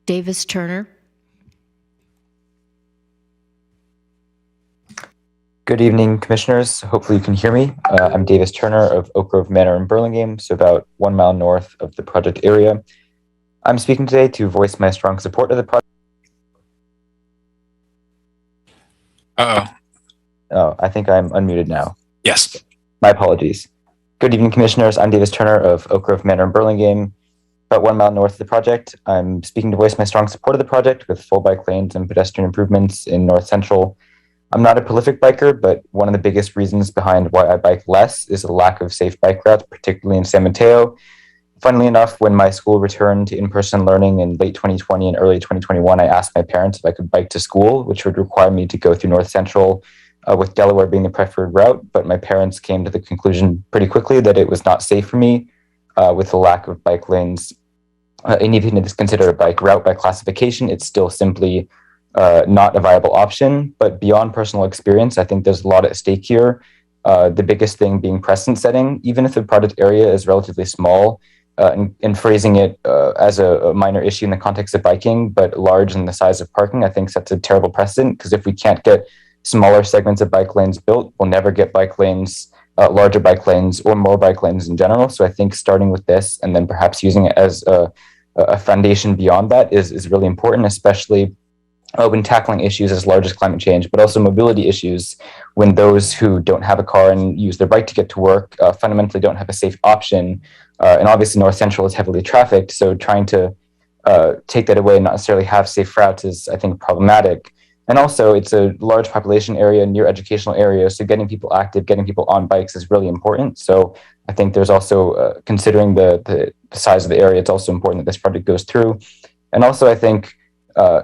Davis Turner. Good evening, commissioners. Hopefully you can hear me. I'm Davis Turner of Oak Grove Manor in Burlingame, so about 1 mile north of the project area. I'm speaking today to voice my strong support of the project. Oh, I think I'm unmuted now. Yes. My apologies. Good evening, commissioners. I'm Davis Turner of Oak Grove Manor in Burlingame, about 1 mile north of the project. I'm speaking to voice my strong support of the project with full bike lanes and pedestrian improvements in North Central. I'm not a prolific biker, but one of the biggest reasons behind why I bike less is the lack of safe bike routes, particularly in San Mateo. Funnily enough, when my school returned to in-person learning in late 2020 and early 2021, I asked my parents if I could bike to school, which would require me to go through North Central, with Delaware being the preferred route. But my parents came to the conclusion pretty quickly that it was not safe for me with the lack of bike lanes. And even if it's considered a bike route by classification, it's still simply not a viable option. But beyond personal experience, I think there's a lot at stake here. The biggest thing being precedent setting. Even if the project area is relatively small, and phrasing it as a minor issue in the context of biking, but large in the size of parking, I think sets a terrible precedent, because if we can't get smaller segments of bike lanes built, we'll never get bike lanes, larger bike lanes, or more bike lanes in general. So I think starting with this and then perhaps using it as a foundation beyond that is really important, especially when tackling issues as large as climate change, but also mobility issues when those who don't have a car and use their bike to get to work fundamentally don't have a safe option. And obviously North Central is heavily trafficked, so trying to take that away and not necessarily have safe routes is, I think, problematic. And also, it's a large population area near educational areas, so getting people active, getting people on bikes is really important. So I think there's also, considering the size of the area, it's also important that this project goes through. And also, I think,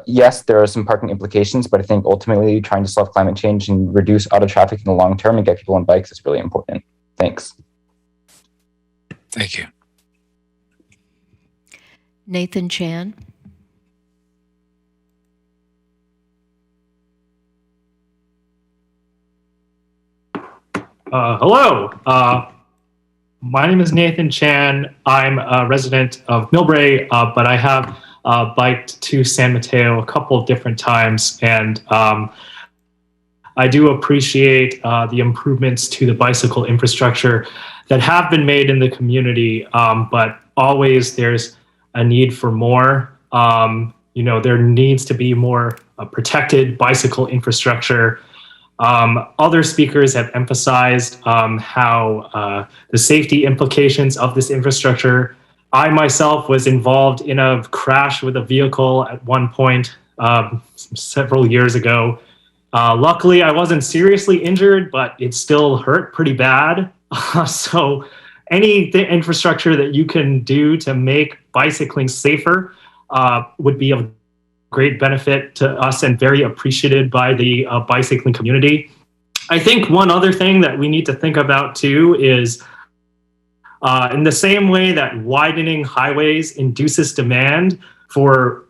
yes, there are some parking implications, but I think ultimately trying to solve climate change and reduce auto traffic in the long term and get people on bikes is really important. Thanks. Thank you. Nathan Chan. Hello. My name is Nathan Chan. I'm a resident of Millbrae, but I have biked to San Mateo a couple of different times, and I do appreciate the improvements to the bicycle infrastructure that have been made in the community, but always there's a need for more. There needs to be more protected bicycle infrastructure. Other speakers have emphasized how the safety implications of this infrastructure. I myself was involved in a crash with a vehicle at one point several years ago. Luckily, I wasn't seriously injured, but it still hurt pretty bad. So any infrastructure that you can do to make bicycling safer would be of great benefit to us and very appreciated by the bicycling community. I think one other thing that we need to think about too is in the same way that widening highways induces demand for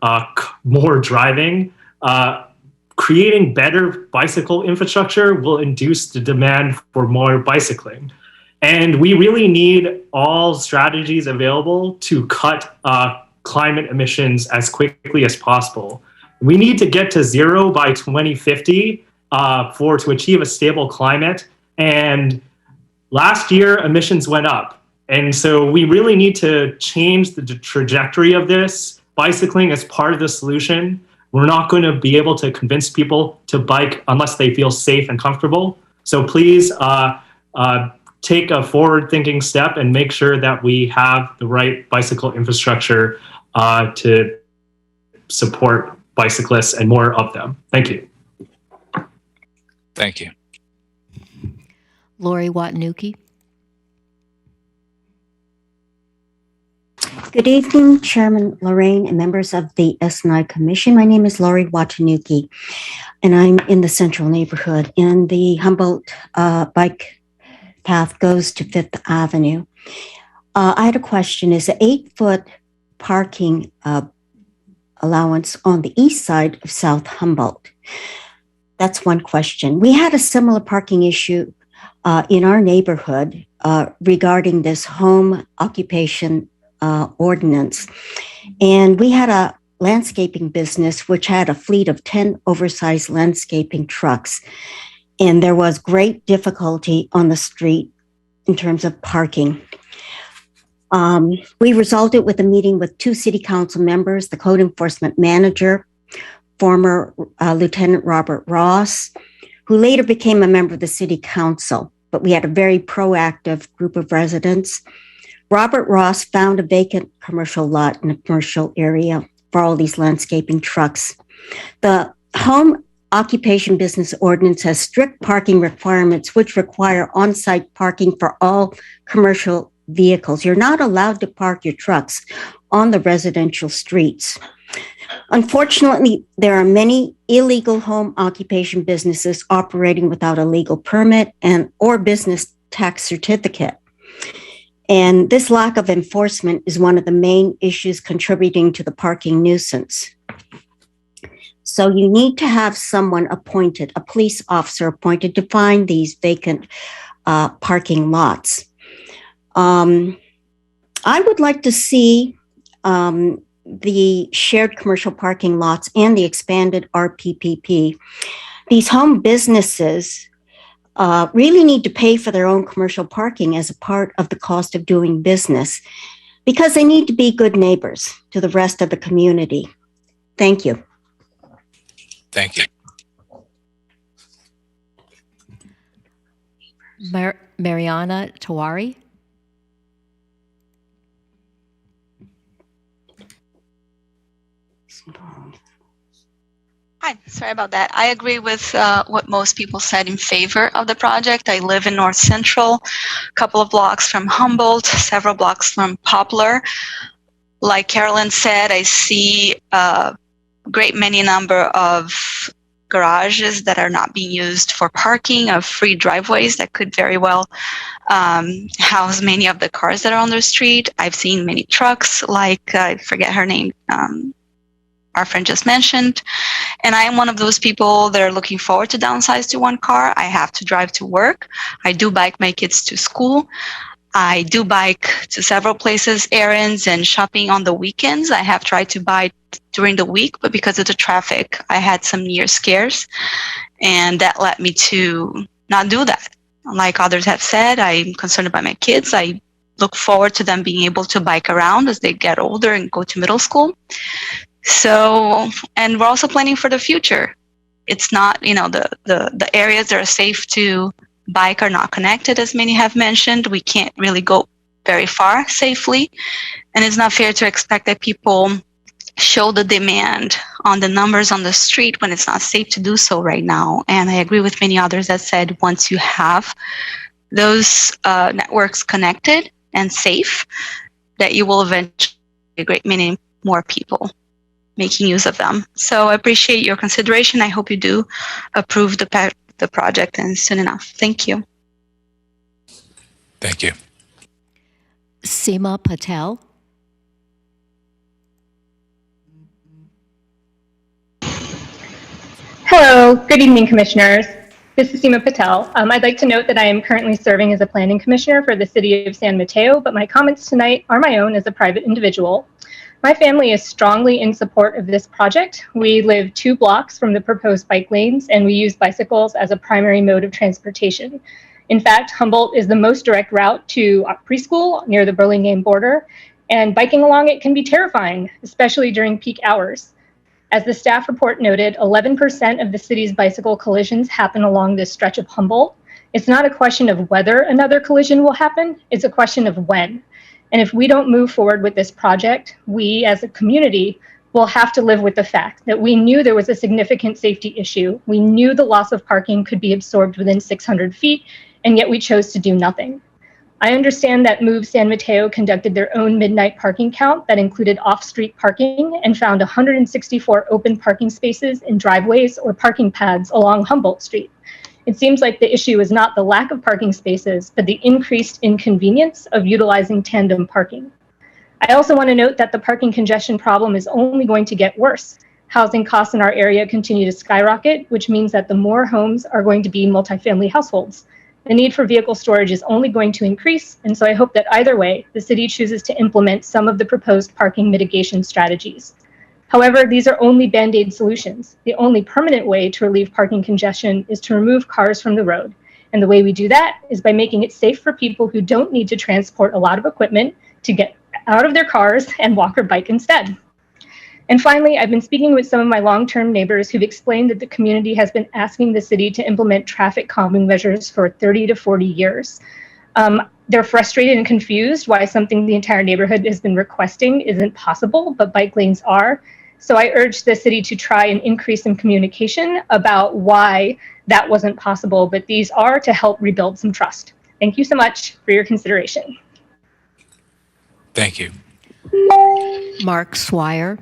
more driving, creating better bicycle infrastructure will induce the demand for more bicycling. And we really need all strategies available to cut climate emissions as quickly as possible. We need to get to zero by 2050 to achieve a stable climate. And last year, emissions went up. And so we really need to change the trajectory of this. Bicycling is part of the solution. We're not going to be able to convince people to bike unless they feel safe and comfortable. So please take a forward-thinking step and make sure that we have the right bicycle infrastructure to support bicyclists and more of them. Thank you. Thank you. Lori Watanuki. Good evening, Chairman Lorraine and members of the S&I Commission. My name is Lori Watanuki, and I'm in the Central neighborhood. And the Humboldt bike path goes to Fifth Avenue. I had a question. Is the 8-foot parking allowance on the east side of South Humboldt? That's one question. We had a similar parking issue in our neighborhood regarding this home occupation ordinance. And we had a landscaping business which had a fleet of 10 oversized landscaping trucks. And there was great difficulty on the street in terms of parking. We resulted with a meeting with 2 city council members, the code enforcement manager, former Lieutenant Robert Ross, who later became a member of the city council. But we had a very proactive group of residents. Robert Ross found a vacant commercial lot in a commercial area for all these landscaping trucks. The home occupation business ordinance has strict parking requirements, which require on-site parking for all commercial vehicles. You're not allowed to park your trucks on the residential streets. Unfortunately, there are many illegal home occupation businesses operating without a legal permit or business tax certificate. And this lack of enforcement is one of the main issues contributing to the parking nuisance. So you need to have someone appointed, a police officer appointed to find these vacant parking lots. I would like to see the shared commercial parking lots and the expanded RPPP. These home businesses really need to pay for their own commercial parking as a part of the cost of doing business because they need to be good neighbors to the rest of the community. Thank you. Thank you. Mariana Tawari. Hi, sorry about that. I agree with what most people said in favor of the project. I live in North Central, a couple of blocks from Humboldt, several blocks from Poplar. Like Carolyn said, I see a great many number of garages that are not being used for parking, of free driveways that could very well house many of the cars that are on the street. I've seen many trucks, like I forget her name, our friend just mentioned. And I am one of those people that are looking forward to downsize to one car. I have to drive to work. I do bike my kids to school. I do bike to several places, errands and shopping on the weekends. I have tried to bike during the week, but because of the traffic, I had some near scares. And that led me to not do that. Like others have said, I'm concerned about my kids. I look forward to them being able to bike around as they get older and go to middle school. So, and we're also planning for the future. It's not, the areas that are safe to bike are not connected, as many have mentioned. We can't really go very far safely. And it's not fair to expect that people show the demand on the numbers on the street when it's not safe to do so right now. And I agree with many others that said once you have those networks connected and safe, that you will eventually get a great many more people making use of them. So I appreciate your consideration. I hope you do approve the project and soon enough. Thank you. Thank you. Seema Patel. Hello, good evening, commissioners. This is Seema Patel. I'd like to note that I am currently serving as a planning commissioner for the city of San Mateo, but my comments tonight are my own as a private individual. My family is strongly in support of this project. We live 2 blocks from the proposed bike lanes, and we use bicycles as a primary mode of transportation. In fact, Humboldt is the most direct route to preschool near the Burlingame border, and biking along it can be terrifying, especially during peak hours. As the staff report noted, 11% of the city's bicycle collisions happen along this stretch of Humboldt. It's not a question of whether another collision will happen, it's a question of when. And if we don't move forward with this project, we as a community will have to live with the fact that we knew there was a significant safety issue. We knew the loss of parking could be absorbed within 600 feet, and yet we chose to do nothing. I understand that Move San Mateo conducted their own midnight parking count that included off-street parking and found 164 open parking spaces in driveways or parking pads along Humboldt Street. It seems like the issue is not the lack of parking spaces, but the increased inconvenience of utilizing tandem parking. I also want to note that the parking congestion problem is only going to get worse. Housing costs in our area continue to skyrocket, which means that the more homes are going to be multifamily households. The need for vehicle storage is only going to increase, and so I hope that either way, the city chooses to implement some of the proposed parking mitigation strategies. However, these are only Band-Aid solutions. The only permanent way to relieve parking congestion is to remove cars from the road. And the way we do that is by making it safe for people who don't need to transport a lot of equipment to get out of their cars and walk or bike instead. And finally, I've been speaking with some of my long-term neighbors who've explained that the community has been asking the city to implement traffic calming measures for 30 to 40 years. They're frustrated and confused why something the entire neighborhood has been requesting isn't possible, but bike lanes are. So I urge the city to try and increase in communication about why that wasn't possible, but these are to help rebuild some trust. Thank you so much for your consideration. Thank you. Mark Swire.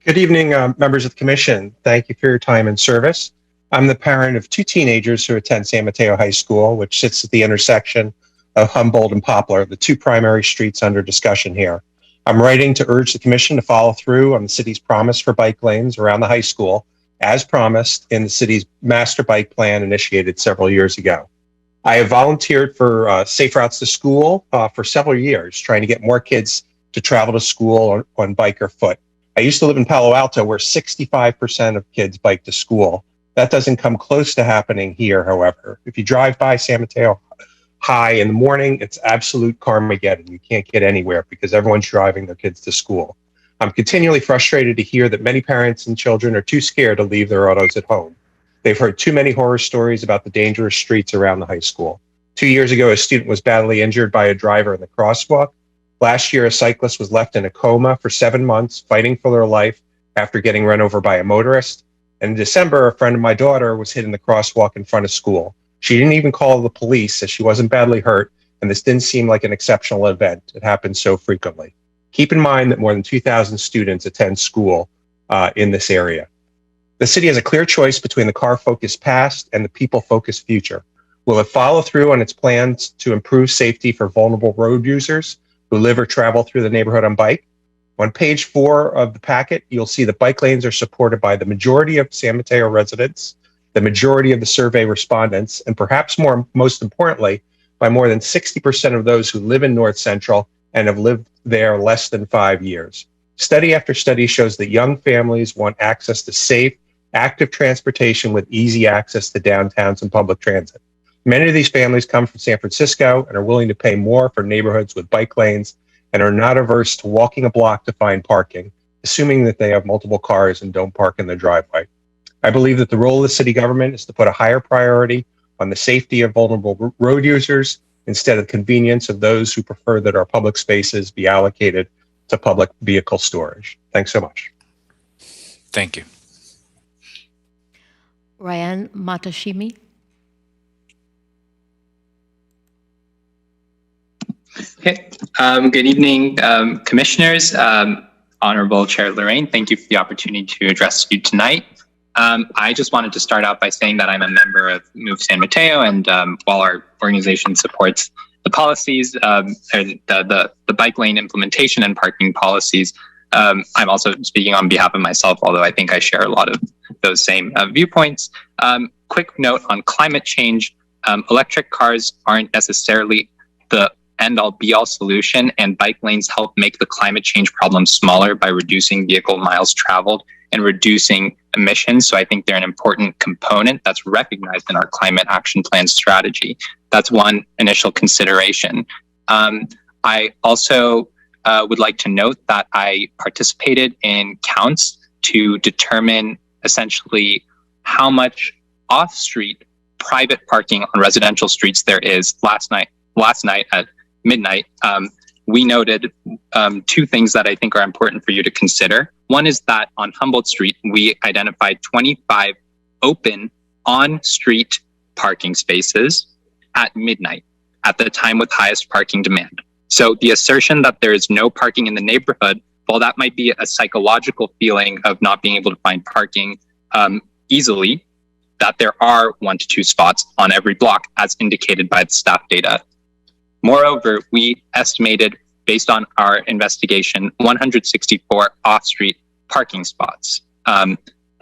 Good evening, members of the commission. Thank you for your time and service. I'm the parent of 2 teenagers who attend San Mateo High School, which sits at the intersection of Humboldt and Poplar, the 2 primary streets under discussion here. I'm writing to urge the commission to follow through on the city's promise for bike lanes around the high school, as promised in the city's master bike plan initiated several years ago. I have volunteered for Safe Routes to School for several years, trying to get more kids to travel to school on bike or foot. I used to live in Palo Alto, where 65% of kids bike to school. That doesn't come close to happening here, however. If you drive by San Mateo high in the morning, it's absolute Carmageddon. You can't get anywhere because everyone's driving their kids to school. I'm continually frustrated to hear that many parents and children are too scared to leave their autos at home. They've heard too many horror stories about the dangerous streets around the high school. 2 years ago, a student was badly injured by a driver in the crosswalk. Last year, a cyclist was left in a coma for 7 months, fighting for their life after getting run over by a motorist. And in December, a friend of my daughter was hit in the crosswalk in front of school. She didn't even call the police as she wasn't badly hurt, and this didn't seem like an exceptional event. It happens so frequently. Keep in mind that more than 2,000 students attend school in this area. The city has a clear choice between the car-focused past and the people-focused future. Will it follow through on its plans to improve safety for vulnerable road users who live or travel through the neighborhood on bike? On page 4 of the packet, you'll see that bike lanes are supported by the majority of San Mateo residents, the majority of the survey respondents, and perhaps most importantly, by more than 60% of those who live in North Central and have lived there less than 5 years. Study after study shows that young families want access to safe, active transportation with easy access to downtowns and public transit. Many of these families come from San Francisco and are willing to pay more for neighborhoods with bike lanes and are not averse to walking a block to find parking, assuming that they have multiple cars and don't park in the driveway. I believe that the role of the city government is to put a higher priority on the safety of vulnerable road users instead of the convenience of those who prefer that our public spaces be allocated to public vehicle storage. Thanks so much. Thank you. Ryan Matashimi. Okay. Good evening, commissioners. Honorable Chair Lorraine, thank you for the opportunity to address you tonight. I just wanted to start out by saying that I'm a member of Move San Mateo, and while our organization supports the policies, or the bike lane implementation and parking policies, I'm also speaking on behalf of myself, although I think I share a lot of those same viewpoints. Quick note on climate change. Electric cars aren't necessarily the end-all be-all solution, and bike lanes help make the climate change problem smaller by reducing vehicle miles traveled and reducing emissions. So I think they're an important component that's recognized in our climate action plan strategy. That's one initial consideration. I also would like to note that I participated in counts to determine essentially how much off-street private parking on residential streets there is. Last night at midnight, we noted two things that I think are important for you to consider. One is that on Humboldt Street, we identified 25 open on-street parking spaces at midnight, at the time with highest parking demand. So the assertion that there is no parking in the neighborhood, while that might be a psychological feeling of not being able to find parking easily, that there are 1 to 2 spots on every block, as indicated by the staff data. Moreover, we estimated, based on our investigation, 164 off-street parking spots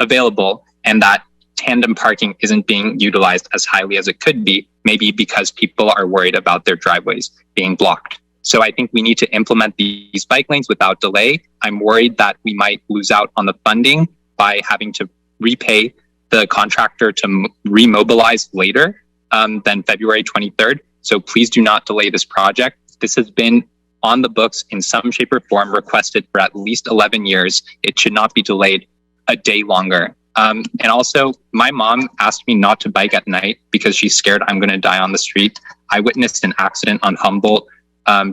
available, and that tandem parking isn't being utilized as highly as it could be, maybe because people are worried about their driveways being blocked. So I think we need to implement these bike lanes without delay. I'm worried that we might lose out on the funding by having to repay the contractor to remobilize later than February 23rd. So please do not delay this project. This has been on the books in some shape or form, requested for at least 11 years. It should not be delayed a day longer. And also, my mom asked me not to bike at night because she's scared I'm going to die on the street. I witnessed an accident on Humboldt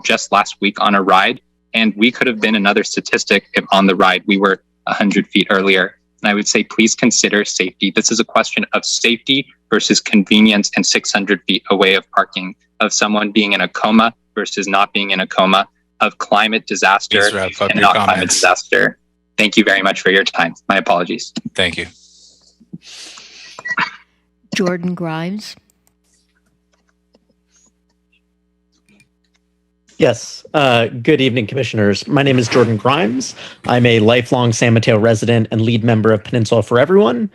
just last week on a ride, and we could have been another statistic if on the ride we were 100 feet earlier. And I would say, please consider safety. This is a question of safety versus convenience and 600 feet away of parking, of someone being in a coma versus not being in a coma, of climate disaster and not climate disaster. Thank you very much for your time. My apologies. Thank you. Jordan Grimes. Yes. Good evening, commissioners. My name is Jordan Grimes. I'm a lifelong San Mateo resident and lead member of Peninsula for Everyone.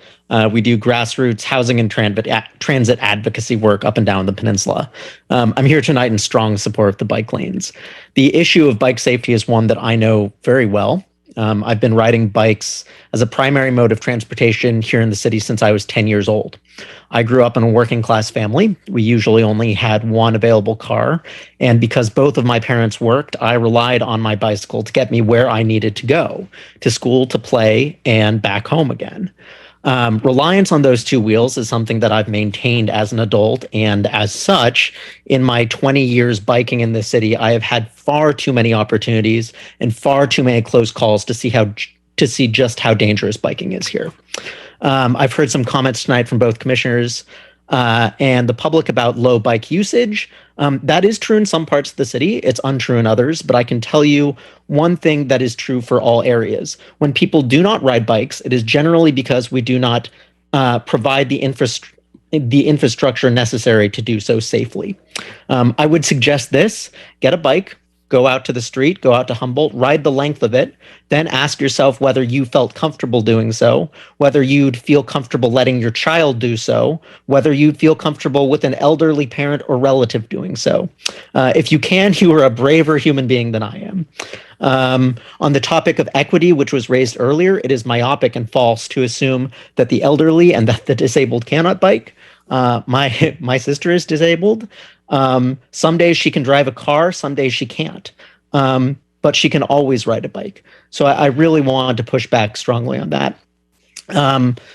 We do grassroots housing and transit advocacy work up and down the peninsula. I'm here tonight in strong support of the bike lanes. The issue of bike safety is one that I know very well. I've been riding bikes as a primary mode of transportation here in the city since I was 10 years old. I grew up in a working class family. We usually only had one available car. And because both of my parents worked, I relied on my bicycle to get me where I needed to go, to school, to play, and back home again. Reliance on those two wheels is something that I've maintained as an adult. And as such, in my 20 years biking in the city, I have had far too many opportunities and far too many close calls to see just how dangerous biking is here. I've heard some comments tonight from both commissioners and the public about low bike usage. That is true in some parts of the city. It's untrue in others. But I can tell you one thing that is true for all areas. When people do not ride bikes, it is generally because we do not provide the infrastructure necessary to do so safely. I would suggest this: get a bike, go out to the street, go out to Humboldt, ride the length of it, then ask yourself whether you felt comfortable doing so, whether you'd feel comfortable letting your child do so, whether you'd feel comfortable with an elderly parent or relative doing so. If you can, you are a braver human being than I am. On the topic of equity, which was raised earlier, it is myopic and false to assume that the elderly and that the disabled cannot bike. My sister is disabled. Some days she can drive a car, some days she can't. But she can always ride a bike. So I really wanted to push back strongly on that.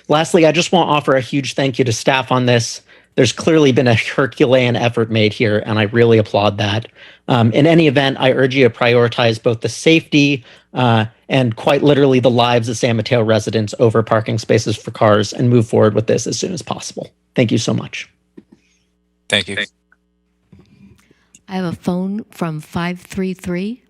Lastly, I just want to offer a huge thank you to staff on this. There's clearly been a Herculean effort made here, and I really applaud that. In any event, I urge you to prioritize both the safety and quite literally the lives of San Mateo residents over parking spaces for cars and move forward with this as soon as possible. Thank you so much. Thank you. I have a phone from 533.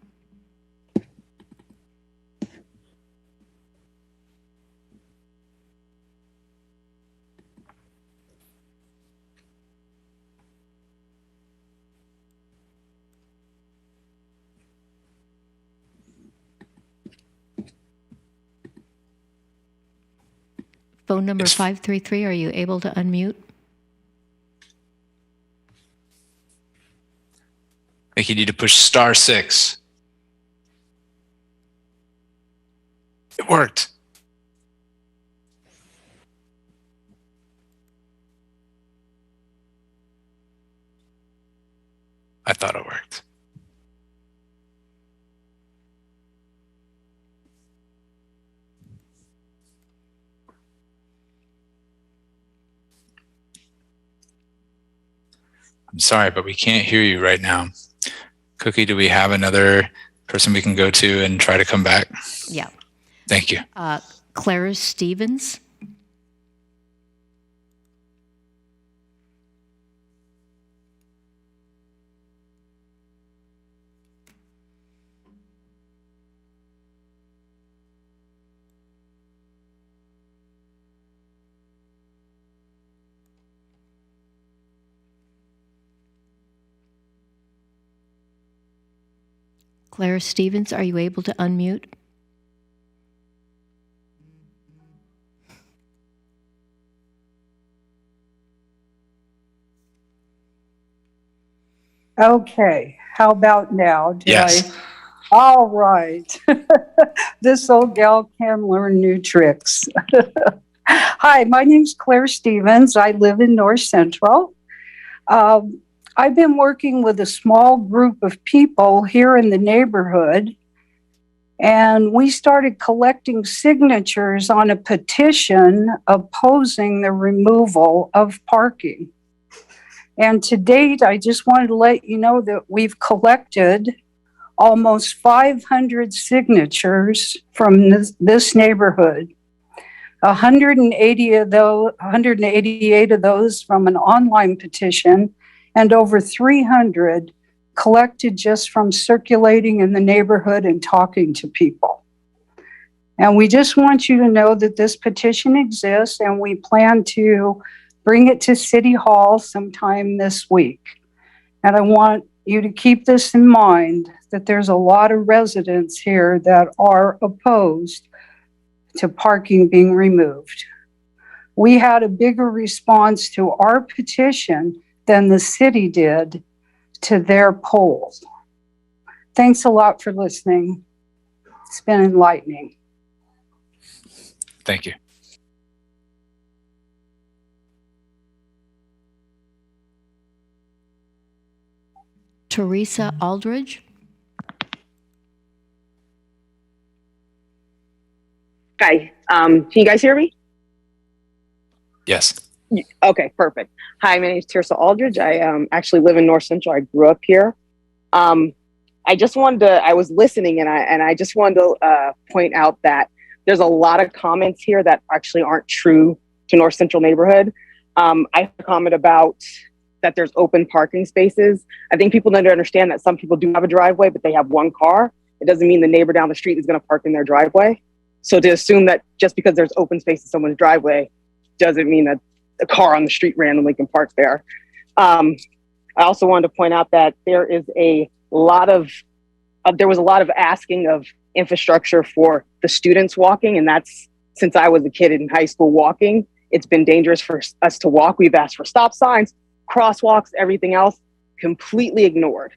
Phone number 533, are you able to unmute? I think you need to push *6. It worked. I thought it worked. I'm sorry, but we can't hear you right now. Cookie, do we have another person we can go to and try to come back? Yeah. Thank you. Clara Stevens. Clara Stevens, are you able to unmute? Okay, how about now? Yes. All right. This old gal can learn new tricks. Hi, my name's Claire Stevens. I live in North Central. I've been working with a small group of people here in the neighborhood, and we started collecting signatures on a petition opposing the removal of parking. And to date, I just wanted to let you know that we've collected almost 500 signatures from this neighborhood. 188 of those from an online petition, and over 300 collected just from circulating in the neighborhood and talking to people. And we just want you to know that this petition exists, and we plan to bring it to City Hall sometime this week. And I want you to keep this in mind, that there's a lot of residents here that are opposed to parking being removed. We had a bigger response to our petition than the city did to their poll. Thanks a lot for listening. It's been enlightening. Thank you. Teresa Aldridge. Hi, can you guys hear me? Yes. Okay, perfect. Hi, my name is Teresa Aldridge. I actually live in North Central. I grew up here. I just wanted to, I was listening and I just wanted to point out that there's a lot of comments here that actually aren't true to North Central neighborhood. I have a comment about that there's open parking spaces. I think people need to understand that some people do have a driveway, but they have one car. It doesn't mean the neighbor down the street is going to park in their driveway. So to assume that just because there's open space in someone's driveway doesn't mean that a car on the street randomly can park there. I also wanted to point out that there was a lot of asking of infrastructure for the students walking, and that's since I was a kid in high school walking. It's been dangerous for us to walk. We've asked for stop signs, crosswalks, everything else, completely ignored.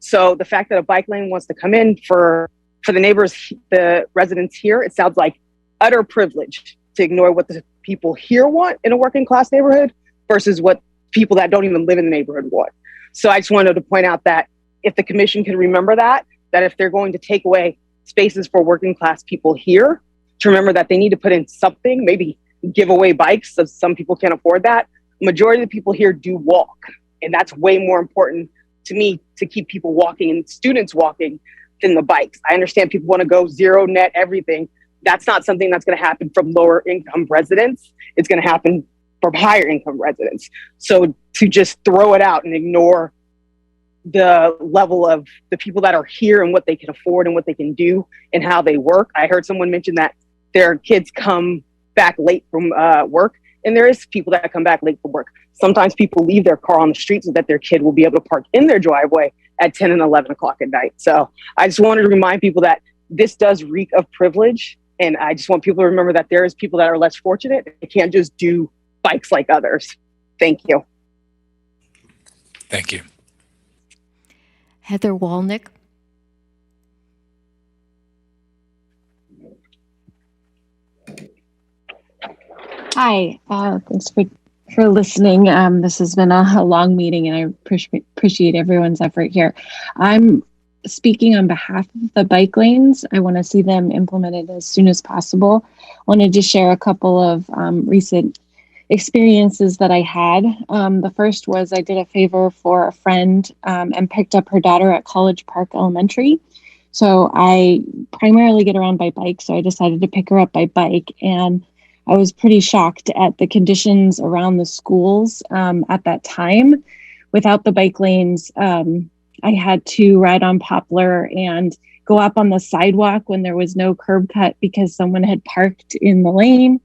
So the fact that a bike lane wants to come in for the neighbors, the residents here, it sounds like utter privilege to ignore what the people here want in a working class neighborhood versus what people that don't even live in the neighborhood want. So I just wanted to point out that if the commission can remember that if they're going to take away spaces for working class people here, to remember that they need to put in something, maybe give away bikes, so some people can't afford that. Majority of the people here do walk, and that's way more important to me to keep people walking and students walking than the bikes. I understand people want to go zero net everything. That's not something that's going to happen from lower income residents. It's going to happen from higher income residents. So to just throw it out and ignore the level of the people that are here and what they can afford and what they can do and how they work. I heard someone mention that their kids come back late from work, and there is people that come back late from work. Sometimes people leave their car on the street so that their kid will be able to park in their driveway at 10 and 11 o'clock at night. So I just wanted to remind people that this does reek of privilege. And I just want people to remember that there is people that are less fortunate. They can't just do bikes like others. Thank you. Thank you. Heather Walnick. Hi, thanks for listening. This has been a long meeting, and I appreciate everyone's effort here. I'm speaking on behalf of the bike lanes. I want to see them implemented as soon as possible. Wanted to share a couple of recent experiences that I had. The first was I did a favor for a friend and picked up her daughter at College Park Elementary. So I primarily get around by bike, so I decided to pick her up by bike, and I was pretty shocked at the conditions around the schools at that time. Without the bike lanes, I had to ride on Poplar and go up on the sidewalk when there was no curb cut because someone had parked in the lane.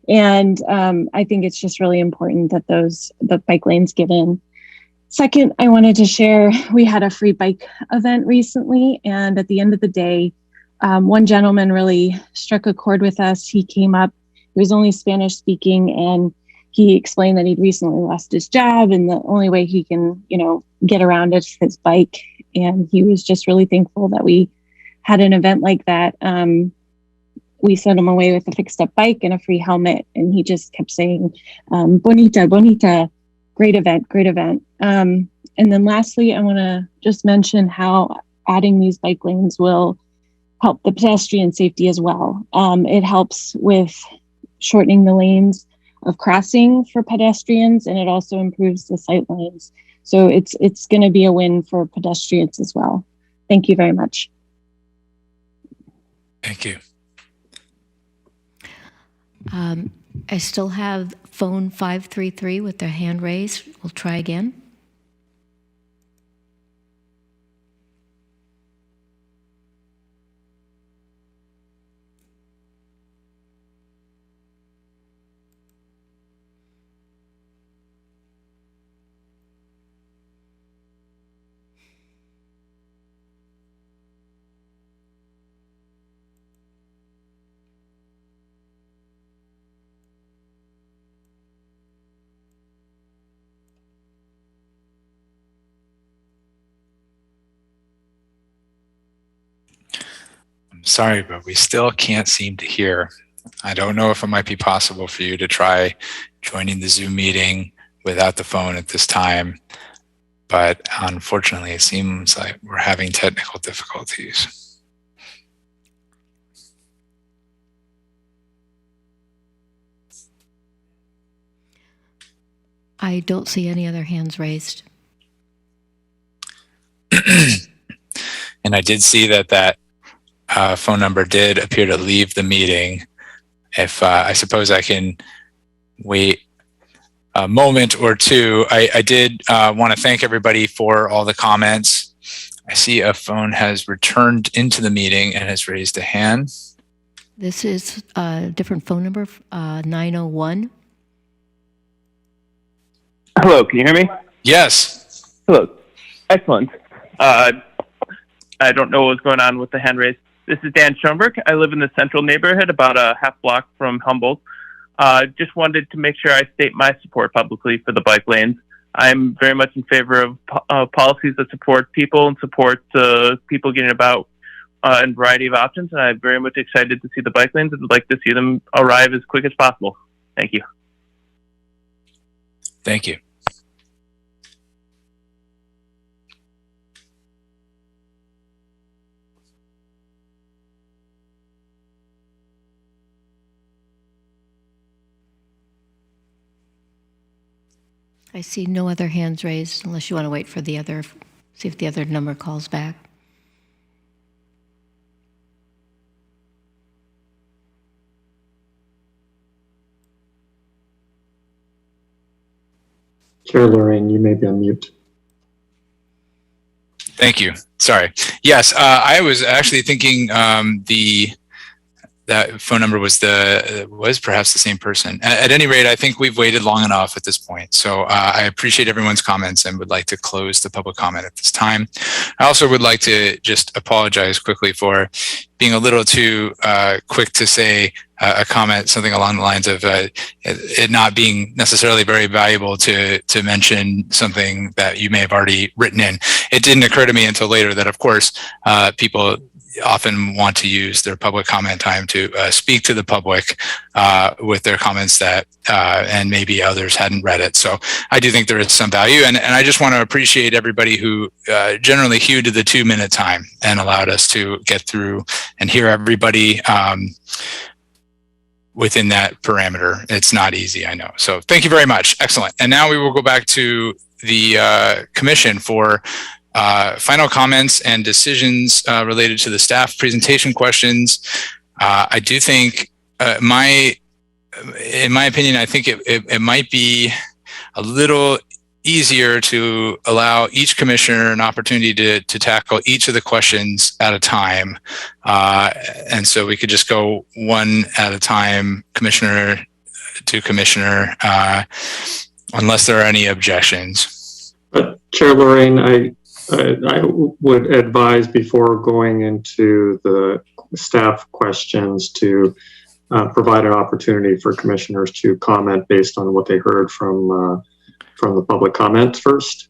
And I think it's just really important that the bike lanes get in. Second, I wanted to share, we had a free bike event recently, and at the end of the day, one gentleman really struck a chord with us. He came up, he was only Spanish speaking, and he explained that he'd recently lost his job and the only way he can, get around is his bike. And he was just really thankful that we had an event like that. We sent him away with a fixed up bike and a free helmet. And he just kept saying, bonita, bonita, great event, great event. And then lastly, I want to just mention how adding these bike lanes will help the pedestrian safety as well. It helps with shortening the lanes of crossing for pedestrians, and it also improves the sight lines. So it's going to be a win for pedestrians as well. Thank you very much. Thank you. I still have phone 533 with their hand raised. We'll try again. Sorry, but we still can't seem to hear. I don't know if it might be possible for you to try joining the Zoom meeting without the phone at this time, but unfortunately, it seems like we're having technical difficulties. I don't see any other hands raised. And I did see that phone number did appear to leave the meeting. If I suppose I can wait a moment or two. I did want to thank everybody for all the comments. I see a phone has returned into the meeting and has raised a hand. This is a different phone number, 901. Hello, can you hear me? Yes. Hello. Excellent. I don't know what's going on with the hand raise. This is Dan Schoenberg. I live in the central neighborhood, about a half block from Humboldt. Just wanted to make sure I state my support publicly for the bike lanes. I'm very much in favor of policies that support people and support people getting about in a variety of options. And I'm very much excited to see the bike lanes and would like to see them arrive as quick as possible. Thank you. Thank you. I see no other hands raised unless you want to wait for the other, see if the other number calls back. Chair Lorraine, you may be on mute. Thank you. Sorry. Yes, I was actually thinking that phone number was perhaps the same person. At any rate, I think we've waited long enough at this point. So I appreciate everyone's comments and would like to close the public comment at this time. I also would like to just apologize quickly for being a little too quick to say a comment, something along the lines of it not being necessarily very valuable to mention something that you may have already written in. It didn't occur to me until later that, of course, people often want to use their public comment time to speak to the public with their comments that and maybe others hadn't read it. So I do think there is some value, and I just want to appreciate everybody who generally hewed to the 2-minute time and allowed us to get through and hear everybody within that parameter. It's not easy, I know. So thank you very much. Excellent. And now we will go back to the commission for final comments and decisions related to the staff presentation questions. I do think, in my opinion, I think it might be a little easier to allow each commissioner an opportunity to tackle each of the questions at a time. And so we could just go one at a time, commissioner to commissioner, unless there are any objections. Chair Lorraine, I would advise before going into the staff questions to provide an opportunity for commissioners to comment based on what they heard from the public comment first.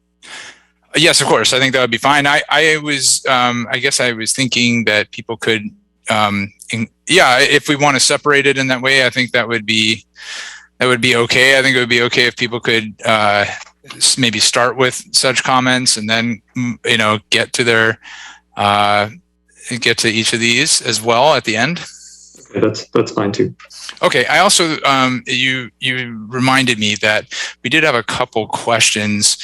Yes, of course. I think that would be fine. I guess I was thinking that people could, if we want to separate it in that way, I think that would be okay. I think it would be okay if people could maybe start with such comments and then, get to each of these as well at the end. Okay, that's fine too. Okay. I also, you reminded me that we did have a couple questions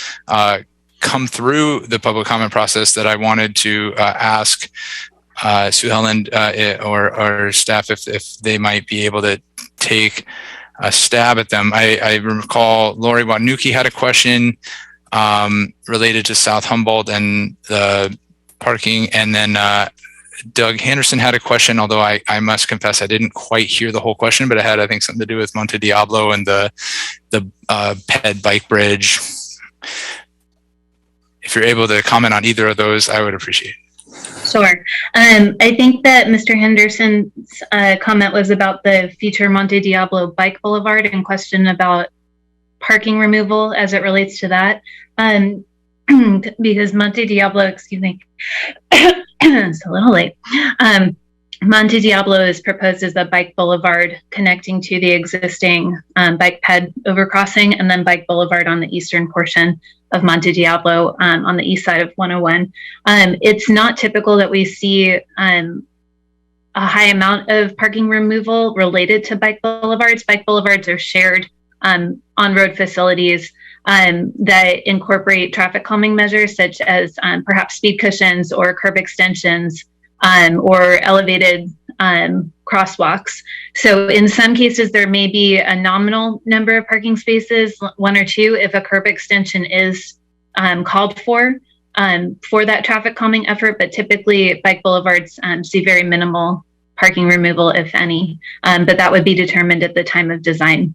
come through the public comment process that I wanted to ask Sue Helen or staff if they might be able to take a stab at them. I recall Lori Watnuki had a question related to South Humboldt and the parking, and then Doug Henderson had a question, although I must confess I didn't quite hear the whole question, but it had, I think, something to do with Monte Diablo and the PED bike bridge. If you're able to comment on either of those, I would appreciate it. Sure. I think that Mr. Henderson's comment was about the future Monte Diablo Bike Boulevard and question about parking removal as it relates to that. Because Monte Diablo, excuse me, it's a little late. Monte Diablo is proposed as a bike boulevard connecting to the existing bike ped overcrossing, and then bike boulevard on the eastern portion of Monte Diablo on the east side of 101. It's not typical that we see a high amount of parking removal related to bike boulevards. Bike boulevards are shared on-road facilities that incorporate traffic calming measures such as perhaps speed cushions or curb extensions or elevated crosswalks. So in some cases, there may be a nominal number of parking spaces, 1 or 2, if a curb extension is called for that traffic calming effort. But typically, bike boulevards see very minimal parking removal, if any. But that would be determined at the time of design.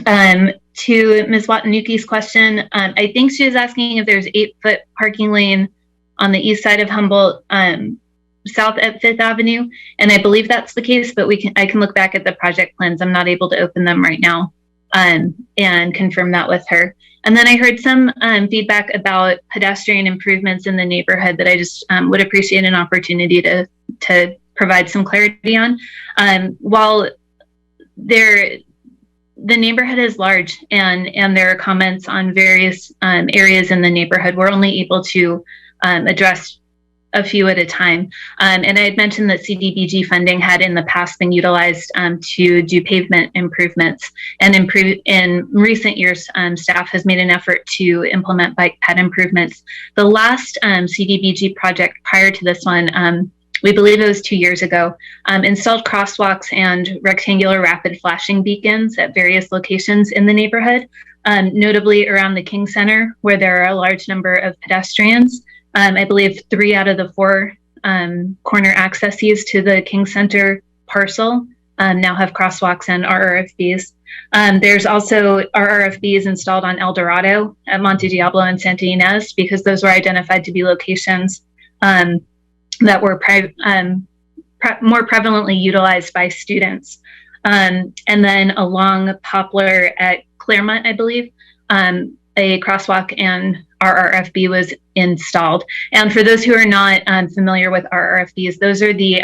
To Ms. Watanuki's question, I think she was asking if there's 8-foot parking lane on the east side of Humboldt, south at 5th Avenue, and I believe that's the case, but I can look back at the project plans. I'm not able to open them right now and confirm that with her. And then I heard some feedback about pedestrian improvements in the neighborhood that I just would appreciate an opportunity to provide some clarity on. While the neighborhood is large and there are comments on various areas in the neighborhood, we're only able to address a few at a time. And I had mentioned that CDBG funding had in the past been utilized to do pavement improvements. And in recent years, staff has made an effort to implement bike ped improvements. The last CDBG project prior to this one, we believe it was 2 years ago, installed crosswalks and rectangular rapid flashing beacons at various locations in the neighborhood, notably around the King Center, where there are a large number of pedestrians. I believe 3 out of the 4 corner accesses to the King Center parcel now have crosswalks and RRFBs. There's also RRFBs installed on El Dorado, at Monte Diablo, and Santa Ynez, because those were identified to be locations that were more prevalently utilized by students. And then along Poplar at Claremont, I believe, a crosswalk and RRFB was installed. And for those who are not familiar with RRFBs, those are the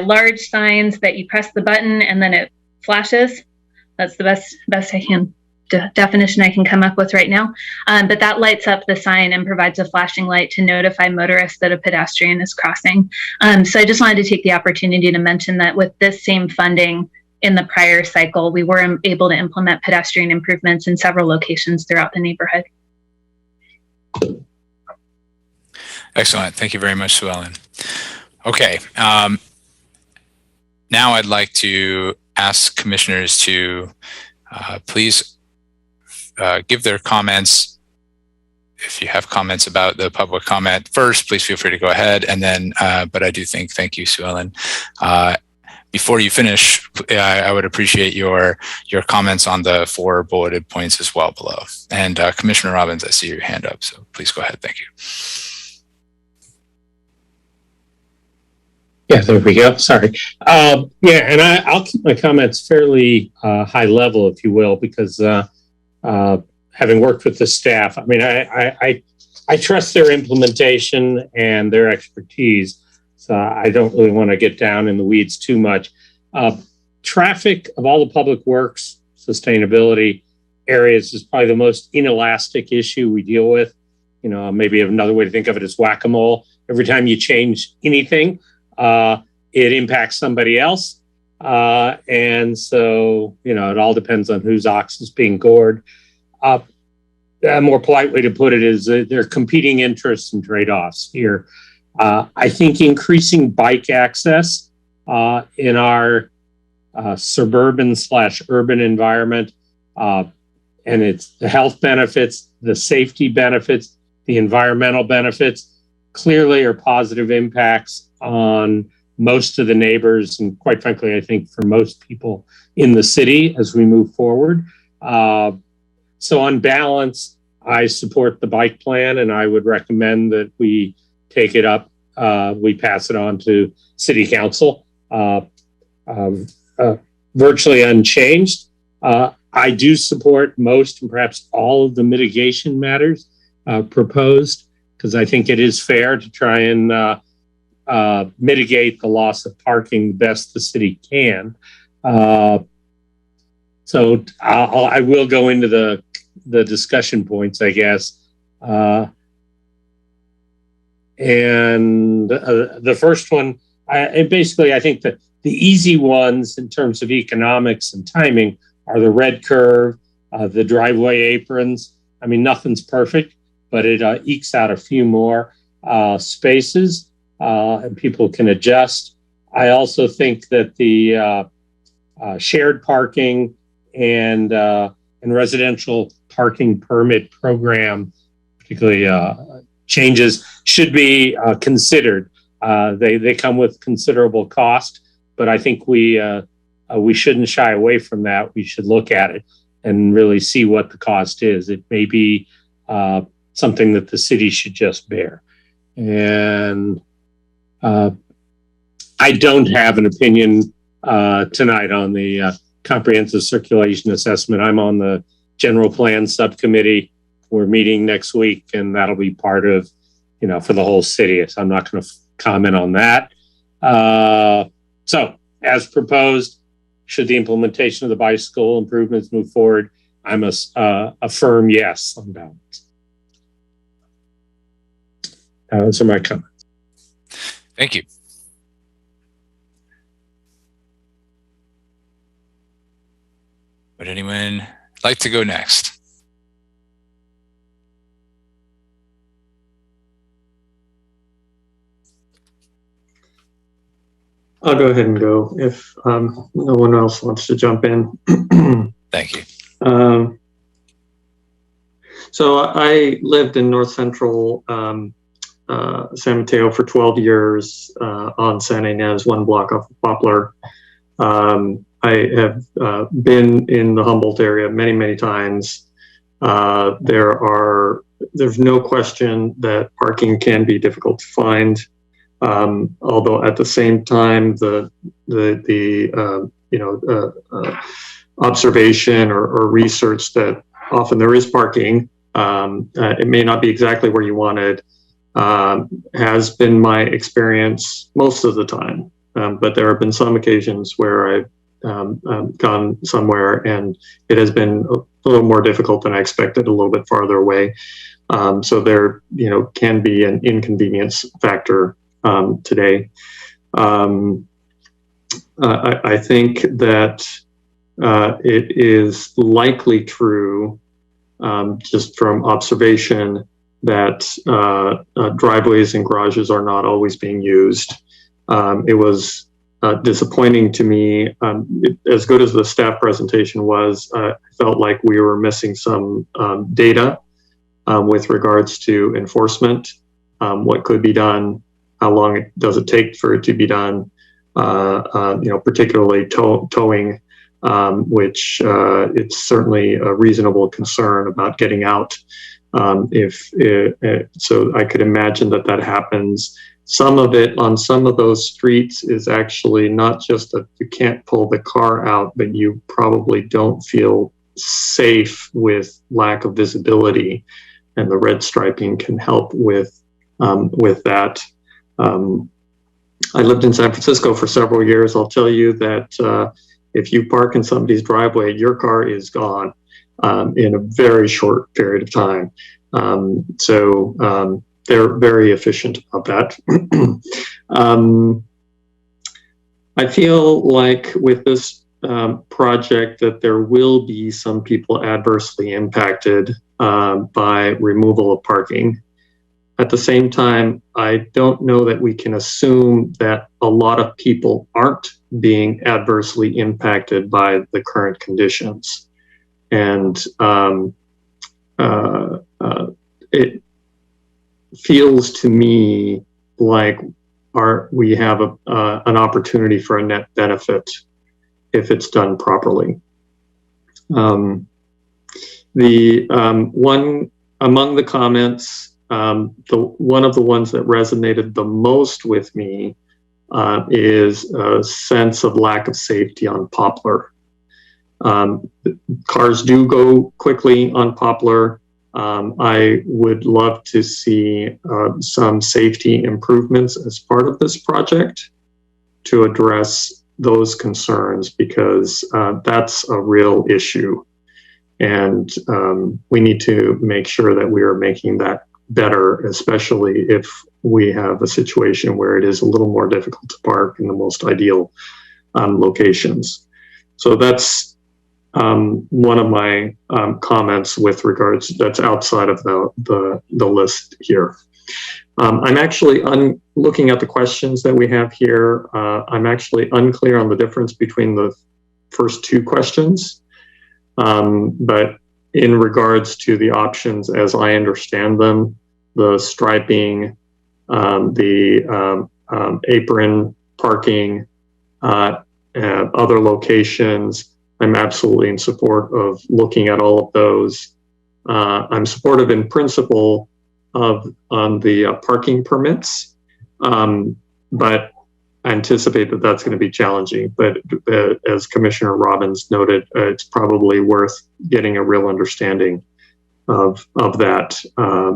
large signs that you press the button and then it flashes. That's the best definition I can come up with right now. But that lights up the sign and provides a flashing light to notify motorists that a pedestrian is crossing. So I just wanted to take the opportunity to mention that with this same funding in the prior cycle, we were able to implement pedestrian improvements in several locations throughout the neighborhood. Excellent. Thank you very much, Sue Ellen. Okay. Now I'd like to ask commissioners to please give their comments. If you have comments about the public comment first, please feel free to go ahead. And then, but I do think, thank you, Sue Ellen. Before you finish, I would appreciate your comments on the 4 bulleted points as well below. And Commissioner Robbins, I see your hand up, so please go ahead. Thank you. Yeah, there we go. Sorry. Yeah, and I'll keep my comments fairly high level, if you will, because having worked with the staff, I mean, I trust their implementation and their expertise. So I don't really want to get down in the weeds too much. Traffic of all the public works, sustainability areas is probably the most inelastic issue we deal with. You know, maybe another way to think of it is whack-a-mole. Every time you change anything, it impacts somebody else. And so, you know, it all depends on whose ox is being gored. A more polite way to put it is there are competing interests and trade-offs here. I think increasing bike access in our suburban/urban environment, and it's the health benefits, the safety benefits, the environmental benefits, clearly are positive impacts on most of the neighbors, and quite frankly, I think for most people in the city as we move forward. So on balance, I support the bike plan, and I would recommend that we take it up, we pass it on to City Council, virtually unchanged. I do support most and perhaps all of the mitigation matters proposed, because I think it is fair to try and mitigate the loss of parking the best the city can. So I will go into the discussion points, I guess. And the first one, I think that the easy ones in terms of economics and timing are the red curve, the driveway aprons. I mean, nothing's perfect, but it ekes out a few more spaces, and people can adjust. I also think that the shared parking and residential parking permit program, particularly changes, should be considered. They come with considerable cost, but I think we shouldn't shy away from that. We should look at it and really see what the cost is. It may be something that the city should just bear. And I don't have an opinion tonight on the comprehensive circulation assessment. I'm on the general plan subcommittee. We're meeting next week, and that'll be part of, for the whole city. So I'm not going to comment on that. So, as proposed, should the implementation of the bicycle improvements move forward? I'm a firm yes on balance. Those are my comments. Thank you. Would anyone like to go next? I'll go ahead and go if no one else wants to jump in. Thank you. So I lived in North Central San Mateo for 12 years on San Ynez, one block off of Poplar. I have been in the Humboldt area many, many times. There's no question that parking can be difficult to find. Although at the same time, the observation or research that often there is parking, it may not be exactly where you wanted, has been my experience most of the time. But there have been some occasions where I've gone somewhere and it has been a little more difficult than I expected, a little bit farther away. So there, can be an inconvenience factor today. I think that it is likely true, just from observation, that driveways and garages are not always being used. It was disappointing to me. As good as the staff presentation was, I felt like we were missing some data with regards to enforcement, what could be done, how long does it take for it to be done, particularly towing, which it's certainly a reasonable concern about getting out. So I could imagine that happens. Some of it on some of those streets is actually not just that you can't pull the car out, but you probably don't feel safe with lack of visibility, and the red striping can help with that. I lived in San Francisco for several years. I'll tell you that if you park in somebody's driveway, your car is gone in a very short period of time. So they're very efficient about that. I feel like with this project that there will be some people adversely impacted by removal of parking. At the same time, I don't know that we can assume that a lot of people aren't being adversely impacted by the current conditions. And it feels to me like we have an opportunity for a net benefit if it's done properly. One among the comments, one of the ones that resonated the most with me is a sense of lack of safety on Poplar. Cars do go quickly on Poplar. I would love to see some safety improvements as part of this project to address those concerns, because that's a real issue. And we need to make sure that we are making that better, especially if we have a situation where it is a little more difficult to park in the most ideal locations. So that's one of my comments with regards, that's outside of the list here. I'm actually looking at the questions that we have here. I'm actually unclear on the difference between the first two questions. But in regards to the options, as I understand them, the striping, the apron parking, other locations, I'm absolutely in support of looking at all of those. I'm supportive in principle on the parking permits, but I anticipate that that's going to be challenging. But as Commissioner Robbins noted, it's probably worth getting a real understanding of that,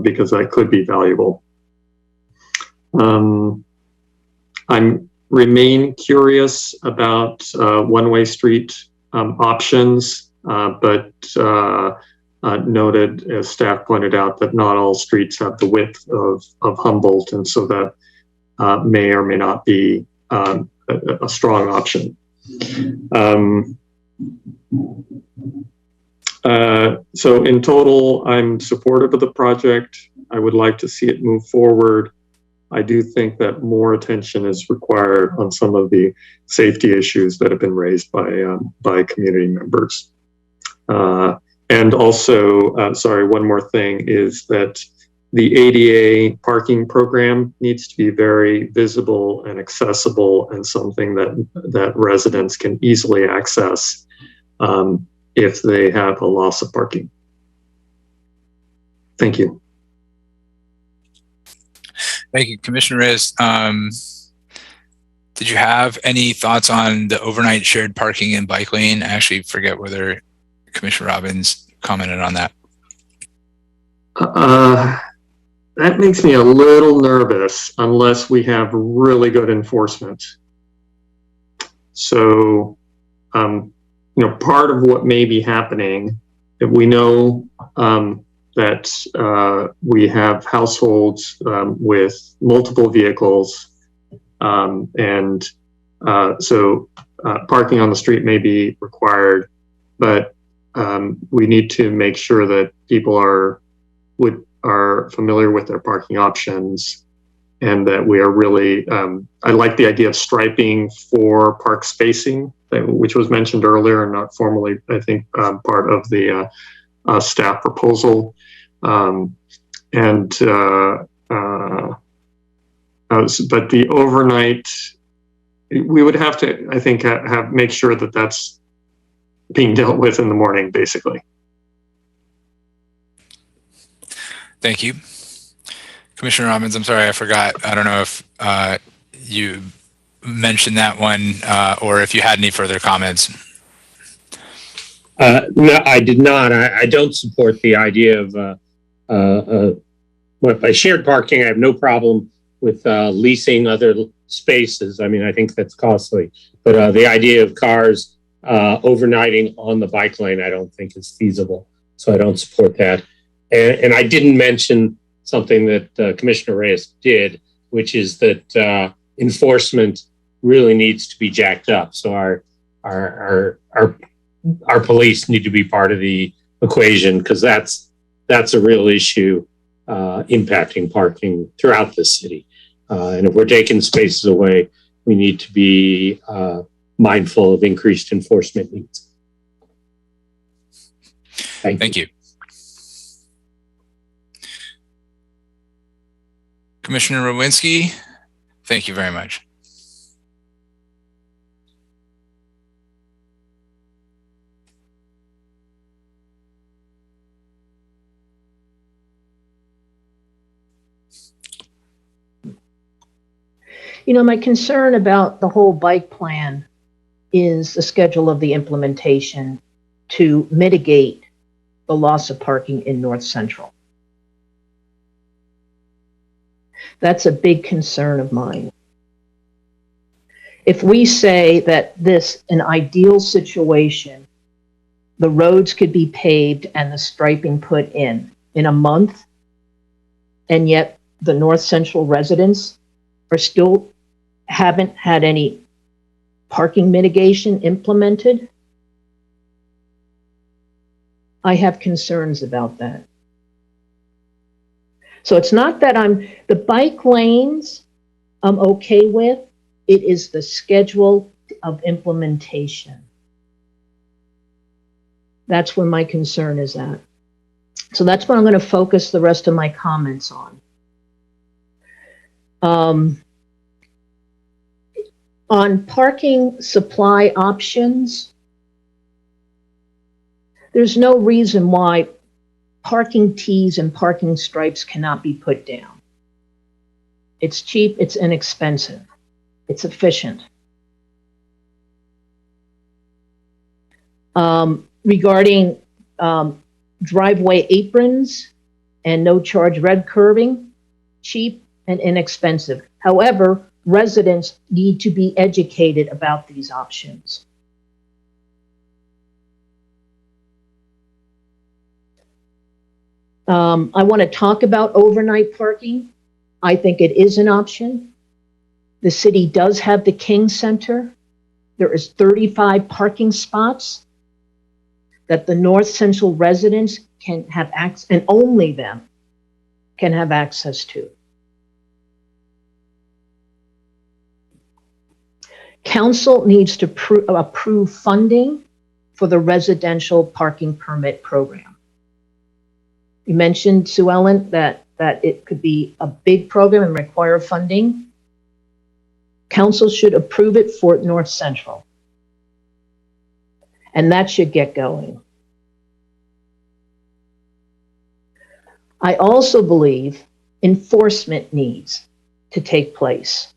because that could be valuable. I remain curious about one-way street options, but noted, as staff pointed out, that not all streets have the width of Humboldt, and so that may or may not be a strong option. So in total, I'm supportive of the project. I would like to see it move forward. I do think that more attention is required on some of the safety issues that have been raised by community members. And also, sorry, one more thing is that the ADA parking program needs to be very visible and accessible, and something that residents can easily access if they have a loss of parking. Thank you. Thank you, Commissioner Reyes. Did you have any thoughts on the overnight shared parking and bike lane? I actually forget whether Commissioner Robbins commented on that. That makes me a little nervous unless we have really good enforcement. So, part of what may be happening, if we know that we have households with multiple vehicles, and so parking on the street may be required, but we need to make sure that people are familiar with their parking options, and that we are really, I like the idea of striping for park spacing, which was mentioned earlier and not formally, I think, part of the staff proposal. But the overnight, we would have to, I think, make sure that that's being dealt with in the morning, basically. Thank you. Commissioner Robbins, I'm sorry, I forgot. I don't know if you mentioned that one or if you had any further comments. No, I did not. I don't support the idea of by shared parking. I have no problem with leasing other spaces. I mean, I think that's costly. But the idea of cars overnighting on the bike lane, I don't think is feasible. So I don't support that. And I didn't mention something that Commissioner Reyes did, which is that enforcement really needs to be jacked up. So our police need to be part of the equation, because that's a real issue impacting parking throughout the city. And if we're taking spaces away, we need to be mindful of increased enforcement needs. Thank you. Commissioner Rowinski, thank you very much. My concern about the whole bike plan is the schedule of the implementation to mitigate the loss of parking in North Central. That's a big concern of mine. If we say that this, an ideal situation, the roads could be paved and the striping put in a month, and yet the North Central residents are still haven't had any parking mitigation implemented, I have concerns about that. So it's not that the bike lanes I'm okay with, it is the schedule of implementation. That's where my concern is at. So that's what I'm going to focus the rest of my comments on. On parking supply options, there's no reason why parking tees and parking stripes cannot be put down. It's cheap, it's inexpensive, it's efficient. Regarding driveway aprons and no charge red curving, cheap and inexpensive. However, residents need to be educated about these options. I want to talk about overnight parking. I think it is an option. The city does have the King Center. There is 35 parking spots that the North Central residents can have access, and only them can have access to. Council needs to approve funding for the residential parking permit program. You mentioned, Sue Ellen, that it could be a big program and require funding. Council should approve it for North Central. And that should get going. I also believe enforcement needs to take place.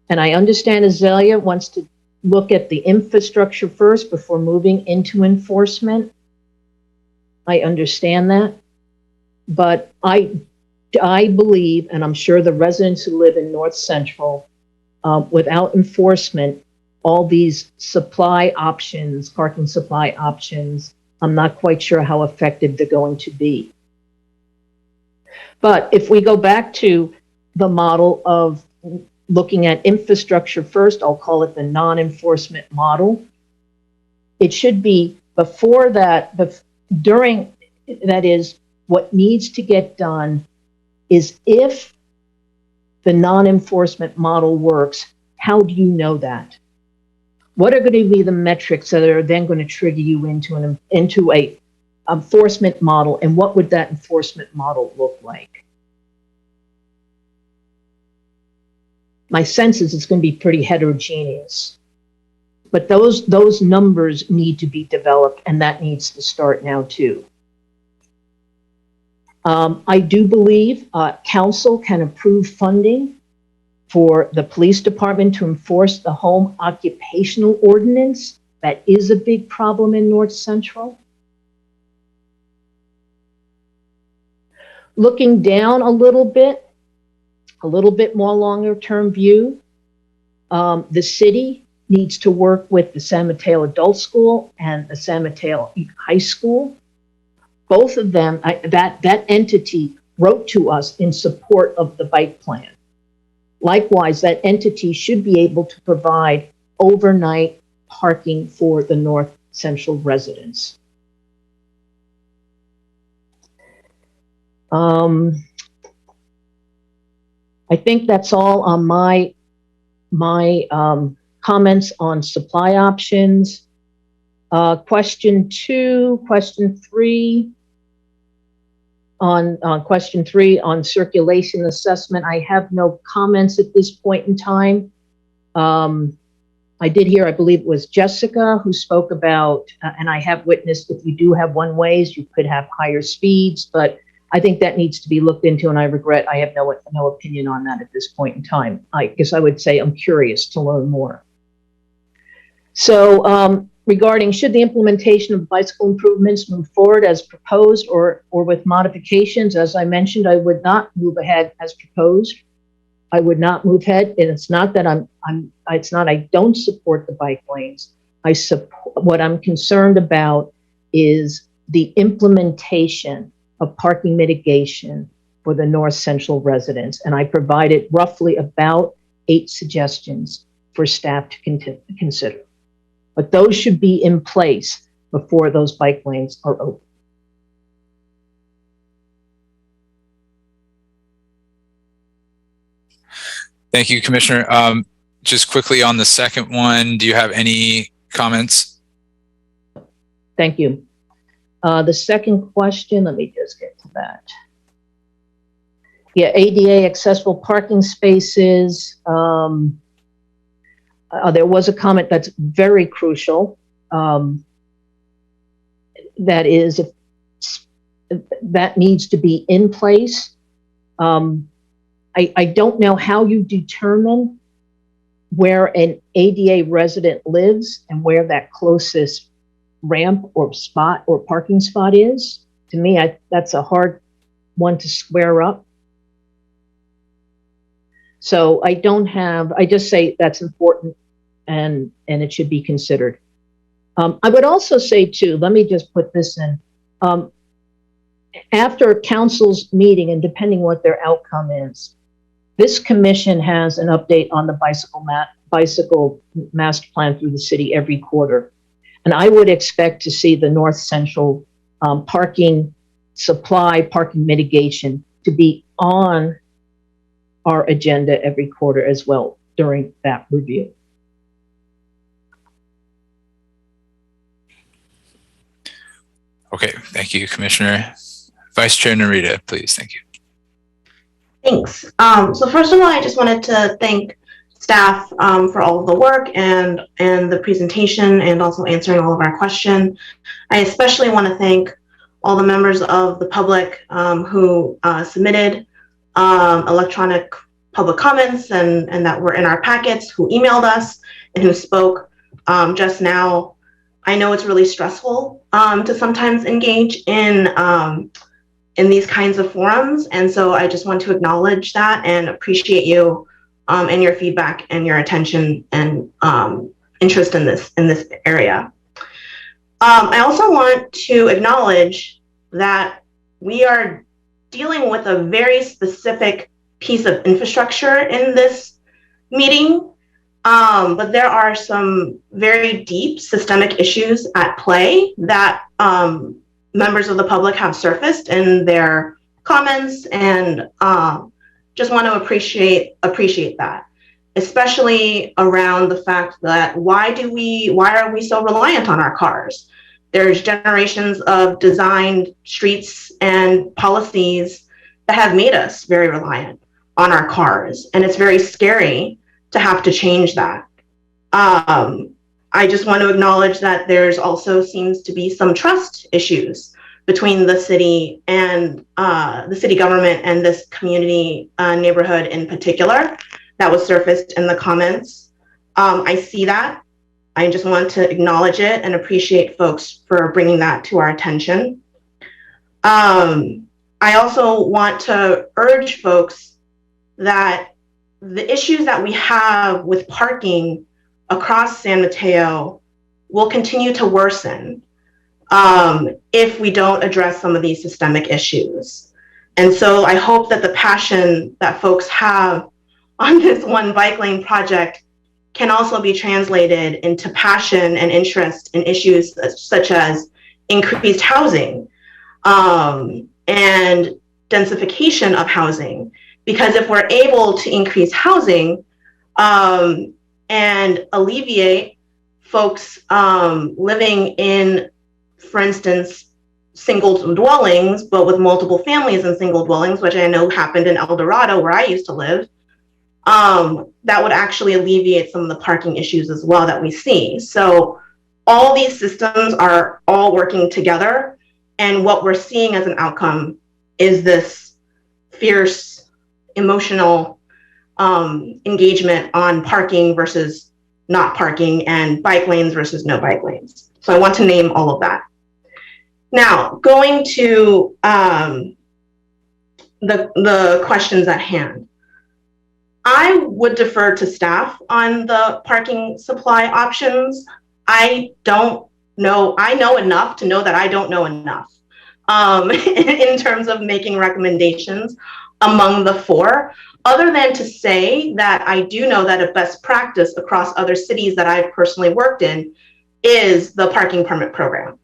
And I understand Azalea wants to look at the infrastructure first before moving into enforcement. I understand that. But I believe, and I'm sure the residents who live in North Central, without enforcement, all these supply options, parking supply options, I'm not quite sure how effective they're going to be. But if we go back to the model of looking at infrastructure first, I'll call it the non-enforcement model. It should be before that, during, that is, what needs to get done is if the non-enforcement model works, how do you know that? What are going to be the metrics that are then going to trigger you into a enforcement model, and what would that enforcement model look like? My sense is it's going to be pretty heterogeneous, but those numbers need to be developed, and that needs to start now too. I do believe council can approve funding for the police department to enforce the home occupational ordinance. That is a big problem in North Central. Looking down a little bit more longer term view, the city needs to work with the San Mateo Adult School and the San Mateo High School. Both of them, that entity wrote to us in support of the bike plan. Likewise, that entity should be able to provide overnight parking for the North Central residents. I think that's all on my comments on supply options. Question 3 on question 3 on circulation assessment. I have no comments at this point in time. I did hear, I believe it was Jessica who spoke about, and I have witnessed if you do have one-ways, you could have higher speeds, but I think that needs to be looked into, and I regret I have no opinion on that at this point in time. I guess I would say I'm curious to learn more. So regarding should the implementation of bicycle improvements move forward as proposed or with modifications. As I mentioned, I would not move ahead as proposed. I would not move ahead, and it's not that I don't support the bike lanes. What I'm concerned about is the implementation of parking mitigation for the North Central residents. And I provided roughly about 8 suggestions for staff to consider. But those should be in place before those bike lanes are open. Thank you, Commissioner. Just quickly on the second one, do you have any comments? Thank you. The second question, let me just get to that. Yeah, ADA accessible parking spaces. There was a comment that's very crucial. That is, that needs to be in place. I don't know how you determine where an ADA resident lives and where that closest ramp or spot or parking spot is. To me, that's a hard one to square up. So I just say that's important and it should be considered. I would also say too, let me just put this in. After council's meeting, and depending what their outcome is, this commission has an update on the bicycle master plan through the city every quarter. And I would expect to see the North Central parking supply, parking mitigation to be on our agenda every quarter as well during that review. Okay, thank you, Commissioner. Vice Chair Narita, please. Thank you. Thanks. So first of all, I just wanted to thank staff for all of the work and the presentation and also answering all of our questions. I especially want to thank all the members of the public who submitted electronic public comments and that were in our packets, who emailed us and who spoke just now. I know it's really stressful to sometimes engage in these kinds of forums. And so I just want to acknowledge that and appreciate you and your feedback and your attention and interest in this area. I also want to acknowledge that we are dealing with a very specific piece of infrastructure in this meeting, but there are some very deep systemic issues at play that members of the public have surfaced in their comments, and just want to appreciate that, especially around the fact that why are we so reliant on our cars? There's generations of designed streets and policies that have made us very reliant on our cars, and it's very scary to have to change that. I just want to acknowledge that there's also seems to be some trust issues between the city and the city government and this community neighborhood in particular that was surfaced in the comments. I see that. I just want to acknowledge it and appreciate folks for bringing that to our attention. I also want to urge folks that the issues that we have with parking across San Mateo will continue to worsen if we don't address some of these systemic issues. And so I hope that the passion that folks have on this one bike lane project can also be translated into passion and interest in issues such as increased housing and densification of housing. Because if we're able to increase housing and alleviate folks living in, for instance, single dwellings, but with multiple families in single dwellings, which I know happened in El Dorado, where I used to live, that would actually alleviate some of the parking issues as well that we see. So all these systems are all working together. And what we're seeing as an outcome is this fierce emotional engagement on parking versus not parking and bike lanes versus no bike lanes. So I want to name all of that. Now, going to the questions at hand. I would defer to staff on the parking supply options. I don't know. I know enough to know that I don't know enough in terms of making recommendations among the four, other than to say that I do know that a best practice across other cities that I've personally worked in is the parking permit program.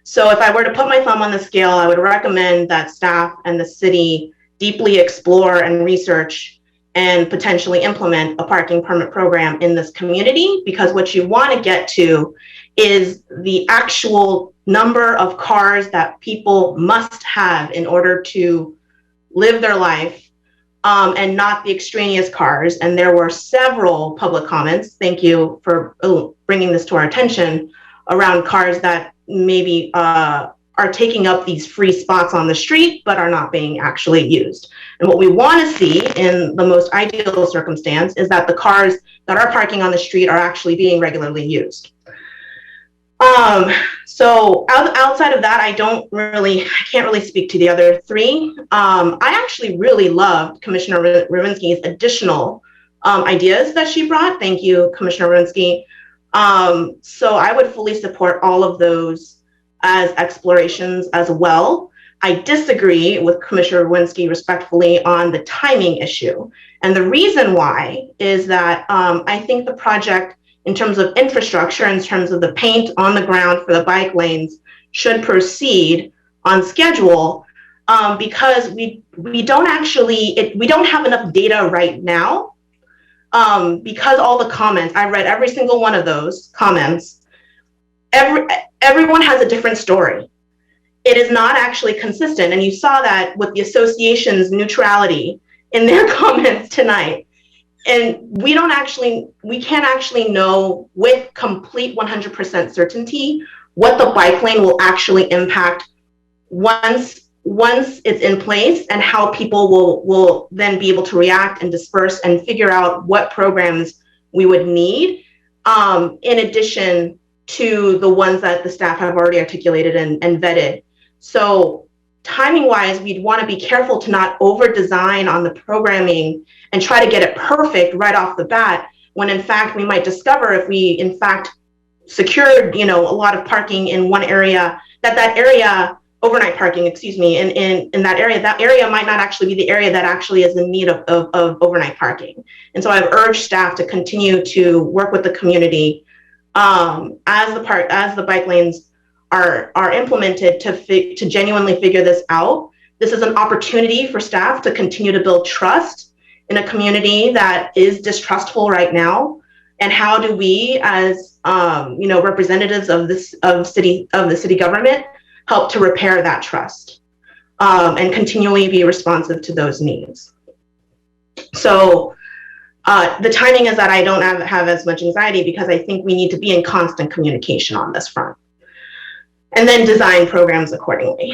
So if I were to put my thumb on the scale, I would recommend that staff and the city deeply explore and research and potentially implement a parking permit program in this community, because what you want to get to is the actual number of cars that people must have in order to live their life, and not the extraneous cars. And there were several public comments, thank you for bringing this to our attention, around cars that maybe are taking up these free spots on the street, but are not being actually used. And what we want to see in the most ideal circumstance is that the cars that are parking on the street are actually being regularly used. So outside of that, I can't really speak to the other three. I actually really loved Commissioner Rowinski's additional ideas that she brought. Thank you, Commissioner Rowinski. So I would fully support all of those as explorations as well. I disagree with Commissioner Rowinski respectfully on the timing issue. And the reason why is that I think the project, in terms of infrastructure, in terms of the paint on the ground for the bike lanes, should proceed on schedule, because we don't have enough data right now, because all the comments, I read every single one of those comments, everyone has a different story. It is not actually consistent, and you saw that with the association's neutrality in their comments tonight. And we can't actually know with complete 100% certainty what the bike lane will actually impact once it's in place, and how people will then be able to react and disperse and figure out what programs we would need, in addition to the ones that the staff have already articulated and vetted. So timing wise, we'd want to be careful to not over design on the programming and try to get it perfect right off the bat, when in fact we might discover, if we in fact secured a lot of parking in one area, that area, overnight parking, excuse me, in that area might not actually be the area that actually is in need of overnight parking. And so I've urged staff to continue to work with the community as the bike lanes are implemented to genuinely figure this out. This is an opportunity for staff to continue to build trust in a community that is distrustful right now. And how do we, as representatives of the city government, help to repair that trust, and continually be responsive to those needs? So the timing is that I don't have as much anxiety, because I think we need to be in constant communication on this front, and then design programs accordingly.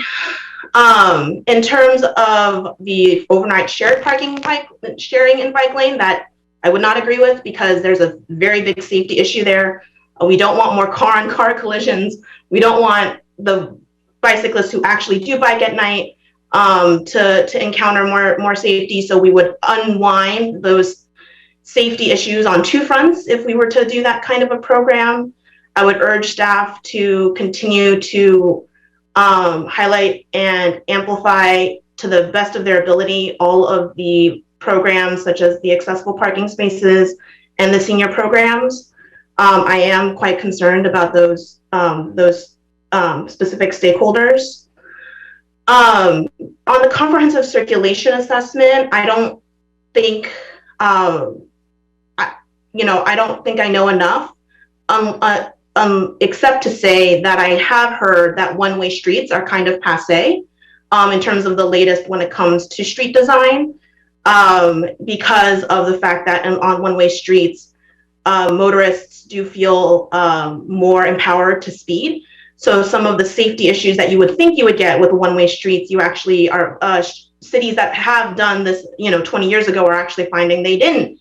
In terms of the overnight sharing in bike lane, that I would not agree with, because there's a very big safety issue there. We don't want more car-on-car collisions. We don't want the bicyclists who actually do bike at night to encounter more safety. So we would unwind those safety issues on two fronts if we were to do that kind of a program. I would urge staff to continue to highlight and amplify to the best of their ability all of the programs, such as the accessible parking spaces and the senior programs. I am quite concerned about those specific stakeholders. On the comprehensive circulation assessment, I don't think I know enough, except to say that I have heard that one-way streets are kind of passé in terms of the latest when it comes to street design, because of the fact that on one-way streets, motorists do feel more empowered to speed. So some of the safety issues that you would think you would get with one-way streets, you actually are, cities that have done this, 20 years ago are actually finding they didn't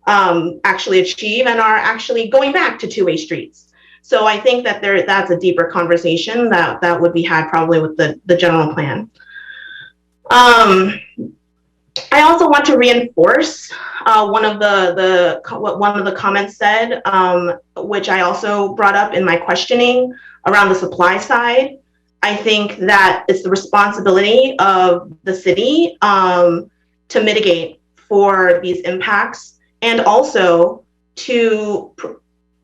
actually achieve and are actually going back to two-way streets. So I think that that's a deeper conversation that would be had probably with the general plan. I also want to reinforce one of what one of the comments said, which I also brought up in my questioning around the supply side. I think that it's the responsibility of the city to mitigate for these impacts, and also to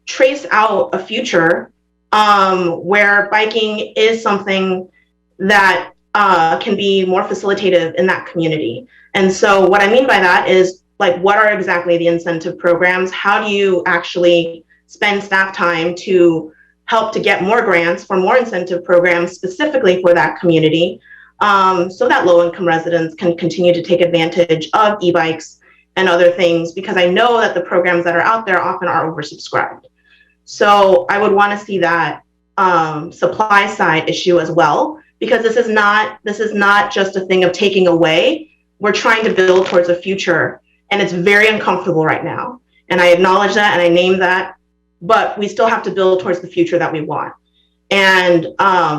trace out a future where biking is something that can be more facilitative in that community. And so what I mean by that is, like, what are exactly the incentive programs? How do you actually spend staff time to help to get more grants for more incentive programs specifically for that community, so that low-income residents can continue to take advantage of e-bikes and other things, because I know that the programs that are out there often are oversubscribed. So I would want to see that supply side issue as well, because this is not just a thing of taking away. We're trying to build towards a future, and it's very uncomfortable right now. And I acknowledge that and I name that, but we still have to build towards the future that we want. And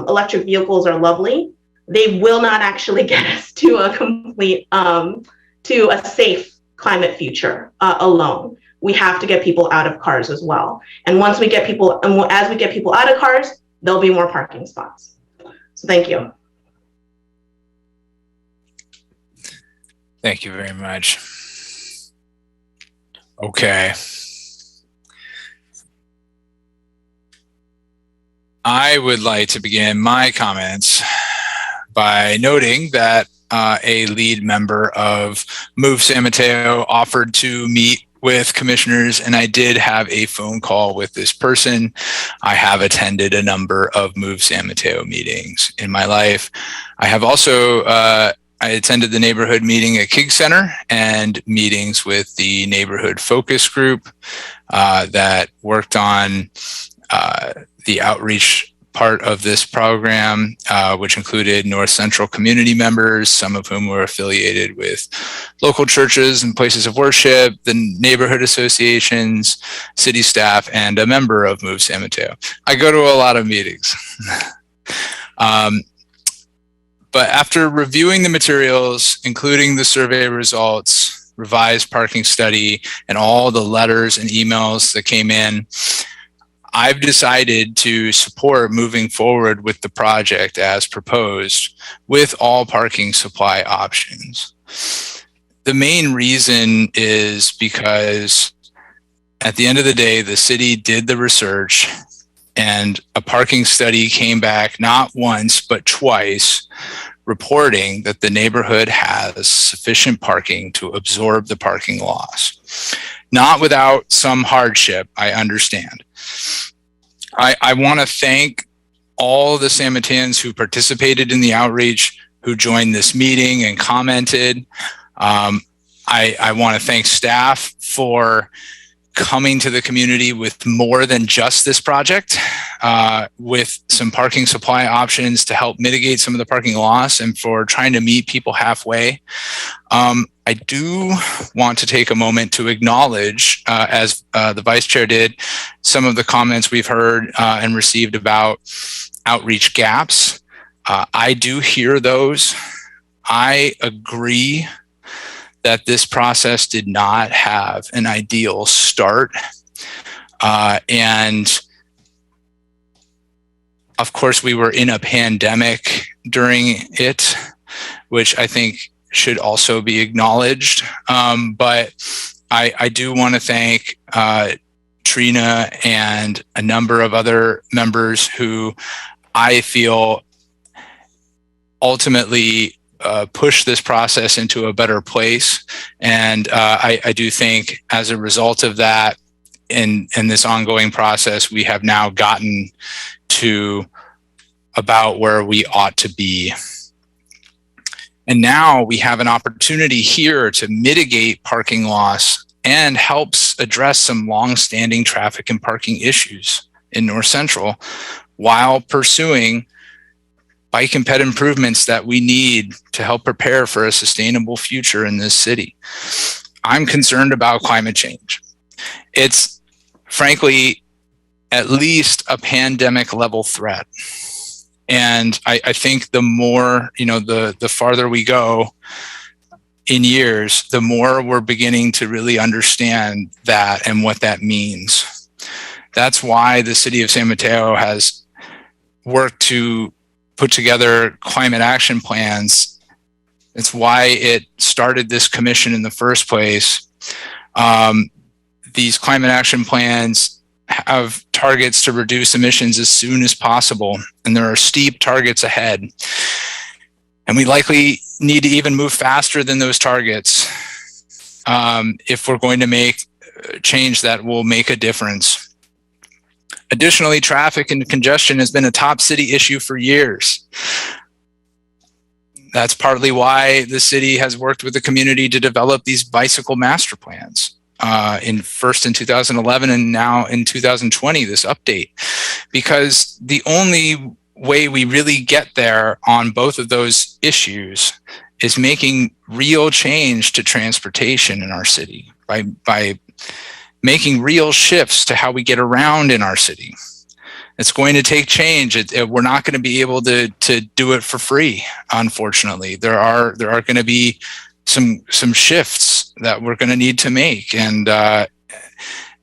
electric vehicles are lovely. They will not actually get us to a complete, to a safe climate future alone. We have to get people out of cars as well. And once we get people, and as we get people out of cars, there'll be more parking spots. So thank you. Thank you very much. Okay. I would like to begin my comments by noting that a lead member of Move San Mateo offered to meet with commissioners, and I did have a phone call with this person. I have attended a number of Move San Mateo meetings in my life. I have also I attended the neighborhood meeting at King Center and meetings with the neighborhood focus group that worked on the outreach part of this program, which included North Central community members, some of whom were affiliated with local churches and places of worship, the neighborhood associations, city staff, and a member of Move San Mateo. I go to a lot of meetings. But after reviewing the materials, including the survey results, revised parking study, and all the letters and emails that came in, I've decided to support moving forward with the project as proposed with all parking supply options. The main reason is because at the end of the day, the city did the research and a parking study came back not once, but twice, reporting that the neighborhood has sufficient parking to absorb the parking loss. Not without some hardship, I understand. I want to thank all the San Mateans who participated in the outreach, who joined this meeting and commented. I want to thank staff for coming to the community with more than just this project, with some parking supply options to help mitigate some of the parking loss and for trying to meet people halfway. I do want to take a moment to acknowledge, as the vice chair did, some of the comments we've heard and received about outreach gaps. I do hear those. I agree that this process did not have an ideal start. And of course, we were in a pandemic during it, which I think should also be acknowledged. But I do want to thank Trina and a number of other members who I feel ultimately push this process into a better place. And I do think as a result of that, in this ongoing process, we have now gotten to about where we ought to be. And now we have an opportunity here to mitigate parking loss and helps address some long-standing traffic and parking issues in North Central while pursuing bike and ped improvements that we need to help prepare for a sustainable future in this city. I'm concerned about climate change. It's frankly at least a pandemic level threat. And I think the more, the farther we go in years, the more we're beginning to really understand that and what that means. That's why the city of San Mateo has worked to put together climate action plans. It's why it started this commission in the first place. These climate action plans have targets to reduce emissions as soon as possible, and there are steep targets ahead. And we likely need to even move faster than those targets if we're going to make change that will make a difference. Additionally, traffic and congestion has been a top city issue for years. That's partly why the city has worked with the community to develop these bicycle master plans. First in 2011 and now in 2020, this update, because the only way we really get there on both of those issues is making real change to transportation in our city by making real shifts to how we get around in our city. It's going to take change. We're not going to be able to do it for free. Unfortunately, there are going to be some shifts that we're going to need to make, and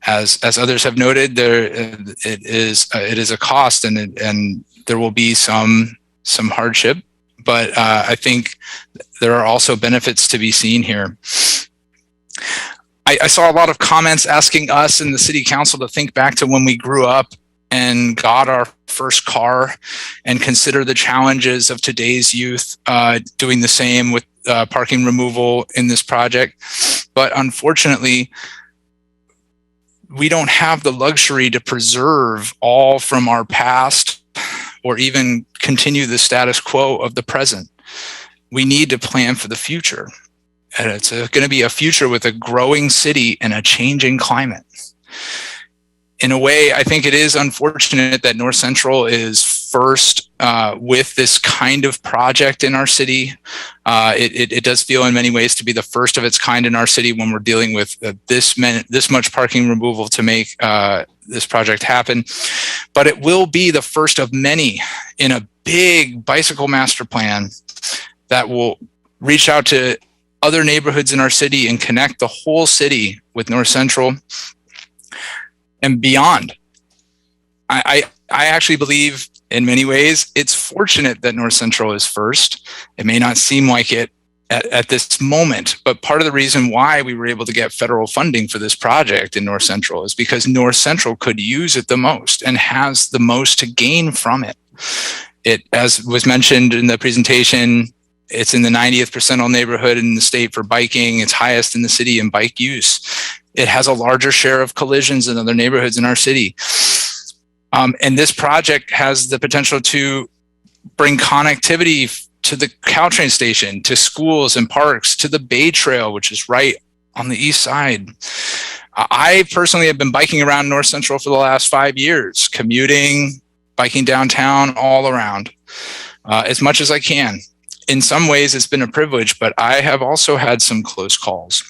as others have noted, it is a cost, and there will be some hardship, but I think there are also benefits to be seen here. I saw a lot of comments asking us in the city council to think back to when we grew up and got our first car and consider the challenges of today's youth doing the same with parking removal in this project. But unfortunately, we don't have the luxury to preserve all from our past or even continue the status quo of the present. We need to plan for the future. And it's going to be a future with a growing city and a changing climate. In a way, I think it is unfortunate that North Central is first with this kind of project in our city. It does feel in many ways to be the first of its kind in our city when we're dealing with this much parking removal to make this project happen. But it will be the first of many in a big bicycle master plan that will reach out to other neighborhoods in our city and connect the whole city with North Central and beyond. I actually believe in many ways it's fortunate that North Central is first. It may not seem like it at this moment, but part of the reason why we were able to get federal funding for this project in North Central is because North Central could use it the most and has the most to gain from it. It, as was mentioned in the presentation, it's in the 90th percentile neighborhood in the state for biking. It's highest in the city in bike use. It has a larger share of collisions than other neighborhoods in our city. And this project has the potential to bring connectivity to the Caltrain station, to schools and parks, to the Bay Trail, which is right on the east side. I personally have been biking around North Central for the last 5 years, commuting, biking downtown, all around, as much as I can. In some ways, it's been a privilege, but I have also had some close calls.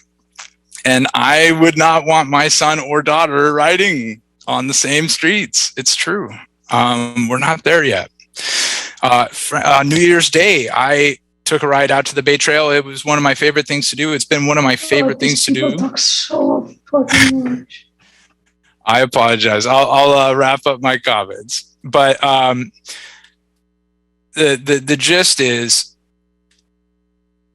And I would not want my son or daughter riding on the same streets. It's true. We're not there yet. New Year's Day, I took a ride out to the Bay Trail. It was one of my favorite things to do. It's been one of my favorite things to do. Talk so fucking much. I apologize. I'll wrap up my comments. But the gist is,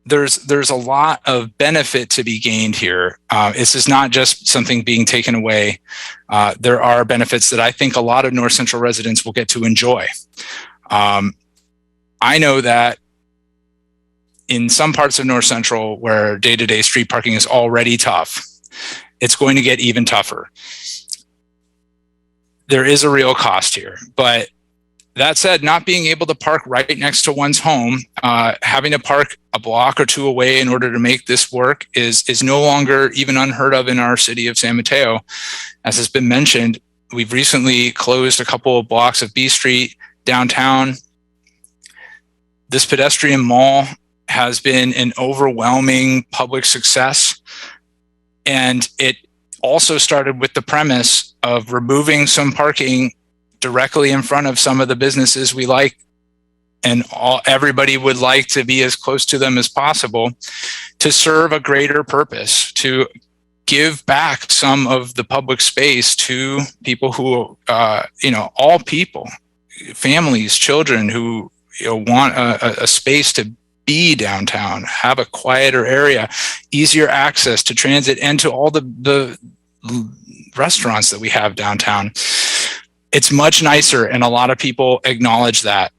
there's a lot of benefit to be gained here. This is not just something being taken away. There are benefits that I think a lot of North Central residents will get to enjoy. I know that in some parts of North Central where day-to-day street parking is already tough, it's going to get even tougher. There is a real cost here, but that said, not being able to park right next to one's home, having to park a block or two away in order to make this work is no longer even unheard of in our city of San Mateo. As has been mentioned, we've recently closed a couple of blocks of B Street downtown. This pedestrian mall has been an overwhelming public success. And it also started with the premise of removing some parking directly in front of some of the businesses we like, and everybody would like to be as close to them as possible, to serve a greater purpose, to give back some of the public space to people who, all people, families, children who want a space to be downtown, have a quieter area, easier access to transit, and to all the restaurants that we have downtown. It's much nicer, and a lot of people acknowledge that.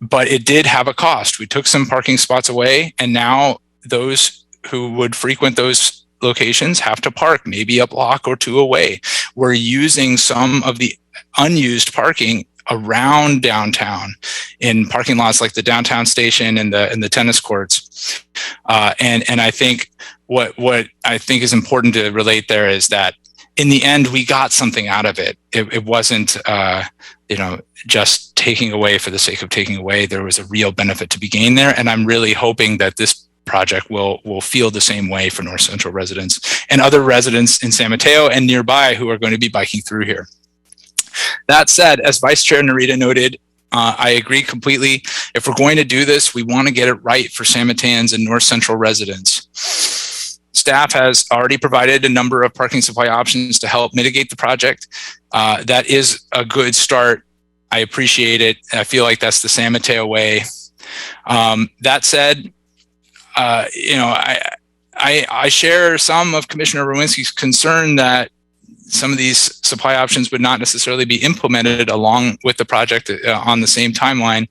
But it did have a cost. We took some parking spots away, and now those who would frequent those locations have to park maybe a block or two away. We're using some of the unused parking around downtown in parking lots like the downtown station and the tennis courts. And I think what I think is important to relate there is that in the end, we got something out of it. It wasn't, just taking away for the sake of taking away. There was a real benefit to be gained there. And I'm really hoping that this project will feel the same way for North Central residents and other residents in San Mateo and nearby who are going to be biking through here. That said, as Vice Chair Narita noted, I agree completely. If we're going to do this, we want to get it right for San Mateans and North Central residents. Staff has already provided a number of parking supply options to help mitigate the project. That is a good start. I appreciate it. I feel like that's the San Mateo way. That said, I share some of Commissioner Rowinski's concern that some of these supply options would not necessarily be implemented along with the project on the same timeline.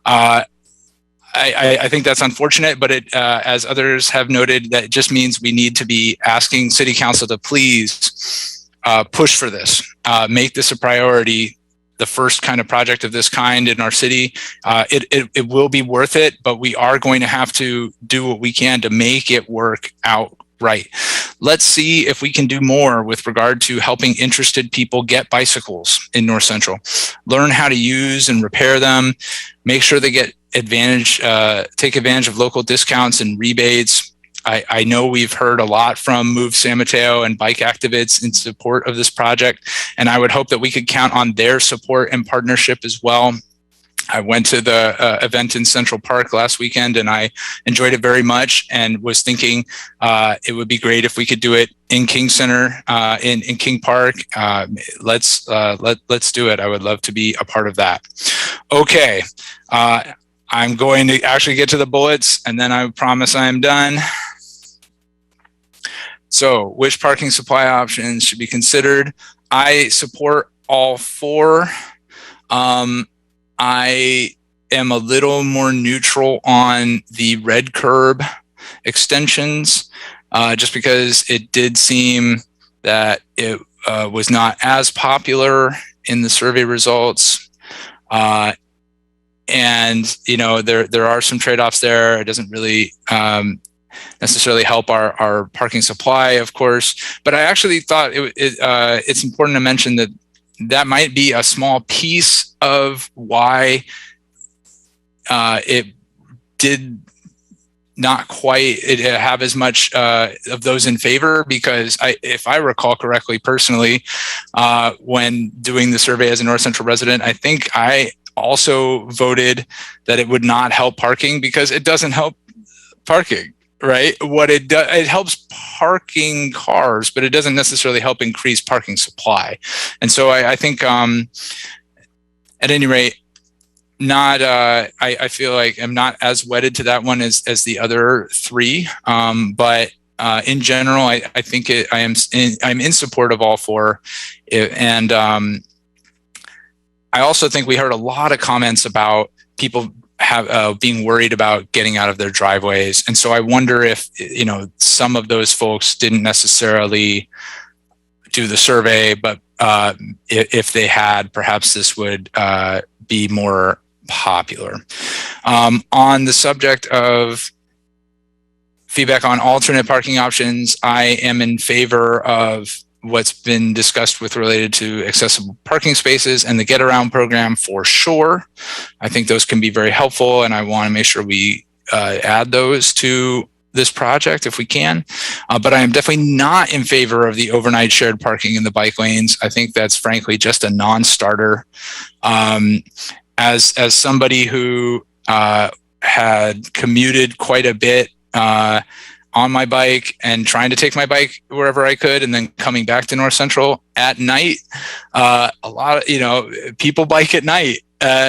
I think that's unfortunate, but as others have noted, that just means we need to be asking City Council to please push for this, make this a priority, the first kind of project of this kind in our city. It will be worth it, but we are going to have to do what we can to make it work out right. Let's see if we can do more with regard to helping interested people get bicycles in North Central, learn how to use and repair them, make sure they get take advantage of local discounts and rebates. I know we've heard a lot from Move San Mateo and bike activists in support of this project, and I would hope that we could count on their support and partnership as well. I went to the event in Central Park last weekend, and I enjoyed it very much, and was thinking it would be great if we could do it in King Center, in King Park. Let's do it. I would love to be a part of that. Okay, I'm going to actually get to the bullets, and then I promise I am done. So, which parking supply options should be considered? I support all four. I am a little more neutral on the red curb extensions, just because it did seem that it was not as popular in the survey results. And, there are some trade-offs there. It doesn't really necessarily help our parking supply, of course. But I actually thought it's important to mention that might be a small piece of why it did not quite have as much of those in favor, because if I recall correctly, personally, when doing the survey as a North Central resident, I think I also voted that it would not help parking because it doesn't help parking. Right. What it does, it helps parking cars, but it doesn't necessarily help increase parking supply. And so I think, at any rate, I feel like I'm not as wedded to that one as the other three. But in general, I think I'm in support of all four. And I also think we heard a lot of comments about people being worried about getting out of their driveways. And so I wonder if, some of those folks didn't necessarily do the survey, but if they had, perhaps this would be more popular. On the subject of feedback on alternate parking options, I am in favor of what's been discussed related to accessible parking spaces and the Get Around program for sure. I think those can be very helpful, and I want to make sure we add those to this project if we can, but I am definitely not in favor of the overnight shared parking in the bike lanes. I think that's frankly just a non-starter. As somebody who had commuted quite a bit on my bike and trying to take my bike wherever I could, and then coming back to North Central at night, a lot of people bike at night.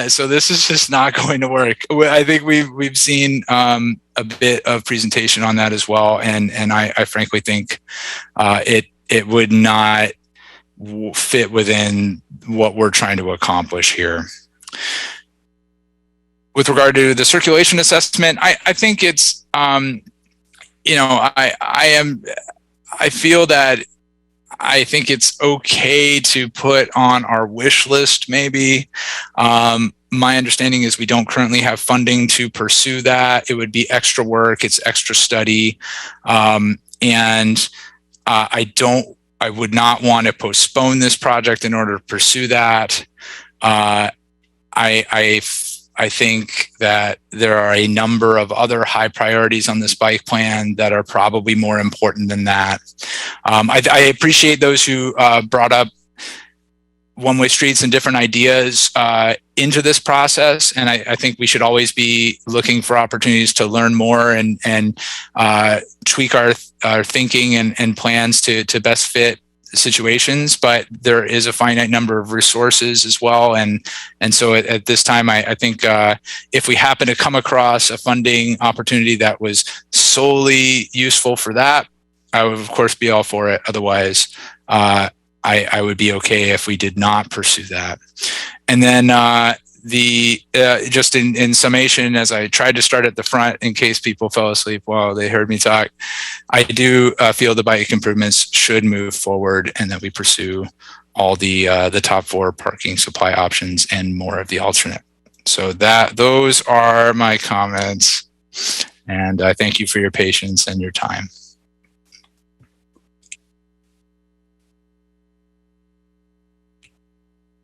So this is just not going to work. I think we've seen a bit of presentation on that as well, and I frankly think it would not fit within what we're trying to accomplish here. With regard to the circulation assessment, I think it's I feel that I think it's okay to put on our wish list, maybe. My understanding is we don't currently have funding to pursue that. It would be extra work, it's extra study. And I would not want to postpone this project in order to pursue that. I think that there are a number of other high priorities on this bike plan that are probably more important than that. I appreciate those who brought up one-way streets and different ideas into this process, and I think we should always be looking for opportunities to learn more and tweak our thinking and plans to best fit situations, but there is a finite number of resources as well, and so at this time I think if we happen to come across a funding opportunity that was solely useful for that, I would of course be all for it. Otherwise I would be okay if we did not pursue that. And then just in summation, as I tried to start at the front in case people fell asleep while they heard me talk, I do feel the bike improvements should move forward and that we pursue all the top 4 parking supply options and more of the alternate. So those are my comments, and I thank you for your patience and your time.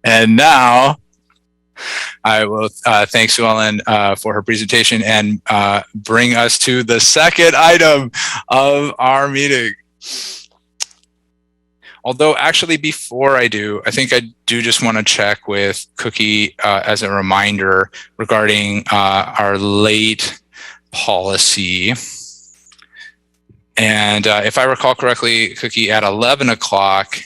And now I will thank Sue Ellen for her presentation and bring us to the second item of our meeting. Although actually before I do, I think I do just want to check with Cookie as a reminder regarding our late policy. And if I recall correctly, Cookie, at 11 o'clock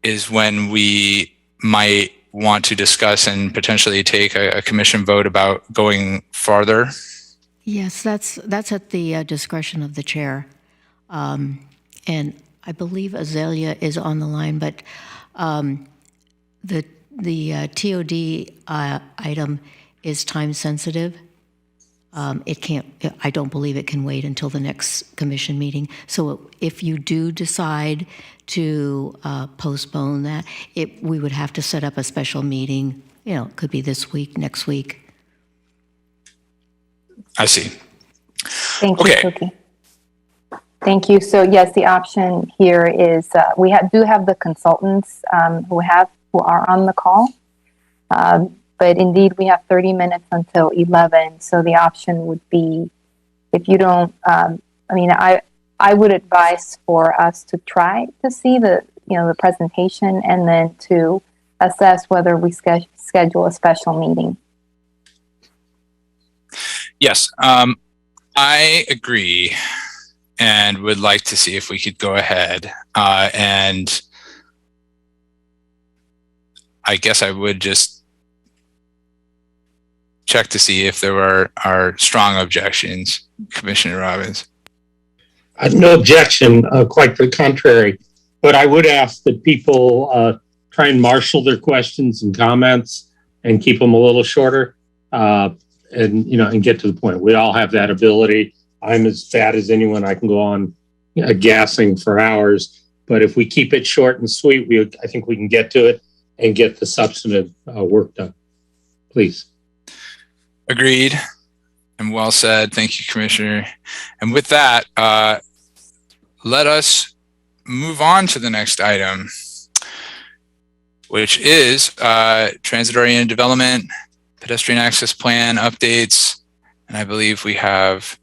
is when we might want to discuss and potentially take a commission vote about going farther. Yes, that's at the discretion of the chair. And I believe Azalea is on the line, but the TOD item is time sensitive. It can't, I don't believe it can wait until the next commission meeting. So if you do decide to postpone that, we would have to set up a special meeting. It could be this week, next week. I see. Thank you, Cookie. Thank you. So yes, the option here is we do have the consultants who are on the call. But indeed, we have 30 minutes until 11. So the option would be, if you don't, I would advise for us to try to see the presentation and then to assess whether we schedule a special meeting. Yes, I agree and would like to see if we could go ahead and I guess I would just check to see if there are strong objections, Commissioner Robbins. No objection, quite the contrary. But I would ask that people try and marshal their questions and comments and keep them a little shorter, and get to the point. We all have that ability. I'm as fat as anyone. I can go on gassing for hours. But if we keep it short and sweet, I think we can get to it and get the substantive work done. Please. Agreed. And well said. Thank you, Commissioner. And with that, let us move on to the next item, which is transit-oriented development, pedestrian access plan updates. And I believe we have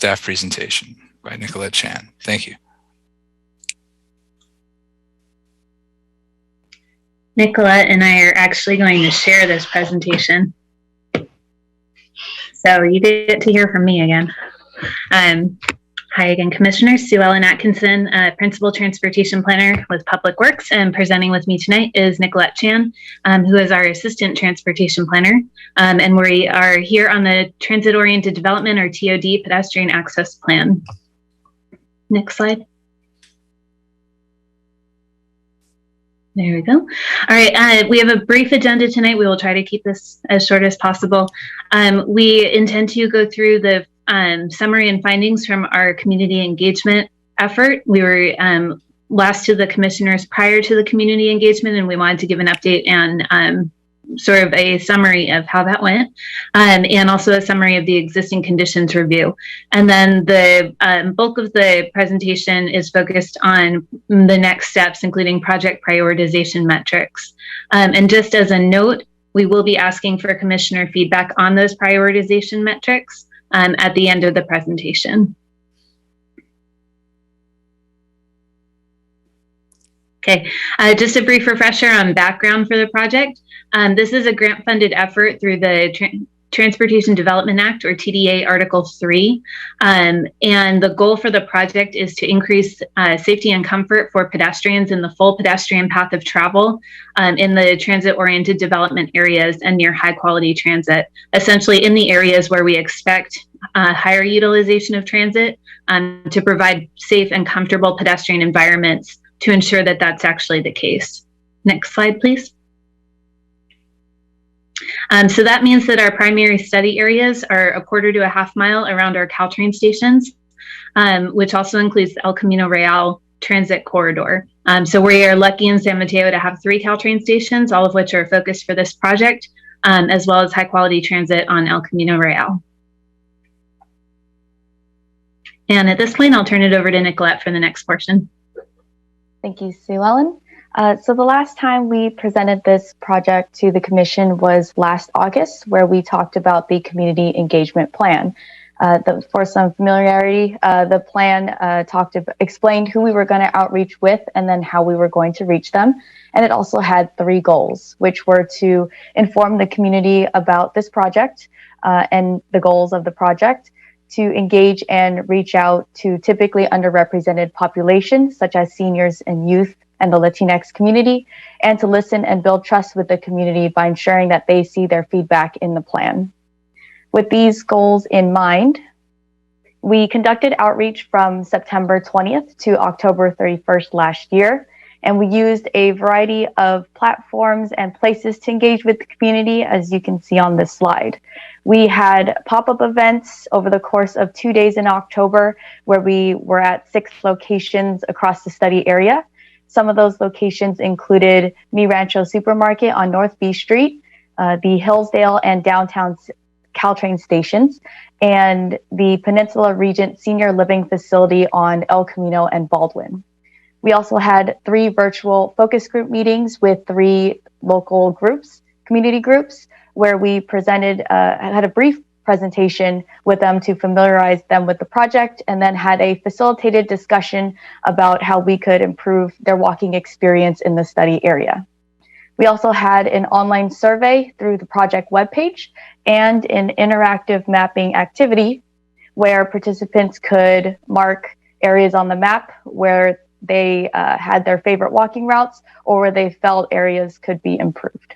staff presentation by Nicolette Chan. Thank you. Nicolette and I are actually going to share this presentation. So you get to hear from me again. Hi again, Commissioners. Sue Ellen Atkinson, Principal Transportation Planner with Public Works, and presenting with me tonight is Nicolette Chan, who is our Assistant Transportation Planner. And we are here on the Transit-Oriented Development, or TOD, Pedestrian Access Plan. Next slide. There we go. All right, we have a brief agenda tonight. We will try to keep this as short as possible. We intend to go through the summary and findings from our community engagement effort. We were last to the commissioners prior to the community engagement, and we wanted to give an update and sort of a summary of how that went, and also a summary of the existing conditions review. And then the bulk of the presentation is focused on the next steps, including project prioritization metrics. And just as a note, we will be asking for commissioner feedback on those prioritization metrics at the end of the presentation. Okay, just a brief refresher on background for the project. This is a grant-funded effort through the Transportation Development Act, or TDA Article 3. And the goal for the project is to increase safety and comfort for pedestrians in the full pedestrian path of travel in the transit-oriented development areas and near high-quality transit, essentially in the areas where we expect higher utilization of transit to provide safe and comfortable pedestrian environments to ensure that that's actually the case. Next slide, please. So that means that our primary study areas are a quarter to a half mile around our Caltrain stations, which also includes the El Camino Real transit corridor. So we are lucky in San Mateo to have 3 Caltrain stations, all of which are focused for this project, as well as high quality transit on El Camino Real. And at this point, I'll turn it over to Nicolette for the next portion. Thank you, Sue Ellen. So the last time we presented this project to the Commission was last August, where we talked about the community engagement plan. For some familiarity, the plan explained who we were going to outreach with and then how we were going to reach them. And it also had 3 goals, which were to inform the community about this project and the goals of the project, to engage and reach out to typically underrepresented populations, such as seniors and youth and the Latinx community, and to listen and build trust with the community by ensuring that they see their feedback in the plan. With these goals in mind, we conducted outreach from September 20th to October 31st last year, and we used a variety of platforms and places to engage with the community, as you can see on this slide. We had pop-up events over the course of 2 days in October, where we were at 6 locations across the study area. Some of those locations included Mi Rancho Supermarket on North B Street, the Hillsdale and downtown Caltrain stations, and the Peninsula Regent Senior Living Facility on El Camino and Baldwin. We also had 3 virtual focus group meetings with 3 local groups, community groups, where we had a brief presentation with them to familiarize them with the project, and then had a facilitated discussion about how we could improve their walking experience in the study area. We also had an online survey through the project webpage and an interactive mapping activity where participants could mark areas on the map where they had their favorite walking routes or where they felt areas could be improved.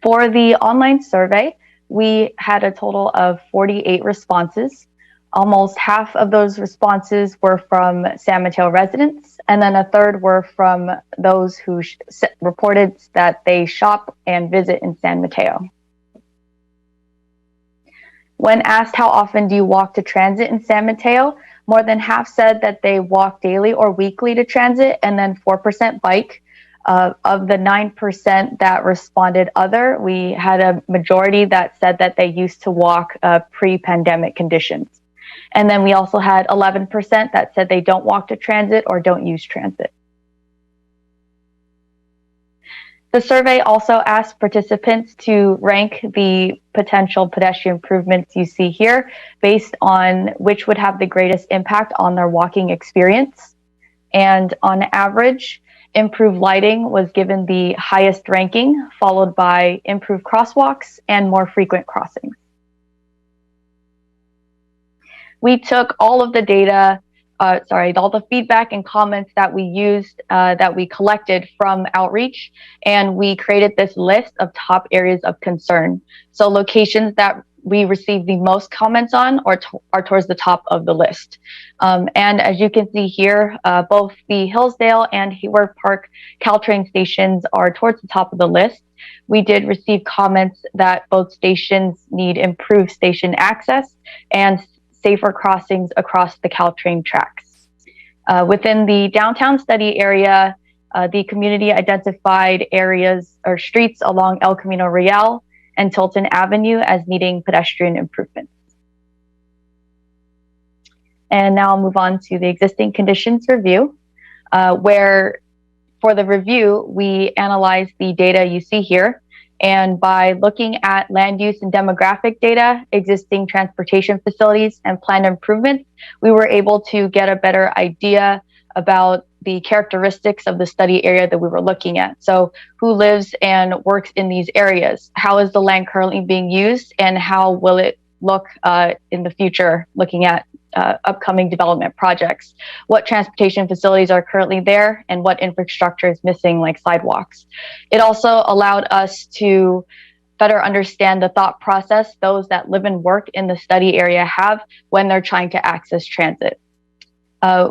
For the online survey, we had a total of 48 responses. Almost half of those responses were from San Mateo residents, and then a third were from those who reported that they shop and visit in San Mateo. When asked how often do you walk to transit in San Mateo, more than half said that they walk daily or weekly to transit, and then 4% bike. Of the 9% that responded other, we had a majority that said that they used to walk pre-pandemic conditions. And then we also had 11% that said they don't walk to transit or don't use transit. The survey also asked participants to rank the potential pedestrian improvements you see here based on which would have the greatest impact on their walking experience. And on average, improved lighting was given the highest ranking, followed by improved crosswalks and more frequent crossings. We took all of the data, all the feedback and comments that we used, that we collected from outreach, and we created this list of top areas of concern. So locations that we received the most comments on are towards the top of the list. And as you can see here, both the Hillsdale and Hayward Park Caltrain stations are towards the top of the list. We did receive comments that both stations need improved station access and safer crossings across the Caltrain tracks. Within the downtown study area, the community identified areas or streets along El Camino Real and Tilton Avenue as needing pedestrian improvements. And now I'll move on to the existing conditions review, where for the review, we analyzed the data you see here. And by looking at land use and demographic data, existing transportation facilities, and planned improvements, we were able to get a better idea about the characteristics of the study area that we were looking at. So who lives and works in these areas? How is the land currently being used? And how will it look in the future, looking at upcoming development projects? What transportation facilities are currently there and what infrastructure is missing, like sidewalks? It also allowed us to better understand the thought process those that live and work in the study area have when they're trying to access transit.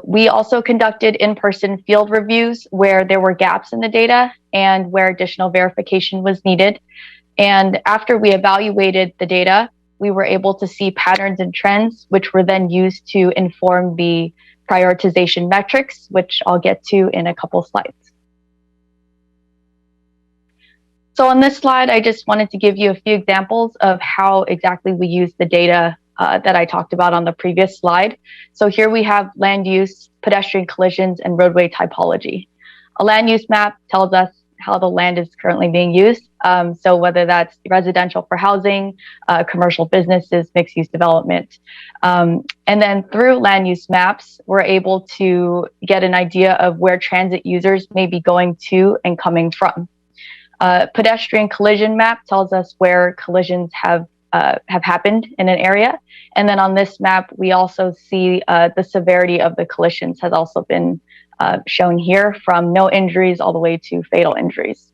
We also conducted in-person field reviews where there were gaps in the data and where additional verification was needed. And after we evaluated the data, we were able to see patterns and trends, which were then used to inform the prioritization metrics, which I'll get to in a couple slides. So on this slide, I just wanted to give you a few examples of how exactly we use the data that I talked about on the previous slide. So here we have land use, pedestrian collisions, and roadway typology. A land use map tells us how the land is currently being used. So whether that's residential for housing, commercial businesses, mixed use development. And then through land use maps, we're able to get an idea of where transit users may be going to and coming from. Pedestrian collision map tells us where collisions have happened in an area. And then on this map, we also see the severity of the collisions has also been shown here, from no injuries all the way to fatal injuries.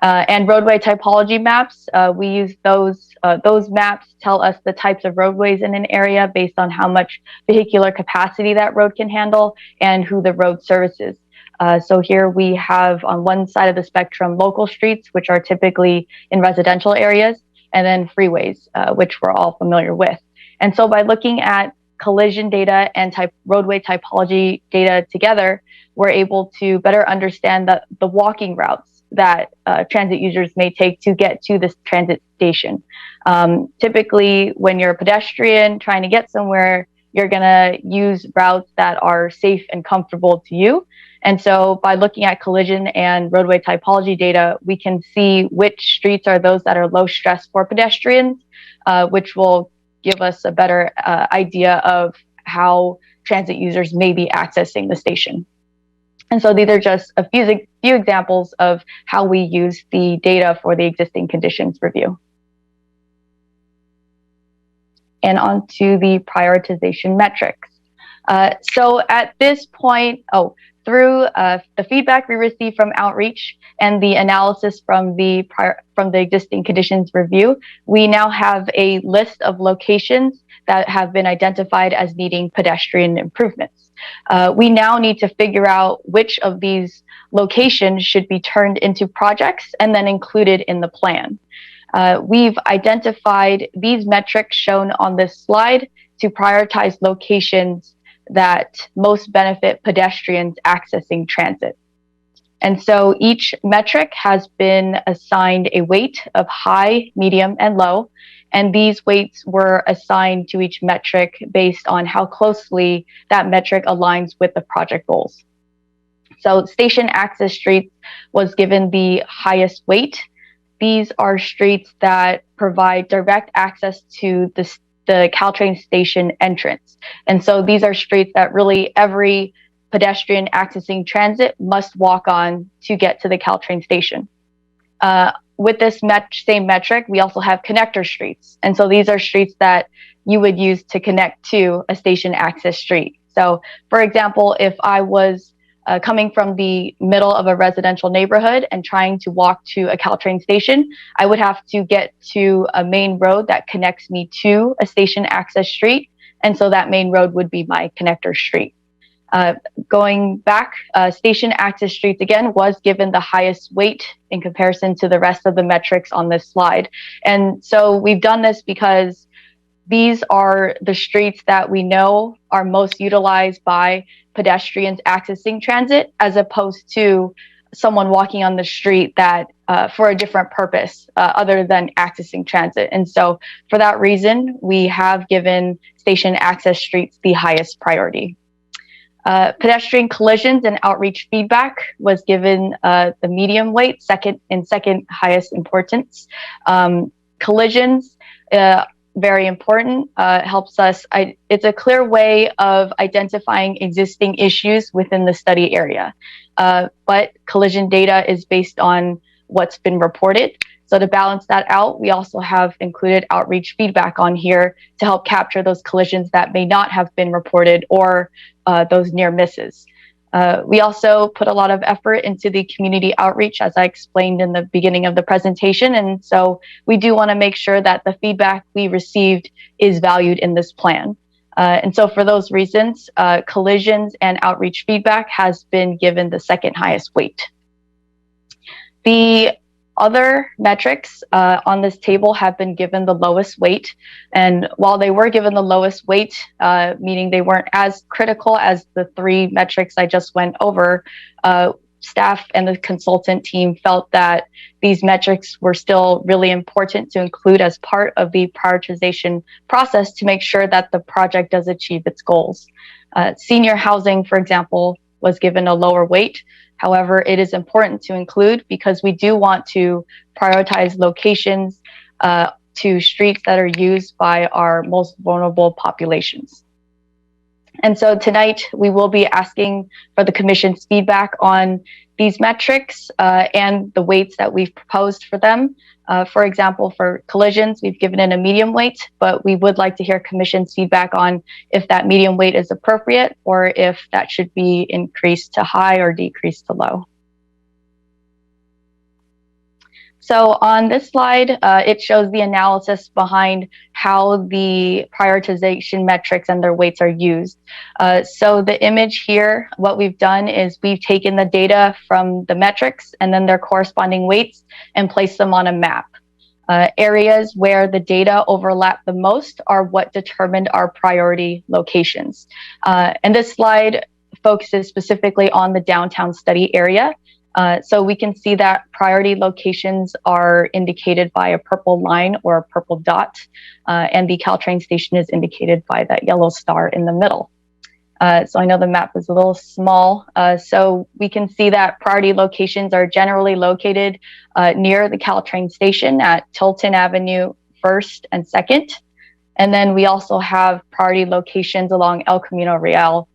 And roadway typology maps, we use those maps tell us the types of roadways in an area based on how much vehicular capacity that road can handle and who the road services. So here we have on one side of the spectrum local streets, which are typically in residential areas, and then freeways, which we're all familiar with. And so by looking at collision data and roadway typology data together, we're able to better understand the walking routes that transit users may take to get to this transit station. Typically, when you're a pedestrian trying to get somewhere, you're gonna use routes that are safe and comfortable to you. And so by looking at collision and roadway typology data, we can see which streets are those that are low stress for pedestrians, which will give us a better idea of how transit users may be accessing the station. And so these are just a few examples of how we use the data for the existing conditions review. And on to the prioritization metrics. So at this point, through the feedback we received from outreach and the analysis from the existing conditions review, we now have a list of locations that have been identified as needing pedestrian improvements. We now need to figure out which of these locations should be turned into projects and then included in the plan. We've identified these metrics shown on this slide to prioritize locations that most benefit pedestrians accessing transit. And so each metric has been assigned a weight of high, medium, and low. And these weights were assigned to each metric based on how closely that metric aligns with the project goals. So station access streets was given the highest weight, these are streets that provide direct access to the Caltrain station entrance. And so these are streets that really every pedestrian accessing transit must walk on to get to the Caltrain station. With this same metric, we also have connector streets. And so these are streets that you would use to connect to a station access street. So for example, if I was coming from the middle of a residential neighborhood and trying to walk to a Caltrain station, I would have to get to a main road that connects me to a station access street. And so that main road would be my connector street. Going back, station access streets again was given the highest weight in comparison to the rest of the metrics on this slide. And so we've done this because these are the streets that we know are most utilized by pedestrians accessing transit, as opposed to someone walking on the street that for a different purpose other than accessing transit. And so for that reason, we have given station access streets the highest priority. Pedestrian collisions and outreach feedback was given the medium weight, second highest importance. Collisions, very important, helps us. It's a clear way of identifying existing issues within the study area. But collision data is based on what's been reported. So to balance that out, we also have included outreach feedback on here to help capture those collisions that may not have been reported or those near misses. We also put a lot of effort into the community outreach, as I explained in the beginning of the presentation. And so we do want to make sure that the feedback we received is valued in this plan. And so for those reasons, collisions and outreach feedback has been given the second highest weight. The other metrics on this table have been given the lowest weight. And while they were given the lowest weight, meaning they weren't as critical as the three metrics I just went over, staff and the consultant team felt that these metrics were still really important to include as part of the prioritization process to make sure that the project does achieve its goals. Senior housing, for example, was given a lower weight. However, it is important to include because we do want to prioritize locations to streets that are used by our most vulnerable populations. And so tonight we will be asking for the Commission's feedback on these metrics and the weights that we've proposed for them. For example, for collisions, we've given it a medium weight, but we would like to hear Commission's feedback on if that medium weight is appropriate or if that should be increased to high or decreased to low. So on this slide, it shows the analysis behind how the prioritization metrics and their weights are used. So the image here, what we've done is we've taken the data from the metrics and then their corresponding weights and placed them on a map. Areas where the data overlap the most are what determined our priority locations. And this slide focuses specifically on the downtown study area. So we can see that priority locations are indicated by a purple line or a purple dot, and the Caltrain station is indicated by that yellow star in the middle. So I know the map is a little small, so we can see that priority locations are generally located near the Caltrain station at Tilton Avenue 1st and 2nd. And then we also have priority locations along El Camino Real,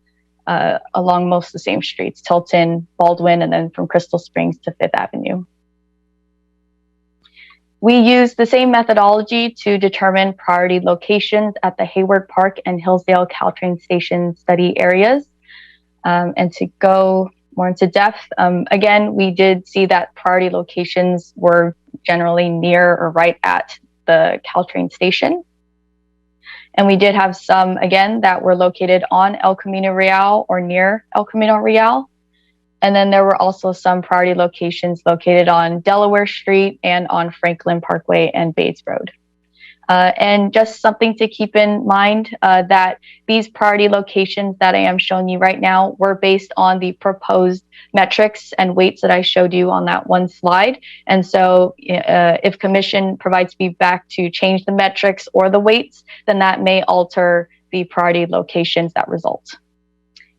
along most of the same streets, Tilton, Baldwin, and then from Crystal Springs to 5th Avenue. We use the same methodology to determine priority locations at the Hayward Park and Hillsdale Caltrain station study areas. And to go more into depth, again, we did see that priority locations were generally near or right at the Caltrain station. And we did have some, again, that were located on El Camino Real or near El Camino Real. And then there were also some priority locations located on Delaware Street and on Franklin Parkway and Bates Road. And just something to keep in mind that these priority locations that I am showing you right now were based on the proposed metrics and weights that I showed you on that one slide. And so if Commission provides feedback to change the metrics or the weights, then that may alter the priority locations that result.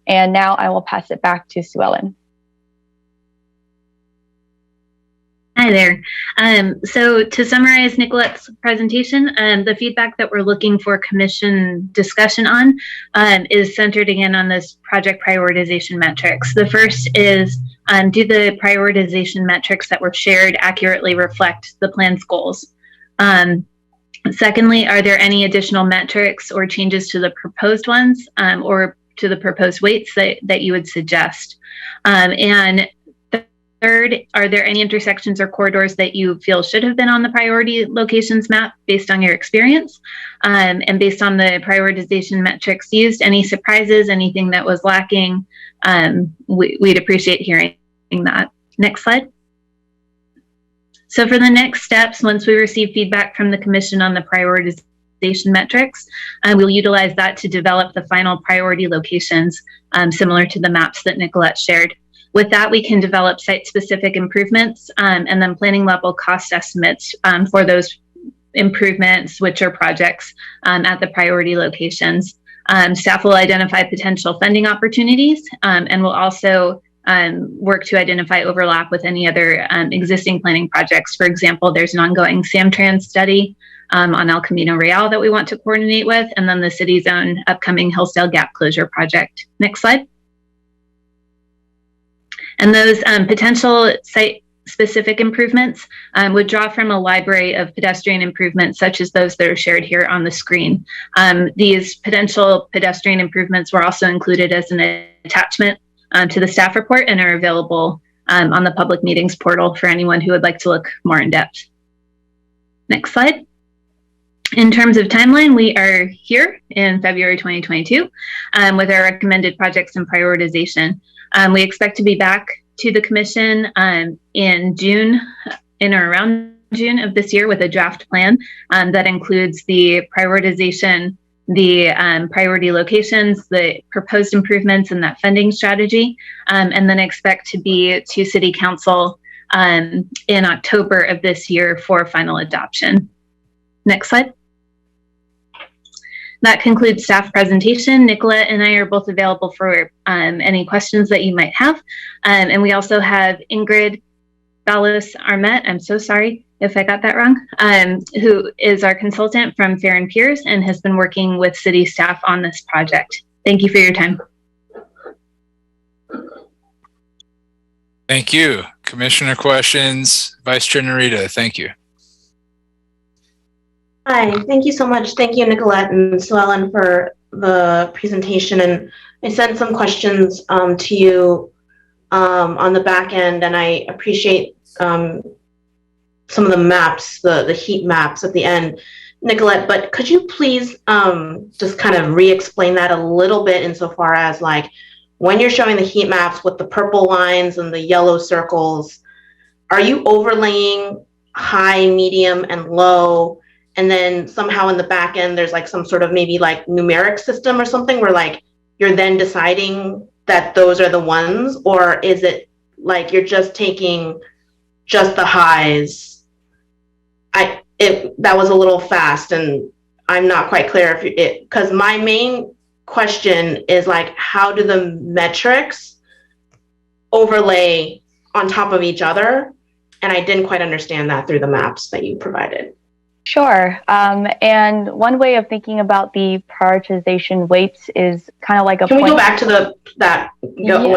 And now I will pass it back to Sue Ellen. Hi there. So to summarize Nicolette's presentation, the feedback that we're looking for commission discussion on is centered again on this project prioritization metrics. The first is, do the prioritization metrics that were shared accurately reflect the plan's goals? Secondly, are there any additional metrics or changes to the proposed ones or to the proposed weights that you would suggest? And third, are there any intersections or corridors that you feel should have been on the priority locations map based on your experience? And based on the prioritization metrics used, any surprises, anything that was lacking? We'd appreciate hearing that. Next slide. So for the next steps, once we receive feedback from the commission on the prioritization metrics, we'll utilize that to develop the final priority locations similar to the maps that Nicolette shared. With that, we can develop site-specific improvements and then planning level cost estimates for those improvements, which are projects at the priority locations. Staff will identify potential funding opportunities and will also work to identify overlap with any other existing planning projects. For example, there's an ongoing SamTrans study on El Camino Real that we want to coordinate with, and then the city's own upcoming Hillsdale Gap Closure project. Next slide. And those potential site-specific improvements would draw from a library of pedestrian improvements, such as those that are shared here on the screen. These potential pedestrian improvements were also included as an attachment to the staff report and are available on the public meetings portal for anyone who would like to look more in depth. Next slide. In terms of timeline, we are here in February 2022 with our recommended projects and prioritization. We expect to be back to the commission in June, in or around June of this year, with a draft plan that includes the prioritization, the priority locations, the proposed improvements, and that funding strategy, and then expect to be to City Council in October of this year for final adoption. Next slide. That concludes staff presentation. Nicolette and I are both available for any questions that you might have. And we also have Ingrid Ballas-Armet, I'm so sorry if I got that wrong, who is our consultant from Fair and Peers and has been working with city staff on this project. Thank you for your time. Thank you. Commissioner questions? Vice Chair Narita, thank you. Hi, thank you so much. Thank you, Nicolette and Sue Ellen, for the presentation. And I sent some questions to you on the back end, and I appreciate some of the maps, the heat maps at the end, Nicolette, but could you please just kind of re-explain that a little bit insofar as like when you're showing the heat maps with the purple lines and the yellow circles, are you overlaying high, medium, and low? And then somehow in the back end, there's like some sort of maybe like numeric system or something where like you're then deciding that those are the ones, or is it like you're just taking just the highs? That was a little fast and I'm not quite clear if it, because my main question is like, how do the metrics overlay on top of each other? And I didn't quite understand that through the maps that you provided. Sure. And one way of thinking about the prioritization weights is kind of like a. Can we go back to one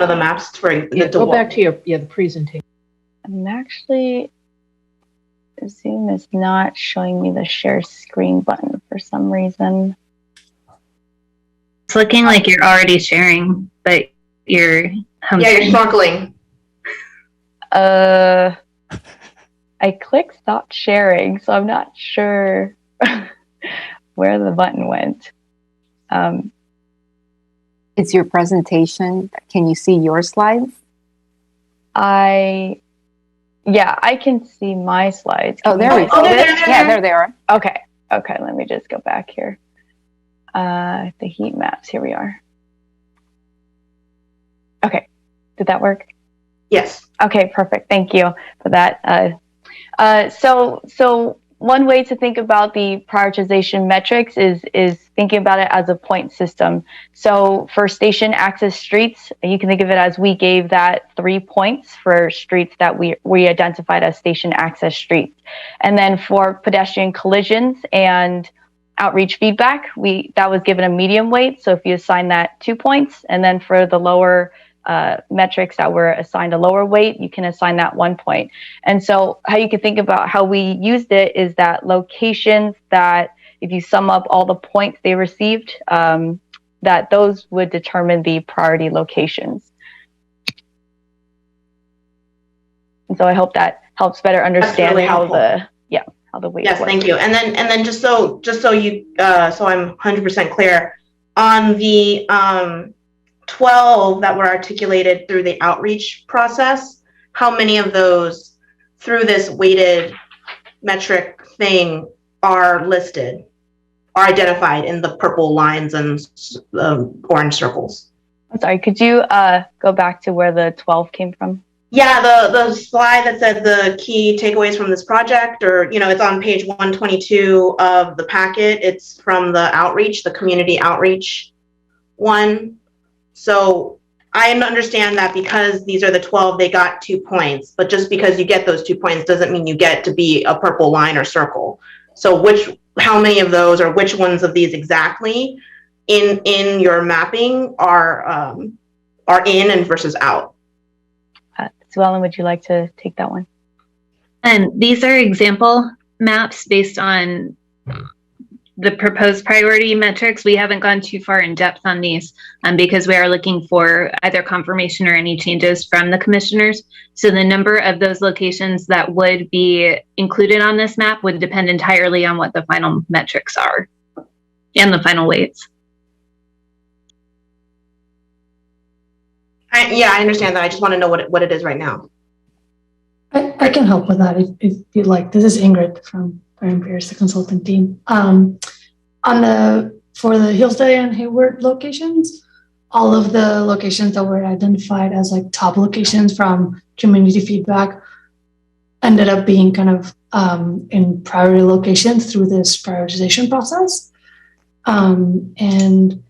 of the maps for go back to the presentation. I'm actually, Zoom is not showing me the share screen button for some reason. It's looking like you're already sharing, but you're home. Yeah, you're snorkeling. I clicked stop sharing, so I'm not sure where the button went. Is your presentation, can you see your slides? Yeah, I can see my slides. Oh, there we go. Yeah, there they are. Okay, let me just go back here. The heat maps, here we are. Okay, did that work? Yes. Okay, perfect, thank you for that. So one way to think about the prioritization metrics is thinking about it as a point system. So for station access streets, you can think of it as we gave that 3 points for streets that we identified as station access streets. And then for pedestrian collisions and outreach feedback, that was given a medium weight. So if you assign that 2 points, and then for the lower metrics that were assigned a lower weight, you can assign that 1 point. And so how you can think about how we used it is that locations that, if you sum up all the points they received, that those would determine the priority locations. And so I hope that helps better understand really how helpful. how the weight Yes, works. thank you. And then just so you so I'm 100% clear on the 12 that were articulated through the outreach process, how many of those through this weighted metric thing are listed, are identified in the purple lines and orange circles? I'm sorry, could you go back to where the 12 came from? Yeah, the slide that said the key takeaways from this project, or, it's on page 122 of the packet. It's from the outreach, the community outreach one. So I understand that because these are the 12, they got 2 points, but just because you get those 2 points doesn't mean you get to be a purple line or circle. So how many of those, or which ones of these exactly in your mapping are in and versus out? Sue Ellen, would you like to take that one? These are example maps based on the proposed priority metrics. We haven't gone too far in depth on these because we are looking for either confirmation or any changes from the commissioners. So the number of those locations that would be included on this map would depend entirely on what the final metrics are and the final weights. I understand that. I just want to know what it is right now. I can help with that if you'd like. This is Ingrid from Byron Pierce, the consultant team. For the Hillsdale and Hayward locations, all of the locations that were identified as like top locations from community feedback ended up being kind of in priority locations through this prioritization process. And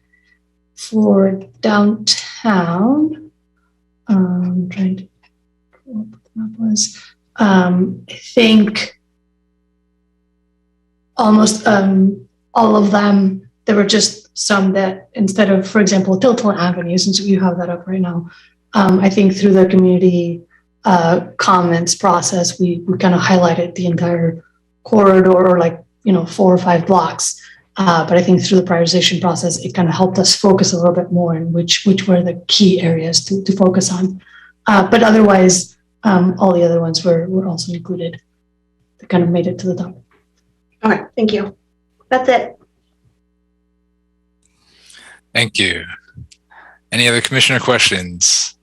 for downtown, I'm trying to pull up what the map was. I think almost all of them, there were just some that instead of, for example, Tilton Avenue, since you have that up right now, I think through the community comments process, we kind of highlighted the entire corridor or 4 or 5 blocks. But I think through the prioritization process, it kind of helped us focus a little bit more in which were the key areas to focus on. But otherwise, all the other ones were also included. They kind of made it to the top. Okay, thank you. That's it. Thank you. Any other commissioner questions?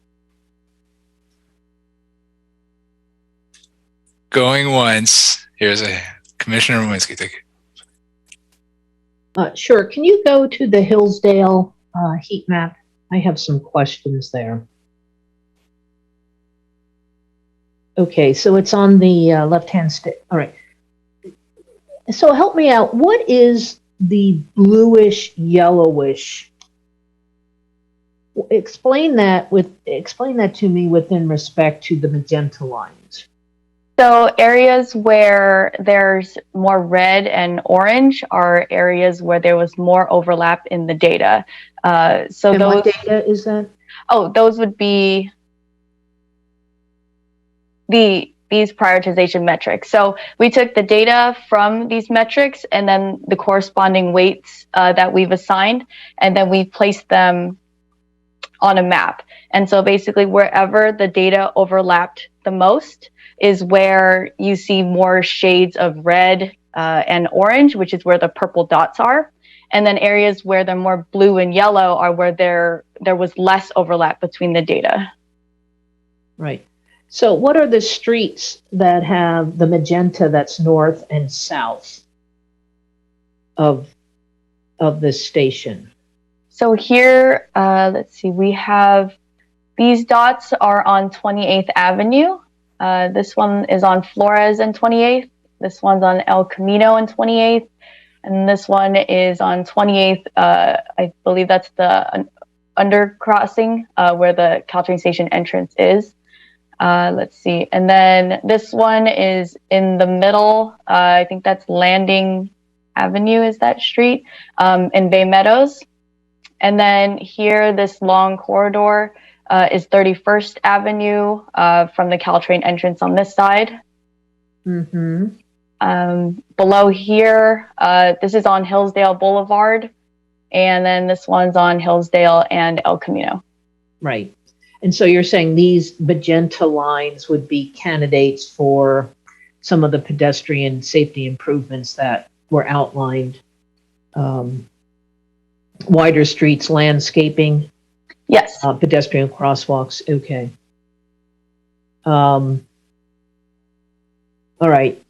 Going once. Here's a Commissioner Lewinsky. Take it. Sure. Can you go to the Hillsdale heat map? I have some questions there. Okay, so it's on the left-hand stick. All right. So help me out. What is the bluish yellowish? Explain that to me within respect to the magenta lines. So areas where there's more red and orange are areas where there was more overlap in the data. So and those what data is that? Oh, those would be these prioritization metrics. So we took the data from these metrics and then the corresponding weights that we've assigned, and then we placed them on a map. And so basically wherever the data overlapped the most is where you see more shades of red and orange, which is where the purple dots are. And then areas where they're more blue and yellow are where there was less overlap between the data. Right. So what are the streets that have the magenta that's north and south of this station? So here, let's see, we have, these dots are on 28th Avenue. This one is on Flores and 28th, This one's on El Camino and 28th. And this one is on 28th. I believe that's the undercrossing where the Caltrain station entrance is. Let's see. And then this one is in the middle. I think that's Landing Avenue is that street in Bay Meadows. And then here, this long corridor is 31st Avenue from the Caltrain entrance on this side. Mm-hmm. Below here, this is on Hillsdale Boulevard. And then this one's on Hillsdale and El Camino. Right. And so you're saying these magenta lines would be candidates for some of the pedestrian safety improvements that were outlined. Wider streets, landscaping. Yes. Pedestrian crosswalks. Okay. All right.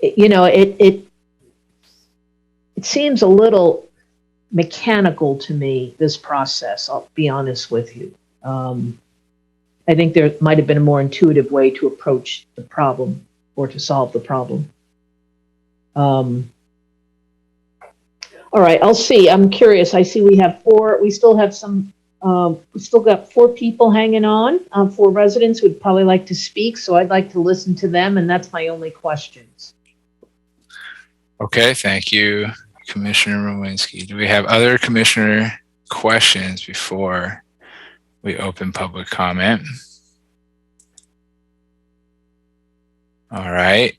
It seems a little mechanical to me, this process. I'll be honest with you. I think there might have been a more intuitive way to approach the problem or to solve the problem. All right, I'll see. I'm curious. I see we have we still have some, we still got 4 people hanging on, 4 residents who'd probably like to speak. So I'd like to listen to them. And that's my only questions. Okay, thank you, Commissioner Rowinski. Do we have other commissioner questions before we open public comment? All right.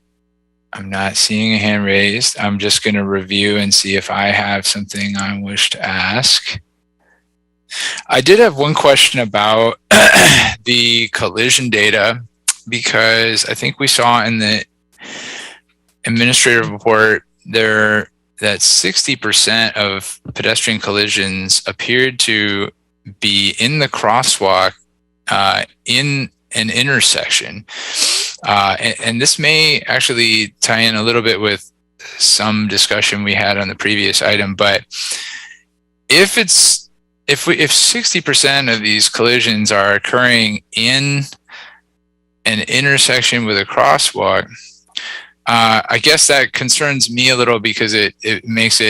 I'm not seeing a hand raised. I'm just going to review and see if I have something I wish to ask. I did have one question about the collision data, because I think we saw in the administrative report there that 60% of pedestrian collisions appeared to be in the crosswalk in an intersection. And this may actually tie in a little bit with some discussion we had on the previous item, but if 60% of these collisions are occurring in an intersection with a crosswalk, I guess that concerns me a little, because it makes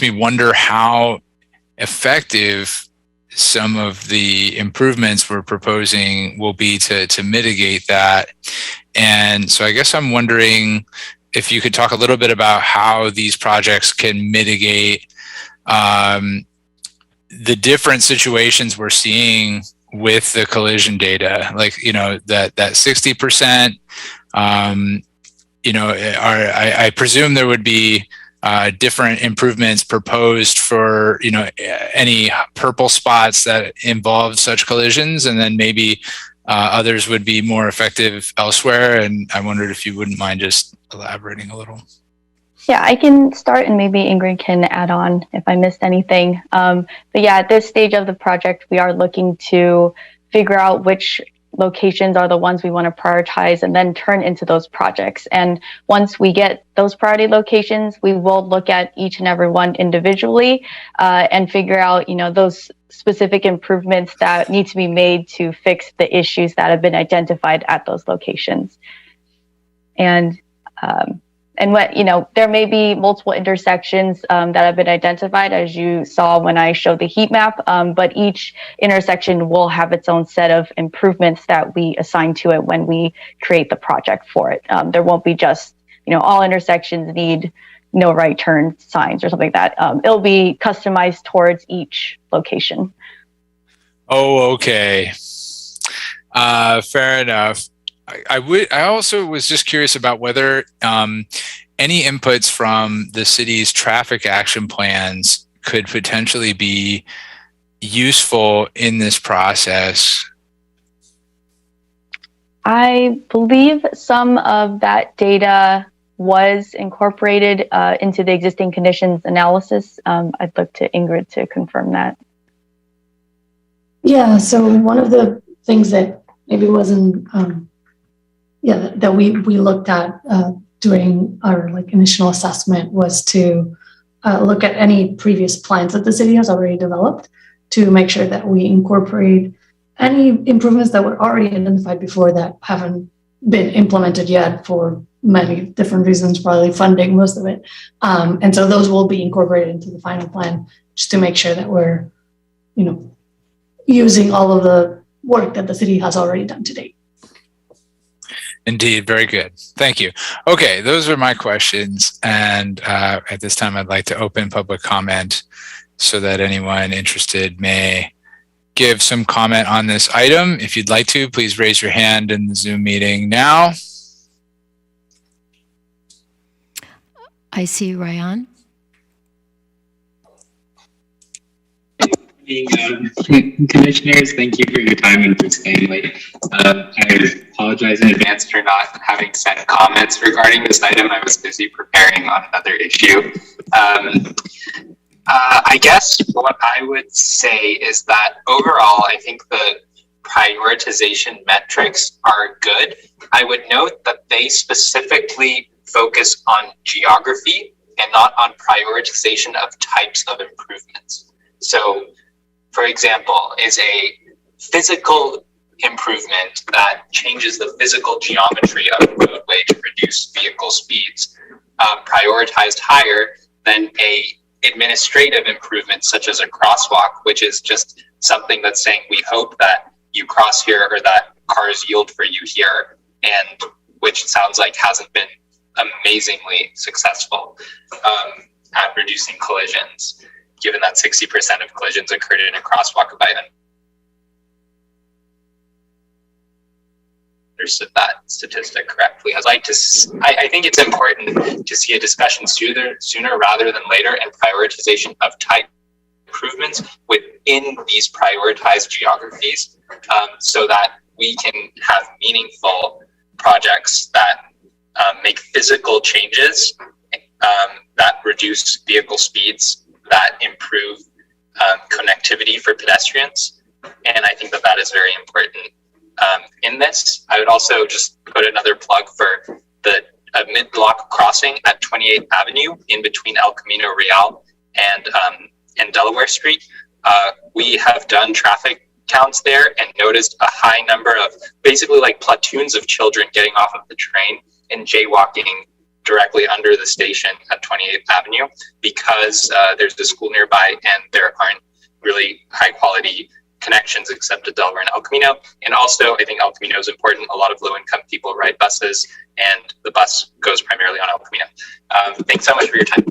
me wonder how effective some of the improvements we're proposing will be to mitigate that. And so I guess I'm wondering if you could talk a little bit about how these projects can mitigate the different situations we're seeing with the collision data, like, that 60%, I presume there would be different improvements proposed for, any purple spots that involve such collisions, and then maybe others would be more effective elsewhere. And I wondered if you wouldn't mind just elaborating a little. Yeah, I can start, and maybe Ingrid can add on if I missed anything. But yeah, at this stage of the project, we are looking to figure out which locations are the ones we want to prioritize and then turn into those projects. And once we get those priority locations, we will look at each and every one individually and figure out, those specific improvements that need to be made to fix the issues that have been identified at those locations. And what, there may be multiple intersections that have been identified, as you saw when I showed the heat map, but each intersection will have its own set of improvements that we assign to it when we create the project for it. There won't be just, all intersections need no right turn signs or something like that. It'll be customized towards each location. Oh, okay. Fair enough. I also was just curious about whether any inputs from the city's traffic action plans could potentially be useful in this process. I believe some of that data was incorporated into the existing conditions analysis. I'd look to Ingrid to confirm that. Yeah, so one of the things that maybe wasn't that we looked at during our initial assessment was to look at any previous plans that the city has already developed to make sure that we incorporate any improvements that were already identified before that haven't been implemented yet for many different reasons, probably funding most of it. And so those will be incorporated into the final plan just to make sure that we're, using all of the work that the city has already done to date. Indeed, very good. Thank you. Okay, those are my questions. And at this time, I'd like to open public comment so that anyone interested may give some comment on this item. If you'd like to, please raise your hand in the Zoom meeting now. I see Ryan. Commissioners, thank you for your time and for staying late. I apologize in advance for not having sent comments regarding this item. I was busy preparing on another issue. I guess what I would say is that overall, I think the prioritization metrics are good. I would note that they specifically focus on geography and not on prioritization of types of improvements. So, for example, is a physical improvement that changes the physical geometry of a roadway to reduce vehicle speeds prioritized higher than a administrative improvement such as a crosswalk, which is just something that's saying we hope that you cross here or that cars yield for you here, and which sounds like hasn't been amazingly successful at reducing collisions, given that 60% of collisions occurred in a crosswalk. If I understood that statistic correctly, I think it's important to see a discussion sooner rather than later, and prioritization of type improvements within these prioritized geographies, so that we can have meaningful projects that make physical changes that reduce vehicle speeds, that improve connectivity for pedestrians. And I think that that is very important in this. I would also just put another plug for the mid-block crossing at 28th Avenue in between El Camino Real and Delaware Street. We have done traffic counts there and noticed a high number of basically like platoons of children getting off of the train and jaywalking directly under the station at 28th Avenue because there's a school nearby and there aren't really high quality connections except to Delaware and El Camino. And also, I think El Camino is important. A lot of low income people ride buses and the bus goes primarily on El Camino. Thanks so much for your time.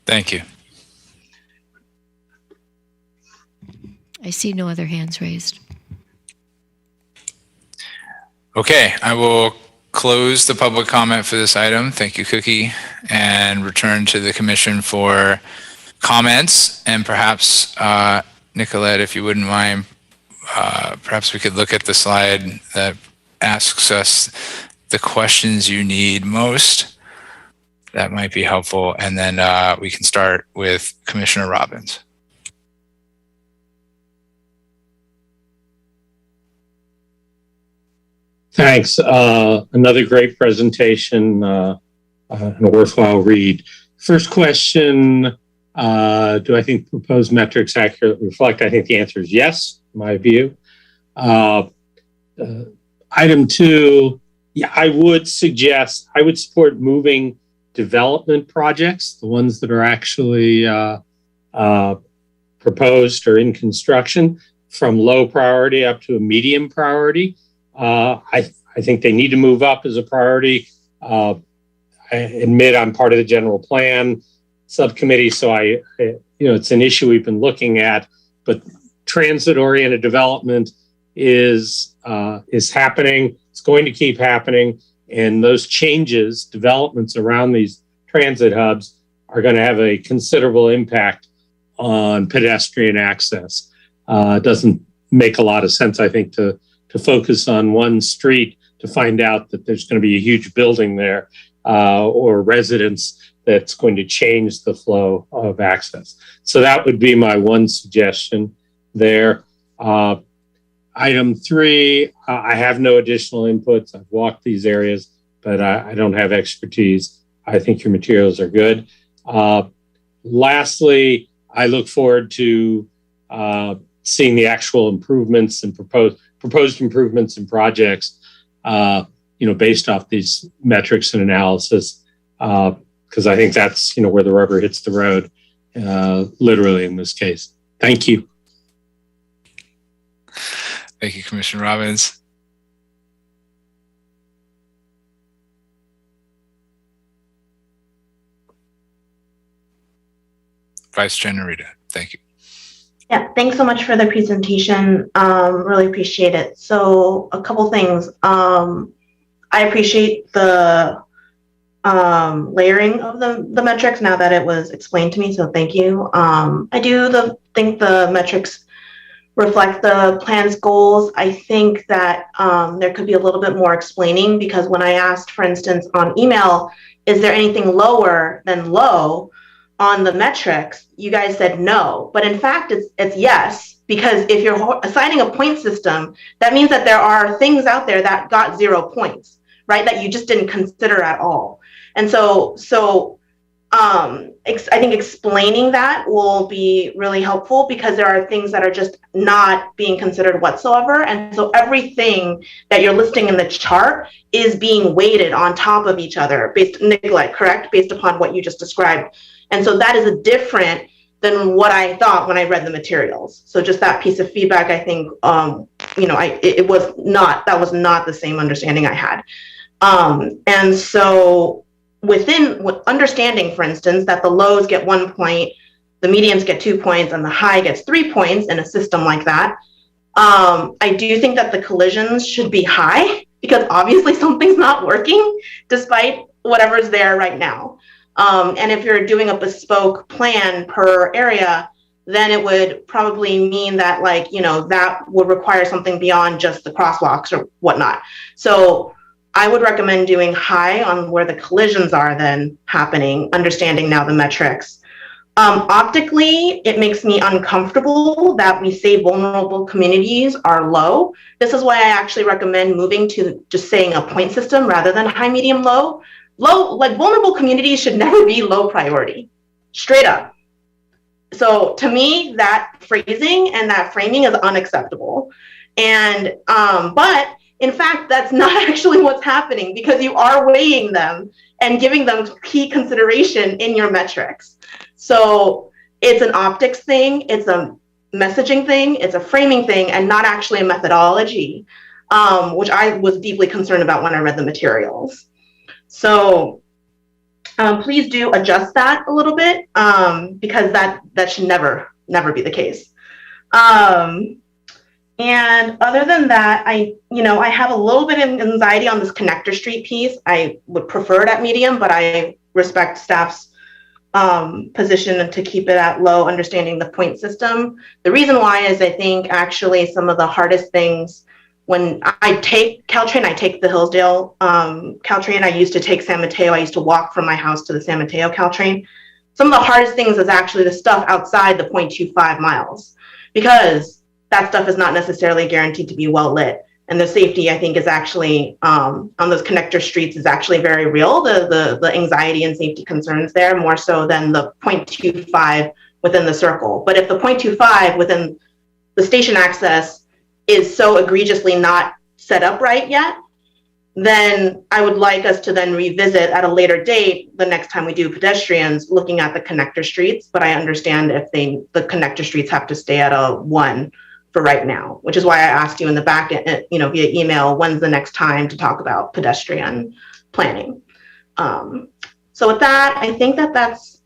Thank you. I see no other hands raised. Okay, I will close the public comment for this item. Thank you, Cookie, and return to the commission for comments. And perhaps, Nicolette, if you wouldn't mind, perhaps we could look at the slide that asks us the questions you need most. That might be helpful. And then we can start with Commissioner Robbins. Thanks. Another great presentation and a worthwhile read. First question, do I think proposed metrics accurately reflect? I think the answer is yes, in my view. Item 2, yeah, I would support moving development projects, the ones that are actually proposed or in construction, from low priority up to a medium priority. I think they need to move up as a priority. I admit I'm part of the general plan subcommittee, so it's an issue we've been looking at, but transit-oriented development is happening. It's going to keep happening, and those developments around these transit hubs are going to have a considerable impact on pedestrian access. It doesn't make a lot of sense, I think, to focus on one street to find out that there's going to be a huge building there or residence that's going to change the flow of access. So that would be my one suggestion there. Item 3, I have no additional inputs. I've walked these areas, but I don't have expertise. I think your materials are good. Lastly, I look forward to seeing the actual improvements and proposed improvements and projects based off these metrics and analysis, because I think that's, where the rubber hits the road, literally in this case. Thank you. Thank you, Commissioner Robbins. Vice Chair Narita, thank you. Yeah, thanks so much for the presentation. Really appreciate it. So a couple things. I appreciate the layering of the metrics now that it was explained to me, so thank you. I do think the metrics reflect the plan's goals. I think that there could be a little bit more explaining, because when I asked, for instance, on email, is there anything lower than low on the metrics, you guys said no. But in fact, it's yes, because if you're assigning a point system, that means that there are things out there that got 0 points, right? That you just didn't consider at all. And so I think explaining that will be really helpful, because there are things that are just not being considered whatsoever. And so everything that you're listing in the chart is being weighted on top of each other, Nicolai, correct? Based upon what you just described. And so that is different than what I thought when I read the materials. So just that piece of feedback, I think, that was not the same understanding I had. And so within understanding, for instance, that the lows get 1 point, the mediums get 2 points, and the high gets 3 points in a system like that, I do think that the collisions should be high, because obviously something's not working despite whatever's there right now. And if you're doing a bespoke plan per area, then it would probably mean that, that would require something beyond just the crosswalks or whatnot. So I would recommend doing high on where the collisions are then happening, understanding now the metrics. Optically, it makes me uncomfortable that we say vulnerable communities are low. This is why I actually recommend moving to just saying a point system rather than high, medium, low. Low, vulnerable communities should never be low priority, straight up. So to me, that phrasing and that framing is unacceptable. And, but in fact, that's not actually what's happening, because you are weighing them and giving them key consideration in your metrics. So it's an optics thing, it's a messaging thing, it's a framing thing, and not actually a methodology, which I was deeply concerned about when I read the materials. So please do adjust that a little bit, because that should never be the case. And other than that, I have a little bit of anxiety on this connector street piece. I would prefer it at medium, but I respect staff's position to keep it at low, understanding the point system. The reason why is I think actually some of the hardest things when I take Caltrain, I take the Hillsdale Caltrain. I used to take San Mateo. I used to walk from my house to the San Mateo Caltrain. Some of the hardest things is actually the stuff outside the 0.25 miles, because that stuff is not necessarily guaranteed to be well lit. And the safety, I think, is actually on those connector streets is actually very real. The anxiety and safety concerns there, more so than the 0.25 within the circle. But if the 0.25 within the station access is so egregiously not set up right yet, then I would like us to then revisit at a later date, the next time we do pedestrians, looking at the connector streets. But I understand if the connector streets have to stay at a 1 for right now, which is why I asked you in the back, via email, when's the next time to talk about pedestrian planning. So with that, I think that's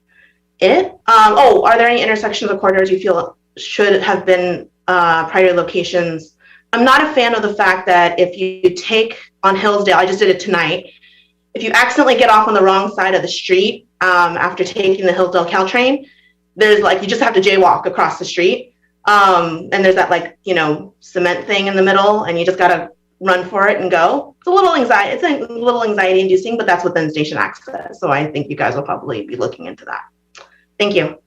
it. Are there any intersections or corridors you feel should have been priority locations? I'm not a fan of the fact that if you take on Hillsdale, I just did it tonight, if you accidentally get off on the wrong side of the street after taking the Hillsdale Caltrain, there's you just have to jaywalk across the street. And there's that cement thing in the middle, and you just gotta run for it and go. It's a little anxiety inducing, but that's within station access. So I think you guys will probably be looking into that. Thank you.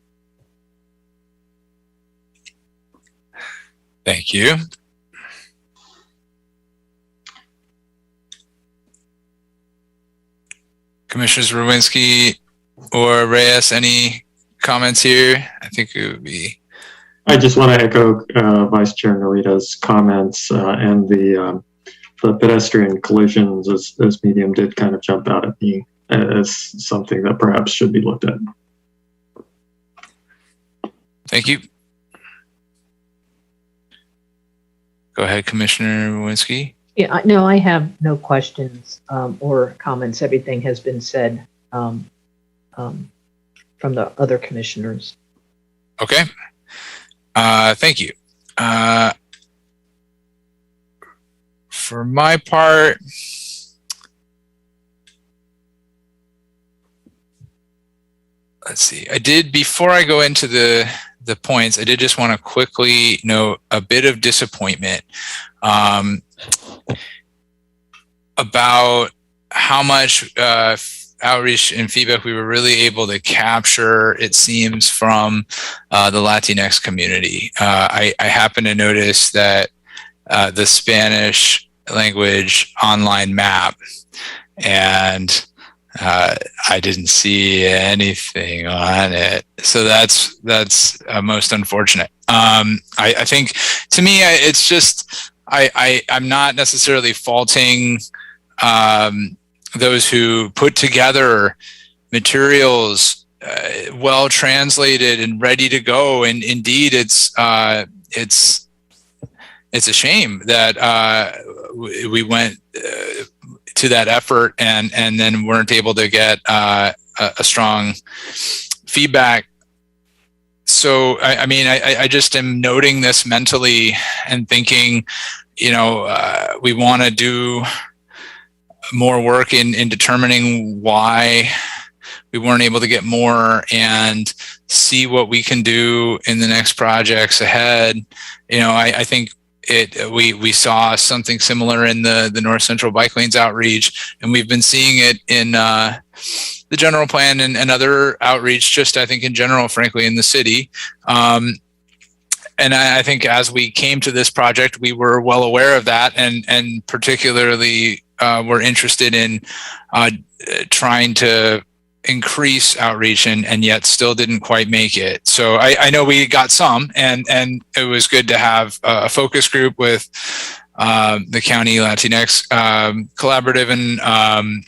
Thank you. Commissioners Rowinski or Reyes, any comments here? I think it would be. I just want to echo Vice Chair Narita's comments and the the pedestrian collisions as medium did kind of jump out at me as something that perhaps should be looked at. Thank you. Go ahead, Commissioner Lewinsky. Yeah, no, I have no questions or comments. Everything has been said from the other commissioners. Okay. Thank you. For my part, let's see. Before I go into the points, I did just want to quickly note a bit of disappointment about how much outreach and feedback we were really able to capture, it seems, from the Latinx community. I happen to notice that the Spanish language online map, and I didn't see anything on it. So that's most unfortunate. I think, to me, it's just, I'm not necessarily faulting those who put together materials well translated and ready to go. And indeed, it's a shame that we went to that effort and then weren't able to get a strong feedback. So, I just am noting this mentally and thinking, we want to do more work in determining why we weren't able to get more and see what we can do in the next projects ahead. I think we saw something similar in the North Central Bike Lanes outreach, and we've been seeing it in the general plan and other outreach, just I think in general, frankly, in the city. And I think as we came to this project, we were well aware of that, and particularly were interested in trying to increase outreach and yet still didn't quite make it. So I know we got some, and it was good to have a focus group with the County Latinx Collaborative, and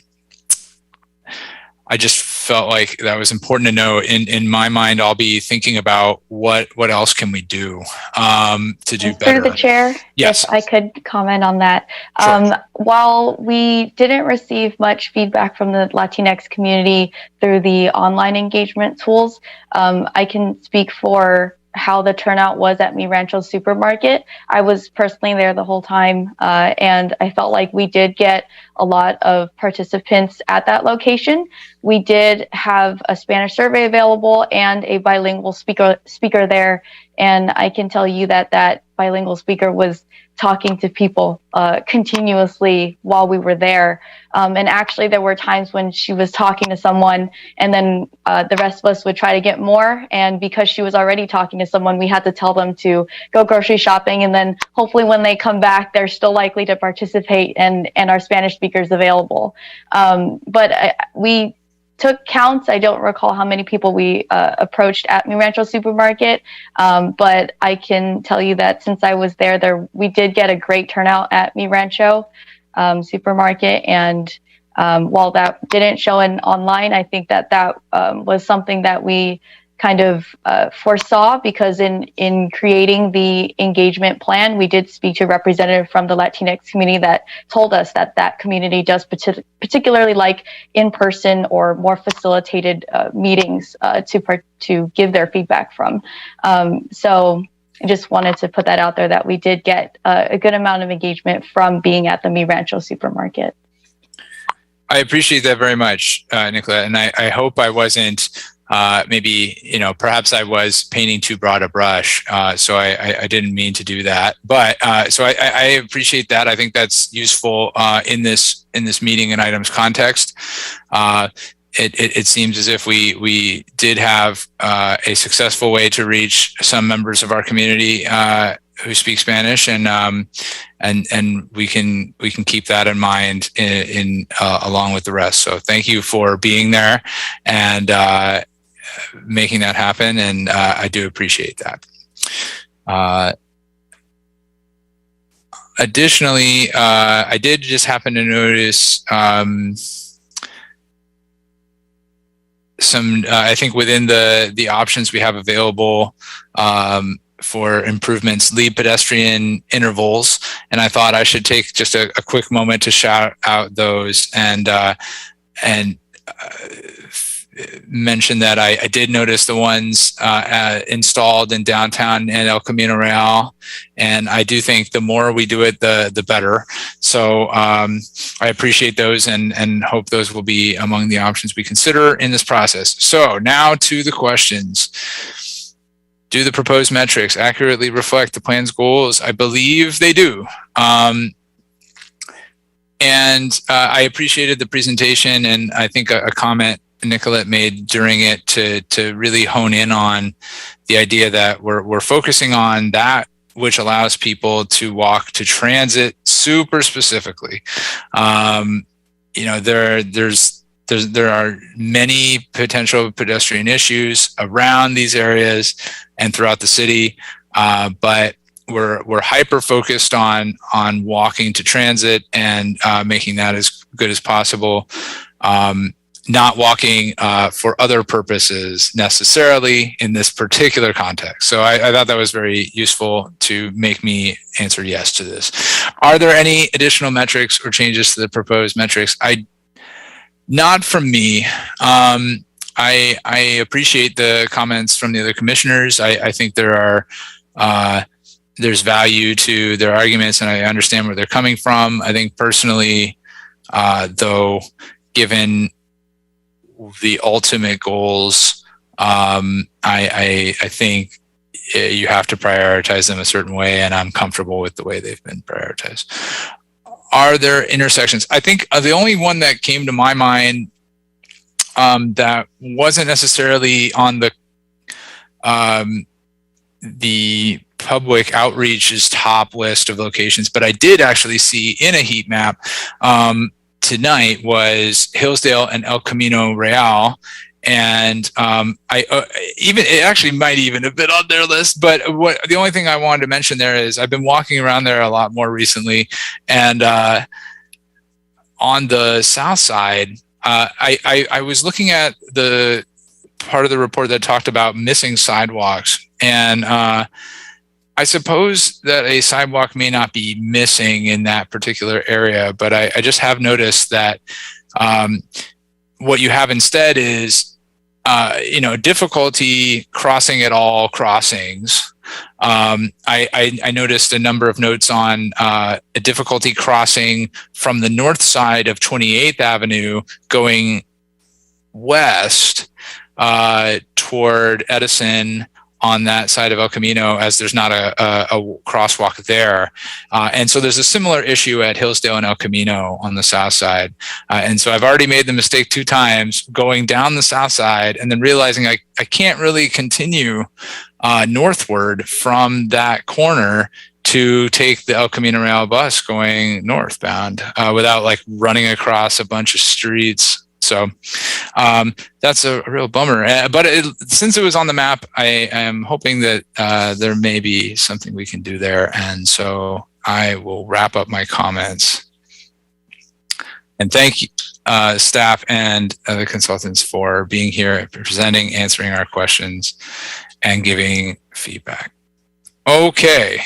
I just felt like that was important to know. In my mind, I'll be thinking about what else can we do to do better. Through the chair, yes, if I could comment on that. Sure. While we didn't receive much feedback from the Latinx community through the online engagement tools, I can speak for how the turnout was at Mi Rancho Supermarket. I was personally there the whole time, and I felt like we did get a lot of participants at that location. We did have a Spanish survey available and a bilingual speaker there, and I can tell you that bilingual speaker was talking to people continuously while we were there. And actually, there were times when she was talking to someone, and then the rest of us would try to get more. And because she was already talking to someone, we had to tell them to go grocery shopping. And then hopefully when they come back, they're still likely to participate, and our Spanish speakers available. But we took counts. I don't recall how many people we approached at Mi Rancho Supermarket, but I can tell you that since I was there, we did get a great turnout at Mi Rancho Supermarket. And while that didn't show online, I think that was something that we kind of foresaw, because in creating the engagement plan, we did speak to a representative from the Latinx community that told us that community does particularly like in-person or more facilitated meetings to give their feedback from. So I just wanted to put that out there, that we did get a good amount of engagement from being at the Mi Rancho Supermarket. I appreciate that very much, Nicola, and I hope I wasn't perhaps I was painting too broad a brush, so I didn't mean to do that. But so I appreciate that. I think that's useful in this meeting and items context. It seems as if we did have a successful way to reach some members of our community who speak Spanish, and we can keep that in mind in along with the rest. So thank you for being there and making that happen, and I do appreciate that. Additionally, I did just happen to notice some, I think within the options we have available for improvements, lead pedestrian intervals. And I thought I should take just a quick moment to shout out those and mention that I did notice the ones installed in downtown and El Camino Real, and I do think the more we do it, the better. So I appreciate those and hope those will be among the options we consider in this process. So now to the questions. Do the proposed metrics accurately reflect the plan's goals? I believe they do. And I appreciated the presentation, and I think a comment Nicolette made during it to really hone in on the idea that we're focusing on that which allows people to walk to transit super specifically. There are many potential pedestrian issues around these areas and throughout the city, but we're hyper focused on walking to transit and making that as good as possible. Not walking for other purposes necessarily in this particular context. So I thought that was very useful to make me answer yes to this. Are there any additional metrics or changes to the proposed metrics? Not from me. I appreciate the comments from the other commissioners. I think there's value to their arguments, and I understand where they're coming from. I think personally, though, given the ultimate goals, I think you have to prioritize them a certain way, and I'm comfortable with the way they've been prioritized. Are there intersections? I think the only one that came to my mind that wasn't necessarily on the public outreach's top list of locations, but I did actually see in a heat map tonight was Hillsdale and El Camino Real. And it actually might even have been on their list, but the only thing I wanted to mention there is I've been walking around there a lot more recently, and on the south side, I was looking at the part of the report that talked about missing sidewalks, and I suppose that a sidewalk may not be missing in that particular area, but I just have noticed that what you have instead is difficulty crossing at all crossings. I noticed a number of notes on a difficulty crossing from the north side of 28th Avenue going west toward Edison on that side of El Camino, as there's not a crosswalk there. And so there's a similar issue at Hillsdale and El Camino on the south side. And so I've already made the mistake 2 times going down the south side and then realizing I can't really continue northward from that corner to take the El Camino Real bus going northbound without like running across a bunch of streets. So that's a real bummer. But since it was on the map, I am hoping that there may be something we can do there. And so I will wrap up my comments. And thank you, staff and the consultants for being here, presenting, answering our questions, and giving feedback. Okay.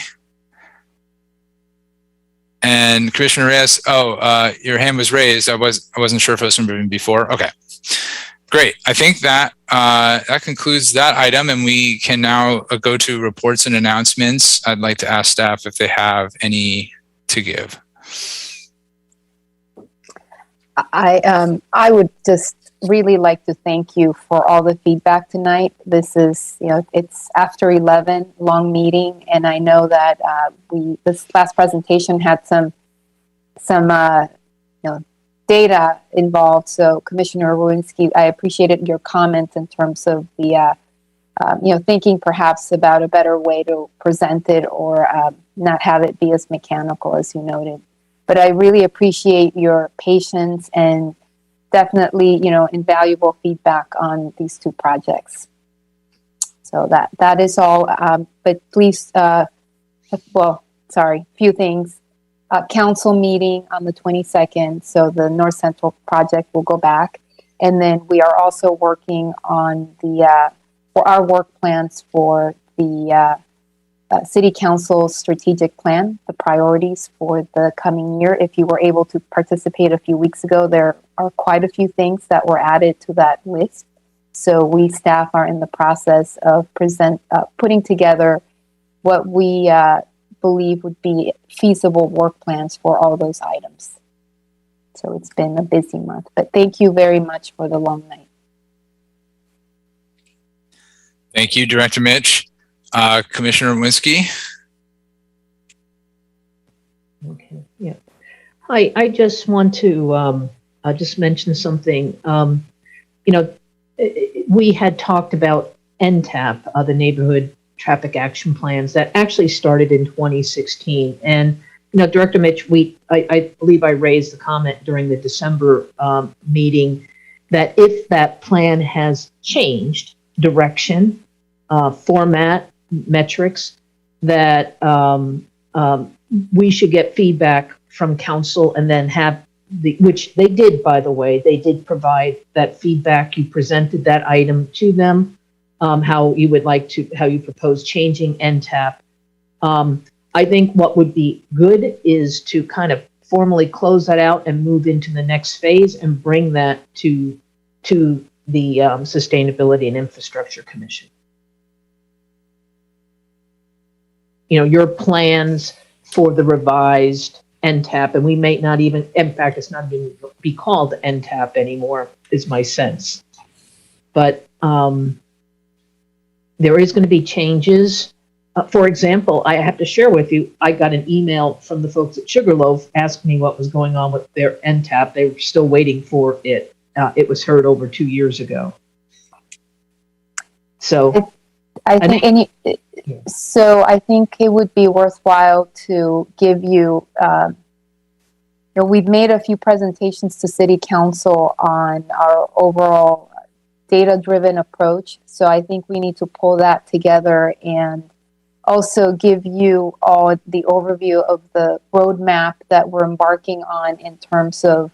And Commissioner Reyes, your hand was raised. I wasn't sure if it was from before. Okay, great. I think that that concludes that item, and we can now go to reports and announcements. I'd like to ask staff if they have any to give. I would just really like to thank you for all the feedback tonight. This is, it's after 11, long meeting, and I know that this last presentation had some data involved. So Commissioner Rowinski, I appreciated your comments in terms of the thinking perhaps about a better way to present it or not have it be as mechanical as you noted. But I really appreciate your patience and definitely, invaluable feedback on these 2 projects. So that is all. But please, few things. council meeting on the 22nd. So the North Central project will go back. And then we are also working on for our work plans for the City Council's strategic plan, the priorities for the coming year. If you were able to participate a few weeks ago, there are quite a few things that were added to that list. So we staff are in the process of putting together what we believe would be feasible work plans for all those items. So it's been a busy month, but thank you very much for the long night. Thank you, Director Mitch. Commissioner Winsky. Okay. Yeah. I just want to just mention something. We had talked about NTAP, the Neighborhood Traffic Action Plans, that actually started in 2016. And Director Mitch, I believe I raised the comment during the December meeting that if that plan has changed direction, format, metrics, that we should get feedback from council and then have which they did, by the way, they did provide that feedback. You presented that item to them, how you propose changing NTAP. I think what would be good is to kind of formally close that out and move into the next phase and bring that to the Sustainability and Infrastructure Commission. Your plans for the revised NTAP, and we may not even, in fact, it's not even be called NTAP anymore, is my sense. But there is going to be changes. For example, I have to share with you, I got an email from the folks at Sugarloaf asking me what was going on with their NTAP. They were still waiting for it. It was heard over 2 years ago. So I think it would be worthwhile to give you, we've made a few presentations to City Council on our overall data-driven approach. So I think we need to pull that together and also give you all the overview of the roadmap that we're embarking on in terms of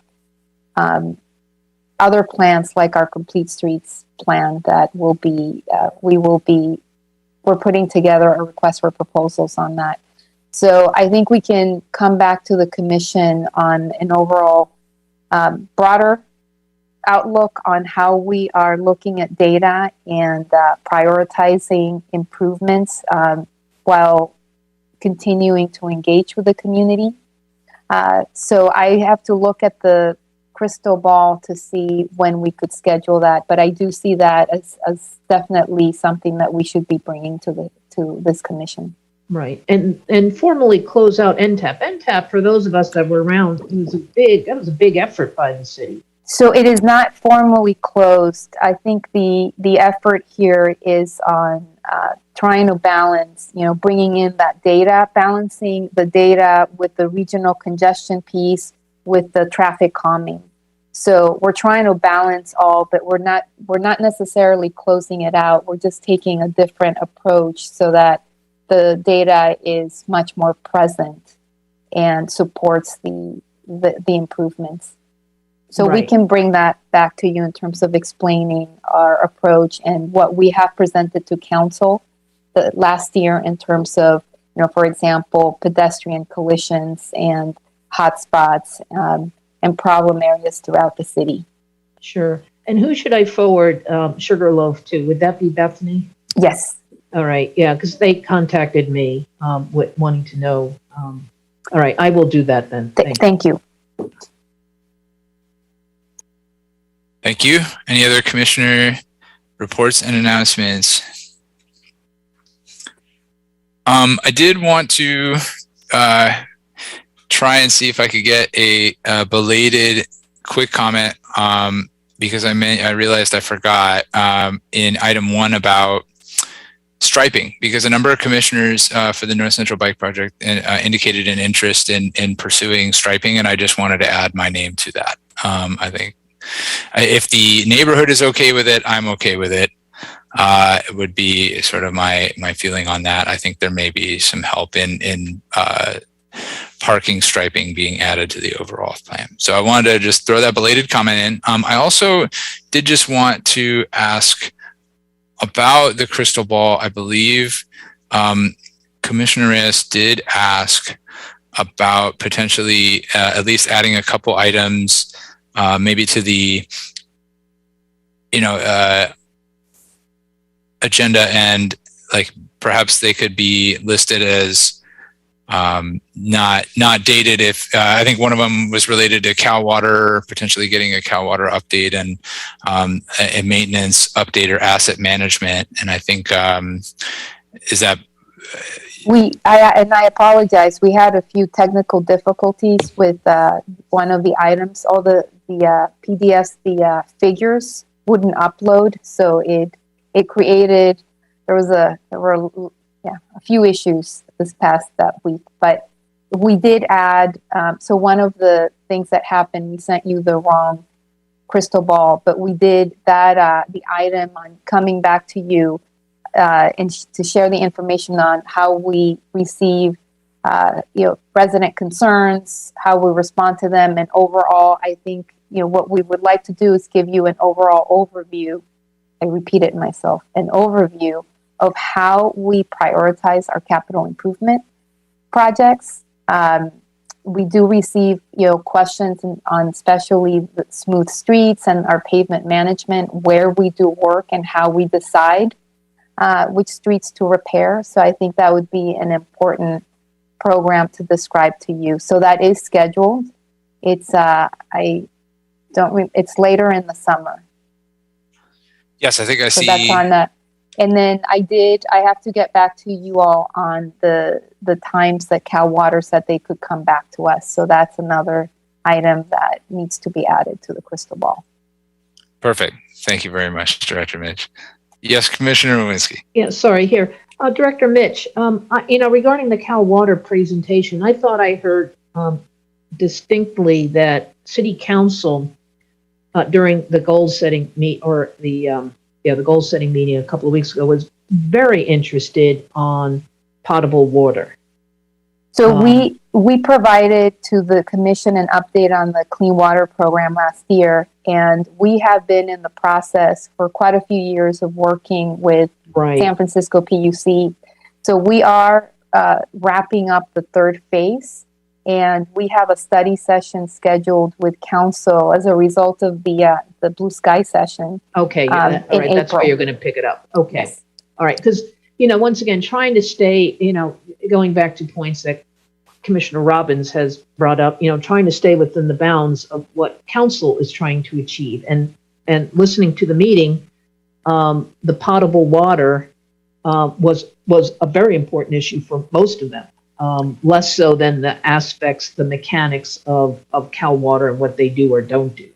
other plans like our Complete Streets plan that will be, we're putting together a request for proposals on that. So I think we can come back to the commission on an overall broader outlook on how we are looking at data and prioritizing improvements while continuing to engage with the community. So I have to look at the crystal ball to see when we could schedule that, but I do see that as definitely something that we should be bringing to this commission. Right, and formally close out NTAP. NTAP, for those of us that were around, that was a big effort by the city. So it is not formally closed. I think the effort here is on trying to balance, bringing in that data, balancing the data with the regional congestion piece, with the traffic calming. So we're trying to balance all, but we're not necessarily closing it out. We're just taking a different approach so that the data is much more present and supports the improvements. So Right. we can bring that back to you in terms of explaining our approach and what we have presented to council the last year in terms of, for example, pedestrian collisions and hotspots and problem areas throughout the city. Sure. And who should I forward Sugarloaf to? Would that be Bethany? Yes. All right. Yeah, because they contacted me with wanting to know. All right. I will do that then. Thank you. Thank you. Any other commissioner reports and announcements? I did want to try and see if I could get a belated quick comment because I realized I forgot in item 1 about striping, because a number of commissioners for the North Central Bike Project indicated an interest in pursuing striping, and I just wanted to add my name to that. I think if the neighborhood is okay with it, I'm okay with it. It would be sort of my feeling on that. I think there may be some help in parking striping being added to the overall plan. So I wanted to just throw that belated comment in. I also did just want to ask about the crystal ball. I believe Commissioner Reyes did ask about potentially at least adding a couple items maybe to the agenda, and like perhaps they could be listed as not dated. If I think one of them was related to Cal Water, potentially getting a Cal Water update, and a maintenance update or asset management. And I think is that I apologize. We had a few technical difficulties with one of the items. All the PDFs, the figures wouldn't upload, so it created. There were a few issues this past that week, but we did add. So one of the things that happened, we sent you the wrong crystal ball, but we did that. The item on coming back to you. And to share the information on how we receive, resident concerns, how we respond to them, and overall, I think what we would like to do is give you an overall overview. I repeat it myself, an overview of how we prioritize our capital improvement projects. We do receive, questions on especially the smooth streets and our pavement management, where we do work and how we decide which streets to repair. So I think that would be an important program to describe to you. So that is scheduled. It's it's later in the summer. Yes, I think I see. So that's on that. And then I have to get back to you all on the times that Cal Water said they could come back to us. So that's another item that needs to be added to the crystal ball. Perfect. Thank you very much, Director Mitch. Yes, Commissioner Lewinsky. Yeah, sorry, here. Director Mitch, regarding the Cal Water presentation, I thought I heard distinctly that City Council during the goal setting the goal setting meeting a couple of weeks ago was very interested on potable water. So we provided to the commission an update on the clean water program last year, and we have been in the process for quite a few years of working with San Francisco PUC. So we are wrapping up the third phase, and we have a study session scheduled with council as a result of the Blue Sky session. Okay, all right, that's where you're going to pick it up. Okay, yes. All right, because once again, trying to stay, going back to points that Commissioner Robbins has brought up, trying to stay within the bounds of what council is trying to achieve, and listening to the meeting, the potable water was a very important issue for most of them. Less so than the mechanics of Cal Water and what they do or don't do.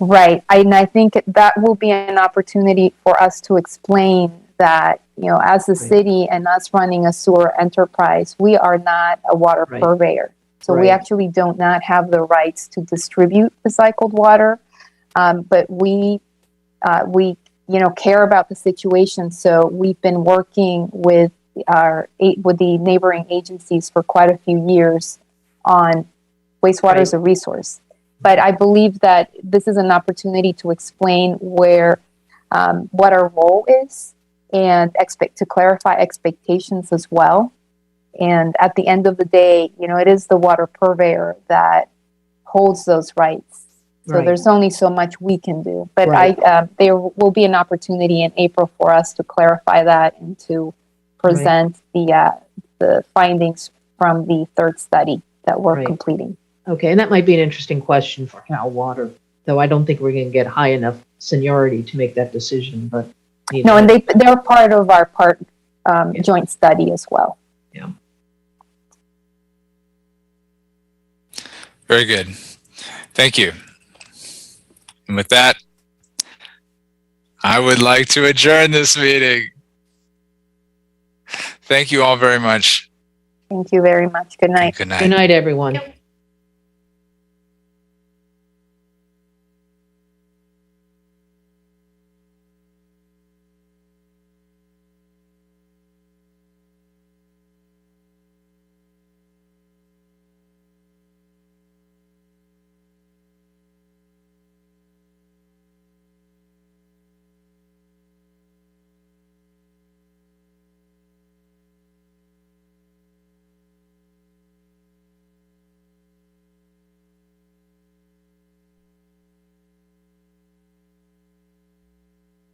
Right. And I think that will be an opportunity for us to explain that, as a city and us running a sewer enterprise, we are not a water purveyor. So we actually do not have the rights to distribute recycled water. But we care about the situation. So we've been working with the neighboring agencies for quite a few years on wastewater as a resource. But I believe that this is an opportunity to explain what our role is and to clarify expectations as well. And at the end of the day, it is the water purveyor that holds those rights. So there's only so much we can do. But there will be an opportunity in April for us to clarify that and to present the findings from the third study that we're completing. Okay, and that might be an interesting question for Cal Water, though I don't think we're going to get high enough seniority to make that decision. But no, and they're part of our joint study as well. Yeah. Very good. Thank you. And with that, I would like to adjourn this meeting. Thank you all very much. Thank you very much. Good night. Good night. Good night, everyone.